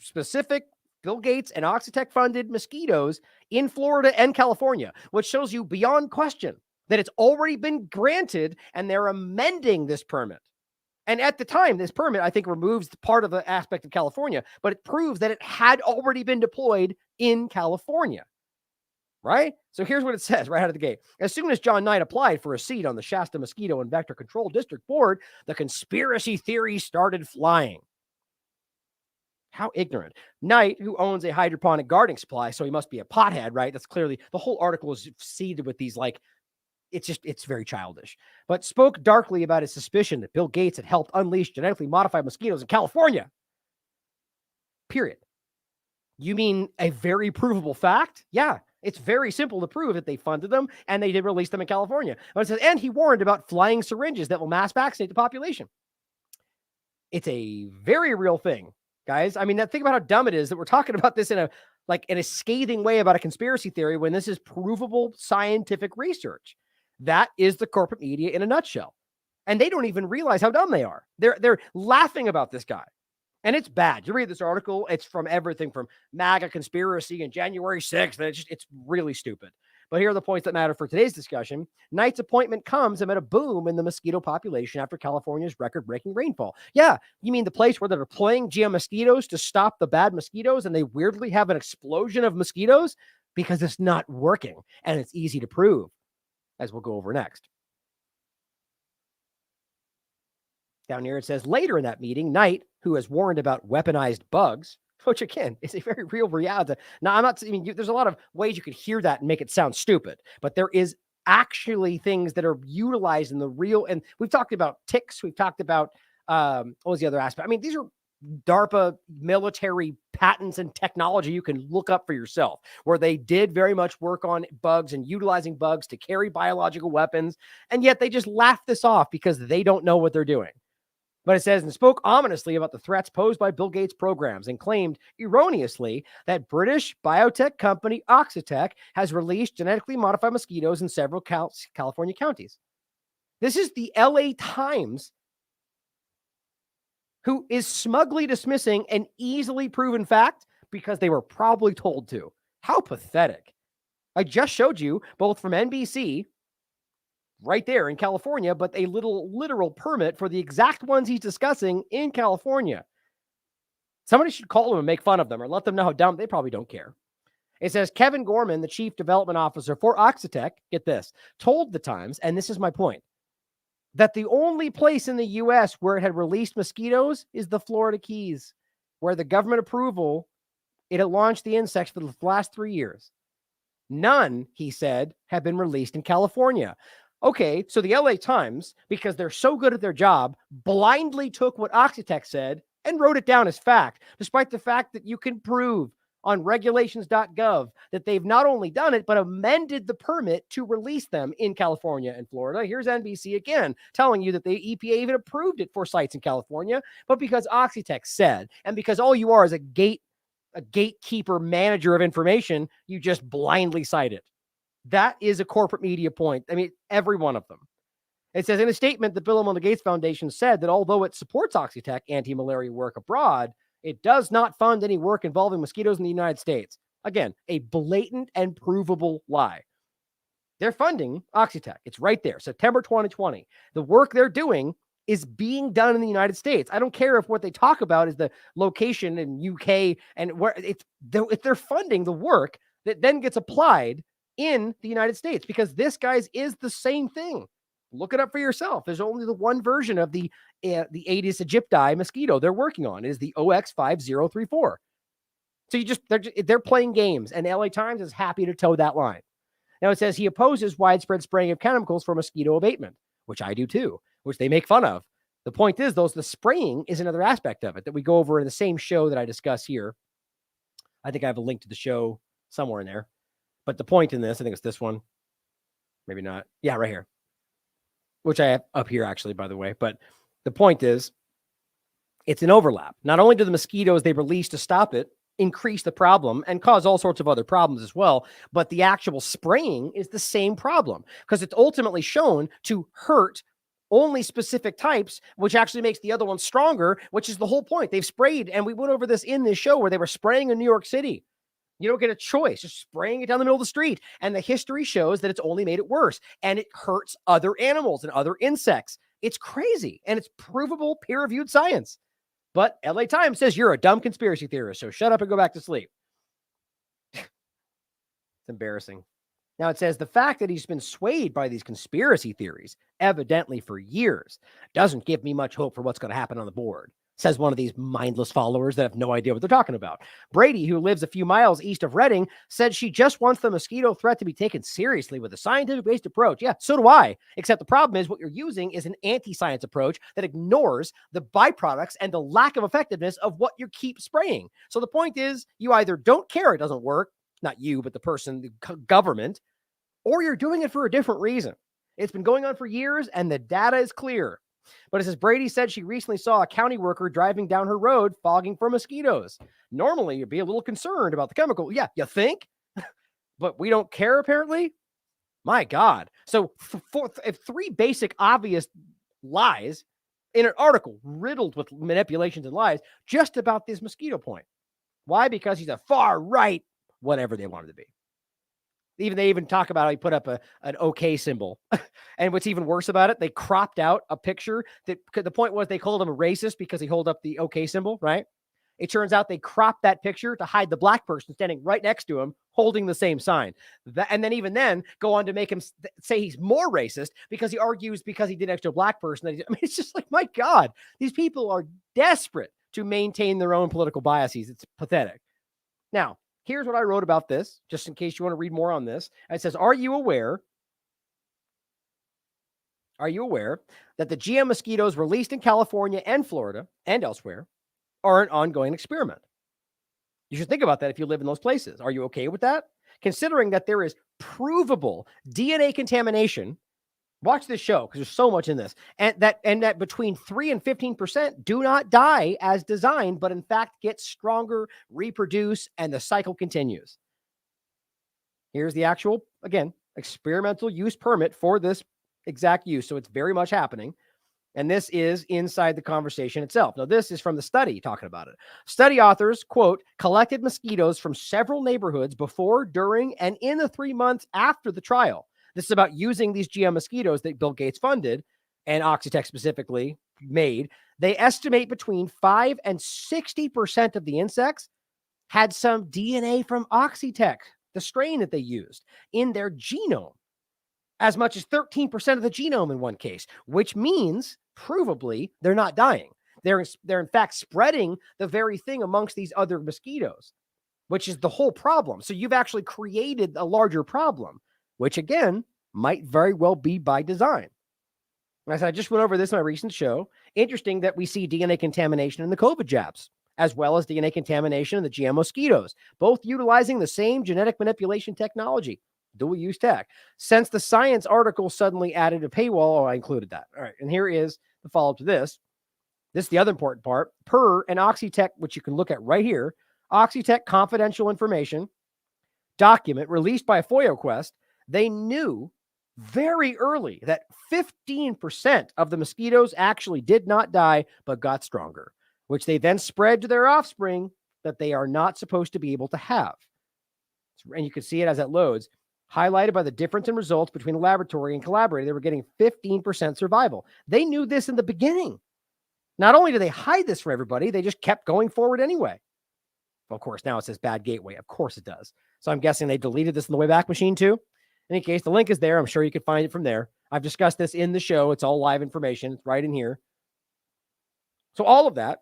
specific Bill Gates and Oxitec funded mosquitoes in Florida and California, which shows you beyond question that it's already been granted and they're amending this permit. And at the time, this permit, I think, removes part of the aspect of California, but it proves that it had already been deployed in California. Right? So here's what it says right out of the gate. As soon as John Knight applied for a seat on the Shasta Mosquito and Vector Control District Board, the conspiracy theory started flying. How ignorant. Knight, who owns a hydroponic gardening supply, so he must be a pothead, right? That's clearly, the whole article is seeded with these, like, it's very childish, but spoke darkly about his suspicion that Bill Gates had helped unleash genetically modified mosquitoes in California. Period. You mean a very provable fact? Yeah. It's very simple to prove that they funded them and they did release them in California. But it says, and he warned about flying syringes that will mass vaccinate the population. It's a very real thing, guys. I mean, think about how dumb it is that we're talking about this in a scathing way about a conspiracy theory when this is provable scientific research. That is the corporate media in a nutshell. And they don't even realize how dumb they are. They're laughing about this guy. And it's bad. You read this article, it's from everything from MAGA conspiracy and January 6th. And it's really stupid. But here are the points that matter for today's discussion. Knight's appointment comes amid a boom in the mosquito population after California's record-breaking rainfall. Yeah, you mean the place where they're deploying GM mosquitoes to stop the bad mosquitoes and they weirdly have an explosion of mosquitoes? Because it's not working and it's easy to prove, as we'll go over next. Down here it says, later in that meeting, Knight, who has warned about weaponized bugs, which again is a very real reality. Now, there's a lot of ways you could hear that and make it sound stupid, but there is actually things that are utilized in the real, and we've talked about ticks, we've talked about, what was the other aspect? I mean, these are DARPA military patents and technology you can look up for yourself, where they did very much work on bugs and utilizing bugs to carry biological weapons, and yet they just laugh this off because they don't know what they're doing. But it says, and spoke ominously about the threats posed by Bill Gates' programs and claimed erroneously that British biotech company Oxitec has released genetically modified mosquitoes in several California counties. This is the LA Times, who is smugly dismissing an easily proven fact because they were probably told to. How pathetic. I just showed you both from NBC right there in California, but a literal permit for the exact ones he's discussing in California. Somebody should call them and make fun of them or let them know how dumb. They probably don't care. It says Kevin Gorman, the chief development officer for Oxitec, get this, told the Times, and this is my point, that the only place in the U.S. where it had released mosquitoes is the Florida Keys, where the government approval, it had launched the insects for the last 3 years. None, he said, have been released in California. Okay, so the LA Times, because they're so good at their job, blindly took what Oxitec said and wrote it down as fact, despite the fact that you can prove on regulations.gov that they've not only done it, but amended the permit to release them in California and Florida. Here's NBC again telling you that the EPA even approved it for sites in California, but because Oxitec said, and because all you are is a gatekeeper manager of information, you just blindly cite it. That is a corporate media point. I mean, every one of them. It says in a statement, the Bill and Melinda Gates Foundation said that although it supports Oxitec anti-malaria work abroad, it does not fund any work involving mosquitoes in the United States. Again, a blatant and provable lie. They're funding Oxitec. It's right there. September 2020. The work they're doing is being done in the United States. I don't care if what they talk about is the location in UK and where if they're funding the work that then gets applied in the United States, because this, guys, is the same thing. Look it up for yourself. There's only the one version of the Aedes aegypti mosquito they're working on. It is the OX5034. So they're playing games, and LA Times is happy to toe that line. Now it says he opposes widespread spraying of chemicals for mosquito abatement, which I do too, which they make fun of. The point is, the spraying is another aspect of it that we go over in the same show that I discuss here. I think I have a link to the show somewhere in there. But the point in this, I think it's this one. Maybe not. Yeah, right here. Which I have up here, actually, by the way. But the point is, it's an overlap. Not only do the mosquitoes they release to stop it increase the problem and cause all sorts of other problems as well, but the actual spraying is the same problem because it's ultimately shown to hurt only specific types, which actually makes the other one stronger, which is the whole point. They've sprayed, and we went over this in this show where they were spraying in New York City. You don't get a choice, just spraying it down the middle of the street. And the history shows that it's only made it worse, and it hurts other animals and other insects. It's crazy, and it's provable, peer-reviewed science. But LA Times says you're a dumb conspiracy theorist, so shut up and go back to sleep. It's embarrassing. Now, it says the fact that he's been swayed by these conspiracy theories, evidently for years, doesn't give me much hope for what's going to happen on the board, says one of these mindless followers that have no idea what they're talking about. Brady, who lives a few miles east of Redding, said she just wants the mosquito threat to be taken seriously with a scientific-based approach. Yeah, so do I. Except the problem is what you're using is an anti-science approach that ignores the byproducts and the lack of effectiveness of what you keep spraying. So the point is, you either don't care it doesn't work, not you, but the person, the government, or you're doing it for a different reason. It's been going on for years, and the data is clear. But it says Brady said she recently saw a county worker driving down her road fogging for mosquitoes. Normally, you'd be a little concerned about the chemical. Yeah, you think? But we don't care, apparently? My God. So if three basic obvious lies in an article riddled with manipulations and lies just about this mosquito point. Why? Because he's a far right, whatever they wanted to be. They even talk about how he put up an OK symbol. And what's even worse about it, they cropped out a picture that the point was they called him a racist because he held up the OK symbol, right? It turns out they cropped that picture to hide the black person standing right next to him holding the same sign. And then even then go on to make him say he's more racist because he argues because he did next to a black person. It's just like, my God, these people are desperate to maintain their own political biases. It's pathetic. Now, here's what I wrote about this, just in case you want to read more on this. It says, Are you aware that the GM mosquitoes released in California and Florida and elsewhere are an ongoing experiment? You should think about that if you live in those places. Are you okay with that? Considering that there is provable DNA contamination. Watch this show because there's so much in this. And that between 3 and 15% do not die as designed, but in fact get stronger, reproduce, and the cycle continues. Here's the actual, again, experimental use permit for this exact use. So it's very much happening. And this is inside the conversation itself. Now, this is from the study talking about it. Study authors, quote, collected mosquitoes from several neighborhoods before, during, and in the 3 months after the trial. This is about using these GM mosquitoes that Bill Gates funded and Oxitec specifically made. They estimate between 5 and 60% of the insects had some DNA from Oxitec, the strain that they used, in their genome. As much as 13% of the genome in one case, which means provably they're not dying. They're in fact spreading the very thing amongst these other mosquitoes, which is the whole problem. So you've actually created a larger problem, which again, might very well be by design. And I said, I just went over this in my recent show. Interesting that we see DNA contamination in the COVID jabs, as well as DNA contamination in the GM mosquitoes, both utilizing the same genetic manipulation technology, dual use tech. Since the Science article suddenly added a paywall, I included that. All right. And here is the follow-up to this. This is the other important part. Per an Oxitec, which you can look at right here, Oxitec confidential information document released by FOIA request, they knew very early that 15% of the mosquitoes actually did not die, but got stronger, which they then spread to their offspring that they are not supposed to be able to have. And you can see it as it loads, highlighted by the difference in results between the laboratory and collaborator. They were getting 15% survival. They knew this in the beginning. Not only did they hide this from everybody, they just kept going forward anyway. Of course, now it says bad gateway. Of course it does. So I'm guessing they deleted this in the Wayback Machine too. In any case, the link is there. I'm sure you can find it from there. I've discussed this in the show. It's all live information. It's right in here. So all of that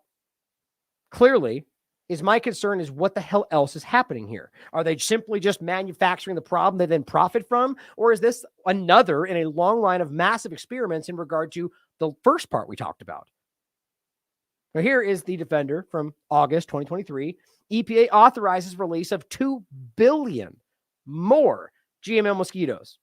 clearly is my concern is what the hell else is happening here? Are they simply just manufacturing the problem they then profit from? Or is this another in a long line of massive experiments in regard to the first part we talked about? Now here is the defender from August 2023. EPA authorizes release of 2 billion more GMO mosquitoes.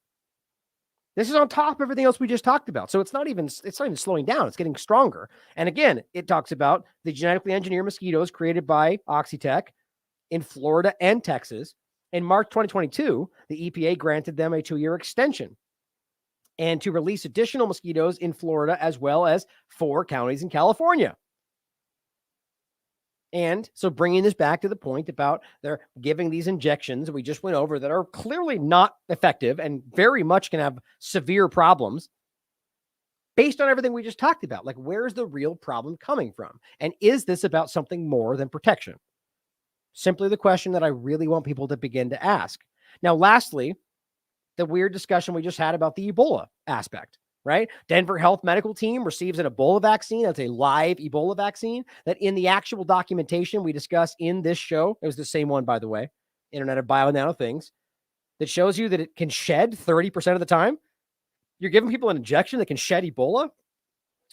This is on top of everything else we just talked about. So it's not even slowing down. It's getting stronger. And again, it talks about the genetically engineered mosquitoes created by Oxitec in Florida and Texas. In March 2022, the EPA granted them a 2-year extension and to release additional mosquitoes in Florida as well as 4 counties in California. And so bringing this back to the point about they're giving these injections we just went over that are clearly not effective and very much can have severe problems based on everything we just talked about. Like, where's the real problem coming from? And is this about something more than protection? Simply the question that I really want people to begin to ask. Now, lastly, the weird discussion we just had about the Ebola aspect. Right? Denver Health Medical Team receives an Ebola vaccine. That's a live Ebola vaccine that in the actual documentation we discussed in this show, it was the same one, by the way, Internet of Bio Nano Things, that shows you that it can shed 30% of the time. You're giving people an injection that can shed Ebola.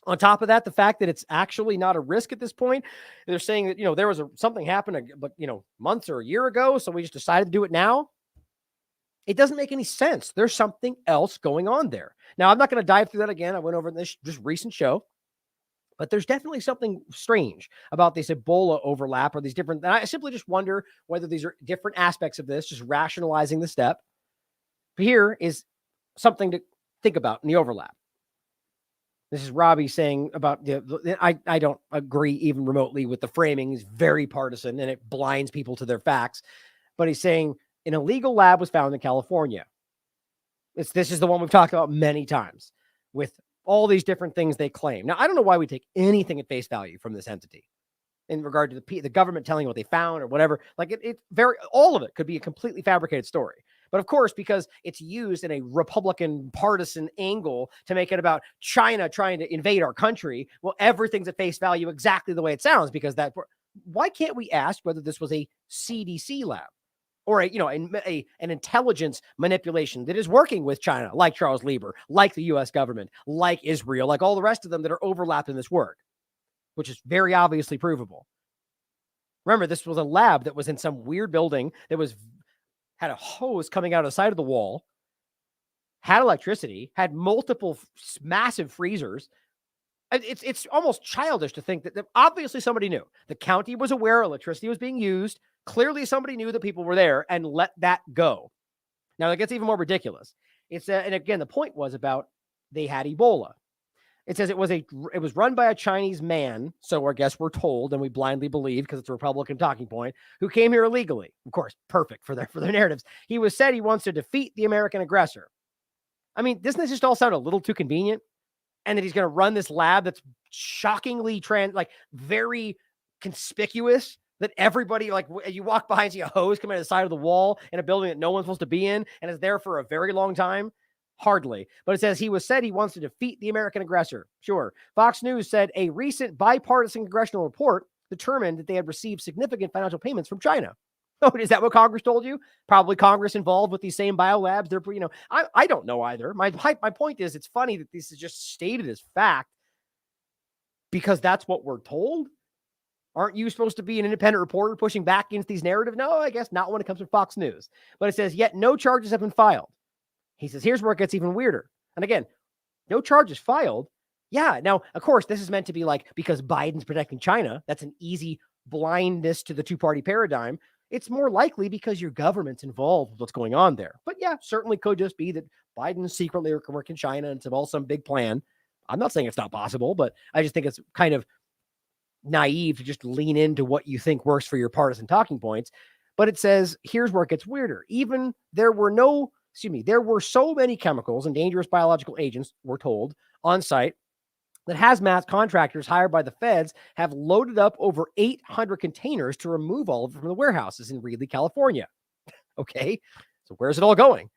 On top of that, the fact that it's actually not a risk at this point, they're saying that, there was something happened, months or a year ago, so we just decided to do it now. It doesn't make any sense. There's something else going on there. Now, I'm not going to dive through that again. I went over this just recent show, but there's definitely something strange about this Ebola overlap or these different. And I simply just wonder whether these are different aspects of this, just rationalizing the step. But here is something to think about in the overlap. This is Robbie saying about I don't agree even remotely with the framing. He's very partisan and it blinds people to their facts. But he's saying, an illegal lab was found in California. This is the one we've talked about many times with all these different things they claim. Now, I don't know why we take anything at face value from this entity in regard to the government telling what they found or whatever. Like all of it could be a completely fabricated story. But of course, because it's used in a Republican partisan angle to make it about China trying to invade our country, well, everything's at face value exactly the way it sounds because why can't we ask whether this was a CDC lab? Or an intelligence manipulation that is working with China, like Charles Lieber, like the U.S. government, like Israel, like all the rest of them that are overlapped in this work, which is very obviously provable. Remember, this was a lab that was in some weird building that had a hose coming out of the side of the wall, had electricity, had multiple massive freezers. It's almost childish to think that obviously somebody knew. The county was aware electricity was being used. Clearly somebody knew that people were there and let that go. Now that gets even more ridiculous. And again, the point was about they had Ebola. It says it was run by a Chinese man. So I guess we're told, and we blindly believe because it's a Republican talking point, who came here illegally. Of course, perfect for their narratives. He said he wants to defeat the American aggressor. I mean, doesn't this just all sound a little too convenient? And that he's going to run this lab that's shockingly very conspicuous, that everybody, you walk by and see a hose coming out of the side of the wall in a building that no one's supposed to be in and is there for a very long time. Hardly. But it says he wants to defeat the American aggressor. Sure. Fox News said a recent bipartisan congressional report determined that they had received significant financial payments from China. Oh, is that what Congress told you? Probably Congress involved with these same biolabs. They're, I don't know either. My point is, it's funny that this is just stated as fact because that's what we're told. Aren't you supposed to be an independent reporter pushing back against these narratives? No, I guess not when it comes from Fox News. But it says, yet no charges have been filed. He says, here's where it gets even weirder. And again, no charges filed. Yeah. Now, of course, this is meant to be because Biden's protecting China. That's an easy blindness to the two-party paradigm. It's more likely because your government's involved with what's going on there. But yeah, certainly could just be that Biden's secretly working in China and it's all some big plan. I'm not saying it's not possible, but I just think it's kind of naive to just lean into what you think works for your partisan talking points. But it says, here's where it gets weirder. There were so many chemicals and dangerous biological agents, we're told, on site that hazmat contractors hired by the feds have loaded up over 800 containers to remove all of it from the warehouses in Reedley, California. Okay, so where's it all going?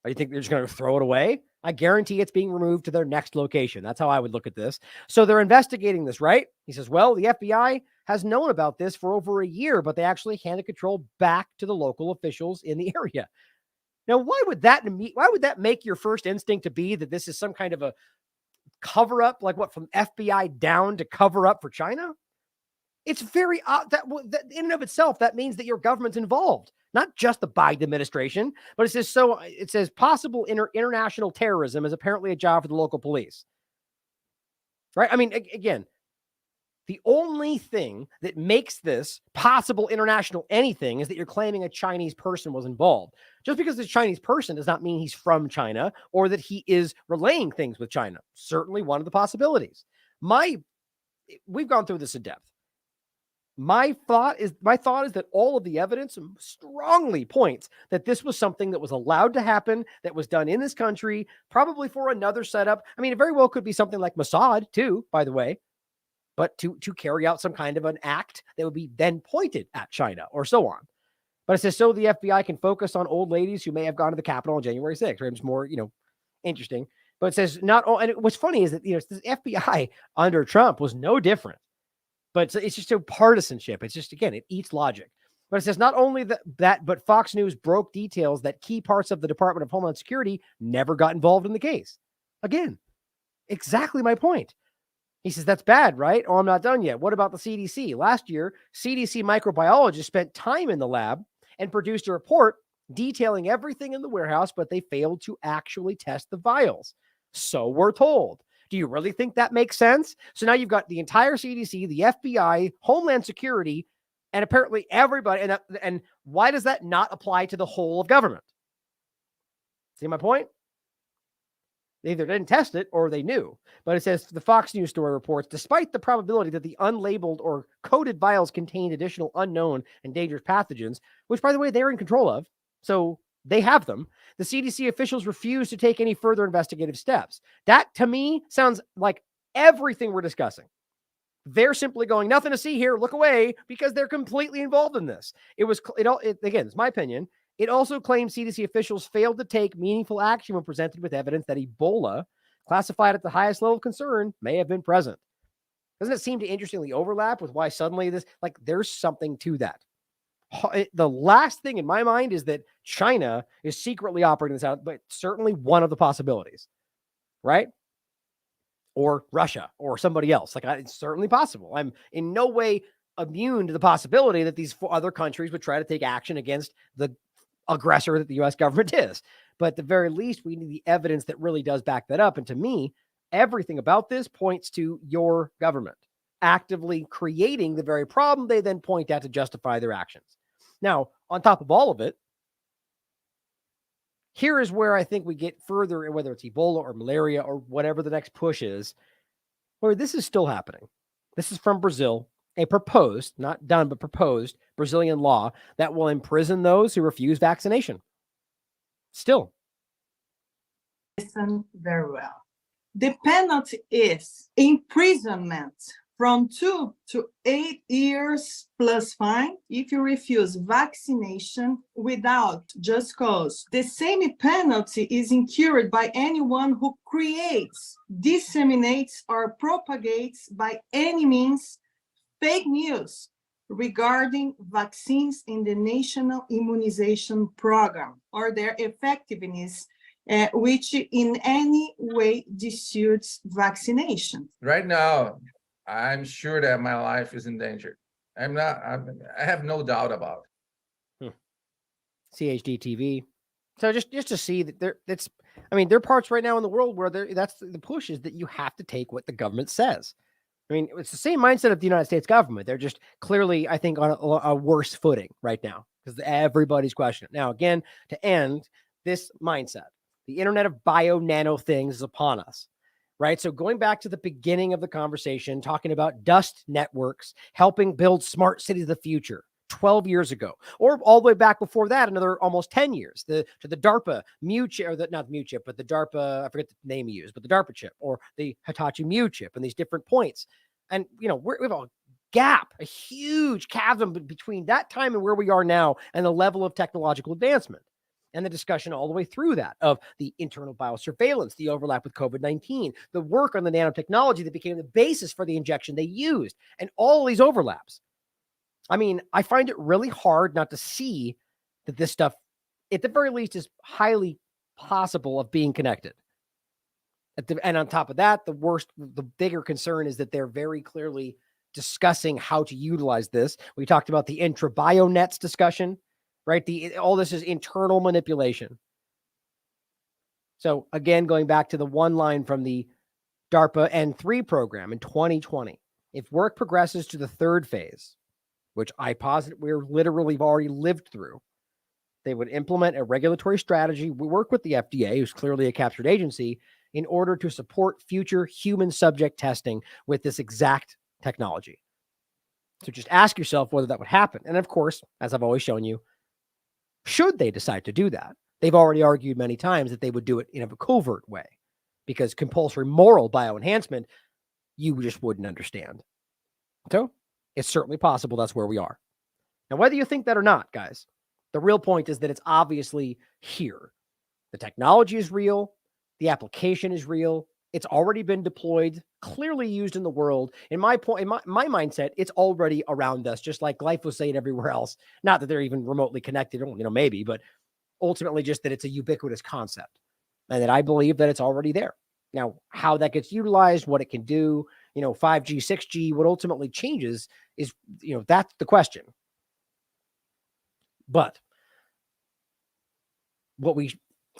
Do you think they're just going to throw it away? I guarantee it's being removed to their next location. That's how I would look at this. So they're investigating this, right? He says, well, the FBI has known about this for over a year, but they actually handed control back to the local officials in the area. Now, why would that make your first instinct to be that this is some kind of a cover up, from FBI down to cover up for China? It's very odd that in and of itself, that means that your government's involved, not just the Biden administration, but it says possible international terrorism is apparently a job for the local police. Right? I mean, again, the only thing that makes this possible international anything is that you're claiming a Chinese person was involved. Just because it's a Chinese person does not mean he's from China or that he is relaying things with China. Certainly one of the possibilities. We've gone through this in depth. My thought is that all of the evidence strongly points that this was something that was allowed to happen, that was done in this country, probably for another setup. I mean, it very well could be something like Mossad too, by the way, but to carry out some kind of an act that would be then pointed at China or so on. But it says, so the FBI can focus on old ladies who may have gone to the Capitol on January 6th, right? It's more, interesting. But it says what's funny is that, the FBI under Trump was no different. But it's just so partisanship. It's just, again, it eats logic. But it says not only that, but Fox News broke details that key parts of the Department of Homeland Security never got involved in the case. Again, exactly my point. He says, that's bad, right? Oh, I'm not done yet. What about the CDC? Last year, CDC microbiologists spent time in the lab and produced a report detailing everything in the warehouse, but they failed to actually test the vials. So we're told. Do you really think that makes sense? So now you've got the entire CDC, the FBI, Homeland Security, and apparently everybody. And why does that not apply to the whole of government? See my point? They either didn't test it or they knew. But it says the Fox News story reports, despite the probability that the unlabeled or coded vials contained additional unknown and dangerous pathogens, which, by the way, they're in control of, so they have them, the CDC officials refuse to take any further investigative steps. That, to me, sounds like everything we're discussing. They're simply going, nothing to see here, look away, because they're completely involved in this. Again, it's my opinion. It also claims CDC officials failed to take meaningful action when presented with evidence that Ebola, classified at the highest level of concern, may have been present. Doesn't it seem to interestingly overlap with why suddenly there's something to that? The last thing in my mind is that China is secretly operating this out, but certainly one of the possibilities, right? Or Russia or somebody else. It's certainly possible. I'm in no way immune to the possibility that these other countries would try to take action against the aggressor that the U.S. government is. But at the very least, we need the evidence that really does back that up. And to me, everything about this points to your government actively creating the very problem they then point at to justify their actions. Now, on top of all of it, here is where I think we get further, whether it's Ebola or malaria or whatever the next push is, where this is still happening. This is from Brazil, a proposed, not done, but proposed Brazilian law that will imprison those who refuse vaccination. Still. Listen very well. The penalty is imprisonment from 2 to 8 years plus fine if you refuse vaccination without just cause. The same penalty is incurred by anyone who creates, disseminates, or propagates by any means fake news regarding vaccines in the National Immunization Program or their effectiveness, which in any way disputes vaccination. Right now, I'm sure that my life is in danger. I have no doubt about it. CHD TV. So just to see that there are parts right now in the world where that's the push is that you have to take what the government says. I mean, it's the same mindset of the United States government. They're just clearly, I think, on a worse footing right now because everybody's questioning it. Now, again, to end this mindset, the Internet of bio-nano things is upon us. Right. So going back to the beginning of the conversation, talking about dust networks, helping build smart cities of the future 12 years ago, or all the way back before that, another almost 10 years, to the DARPA Mu chip, or not Mu chip, but the DARPA, I forget the name you use, but the DARPA chip or the Hitachi Mu chip and these different points. And, we have a gap, a huge chasm between that time and where we are now and the level of technological advancement. And the discussion all the way through that of the internal biosurveillance, the overlap with COVID-19, the work on the nanotechnology that became the basis for the injection they used, and all these overlaps. I mean, I find it really hard not to see that this stuff, at the very least, is highly possible of being connected. And on top of that, the bigger concern is that they're very clearly discussing how to utilize this. We talked about the intra-bionets discussion. Right? All this is internal manipulation. So again, going back to the one line from the DARPA N3 program in 2020, if work progresses to the third phase, which I posit we're literally already lived through, they would implement a regulatory strategy. We work with the FDA, who's clearly a captured agency, in order to support future human subject testing with this exact technology. So just ask yourself whether that would happen. And of course, as I've always shown you, should they decide to do that, they've already argued many times that they would do it in a covert way, because compulsory moral bioenhancement, you just wouldn't understand. So it's certainly possible that's where we are. Now, whether you think that or not, guys, the real point is that it's obviously here. The technology is real. The application is real. It's already been deployed, clearly used in the world. In my mindset, it's already around us, just like glyphosate everywhere else. Not that they're even remotely connected, maybe, but ultimately just that it's a ubiquitous concept and that I believe that it's already there. Now, how that gets utilized, what it can do, 5G, 6G, what ultimately changes is, that's the question. But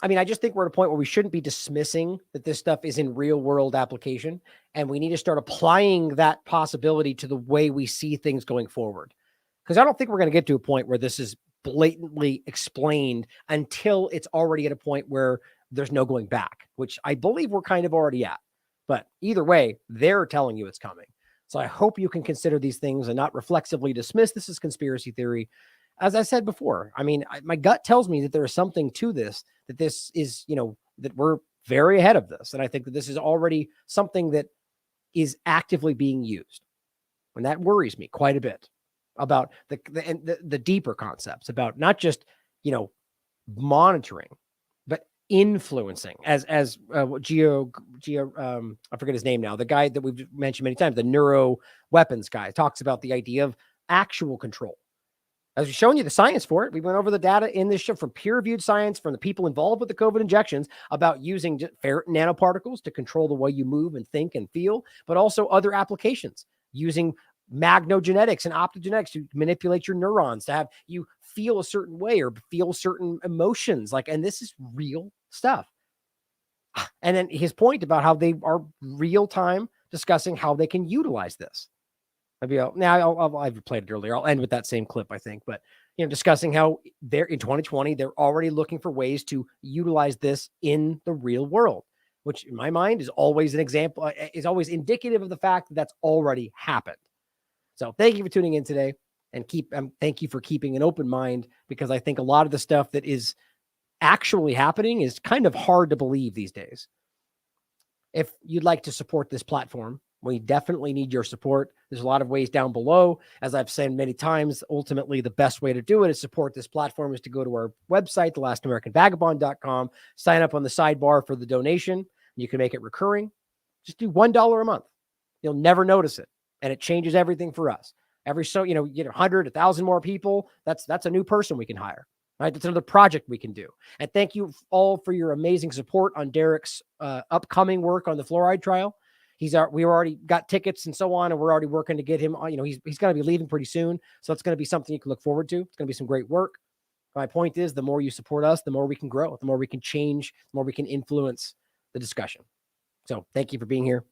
I just think we're at a point where we shouldn't be dismissing that this stuff is in real world application, and we need to start applying that possibility to the way we see things going forward. Because I don't think we're going to get to a point where this is blatantly explained until it's already at a point where there's no going back, which I believe we're kind of already at. But either way, they're telling you it's coming. So I hope you can consider these things and not reflexively dismiss this as conspiracy theory. As I said before, my gut tells me that there is something to this, that this is, that we're very ahead of this. And I think that this is already something that is actively being used. And that worries me quite a bit about the deeper concepts, about not just, monitoring, but influencing, as Geo, I forget his name now, the guy that we've mentioned many times, the neuro weapons guy, talks about the idea of actual control. As we've shown you the science for it, we went over the data in this show from peer-reviewed science from the people involved with the COVID injections about using ferritin nanoparticles to control the way you move and think and feel, but also other applications using magnogenetics and optogenetics to manipulate your neurons to have you feel a certain way or feel certain emotions. And this is real stuff. And then his point about how they are real time discussing how they can utilize this. I've played it earlier. I'll end with that same clip, I think. But, discussing how they're in 2020, they're already looking for ways to utilize this in the real world, which in my mind is always an example, is always indicative of the fact that that's already happened. So thank you for tuning in today, and thank you for keeping an open mind, because I think a lot of the stuff that is actually happening is kind of hard to believe these days. If you'd like to support this platform, we definitely need your support. There's a lot of ways down below. As I've said many times, ultimately the best way to do it is support this platform is to go to our website, thelastamericanvagabond.com, sign up on the sidebar for the donation. You can make it recurring. Just do $1 a month. You'll never notice it. And it changes everything for us. You get 100, 1,000 more people. That's a new person we can hire. Right? That's another project we can do. And thank you all for your amazing support on Derek's upcoming work on the fluoride trial. We already got tickets and so on, and we're already working to get him on. He's going to be leaving pretty soon. So it's going to be something you can look forward to. It's going to be some great work. My point is, the more you support us, the more we can grow, the more we can change, the more we can influence the discussion. So thank you for being here.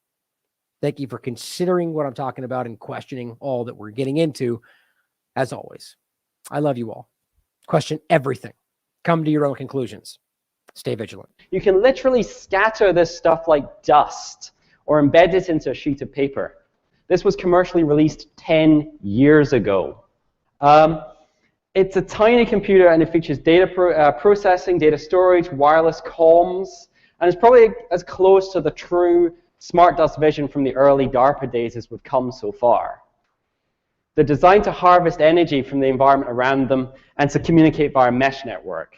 Thank you for considering what I'm talking about and questioning all that we're getting into. As always, I love you all. Question everything. Come to your own conclusions. Stay vigilant. You can literally scatter this stuff like dust or embed it into a sheet of paper. This was commercially released 10 years ago. It's a tiny computer, and it features data processing, data storage, wireless comms, and it's probably as close to the true smart dust vision from the early DARPA days as we've come so far. They're designed to harvest energy from the environment around them and to communicate via a mesh network.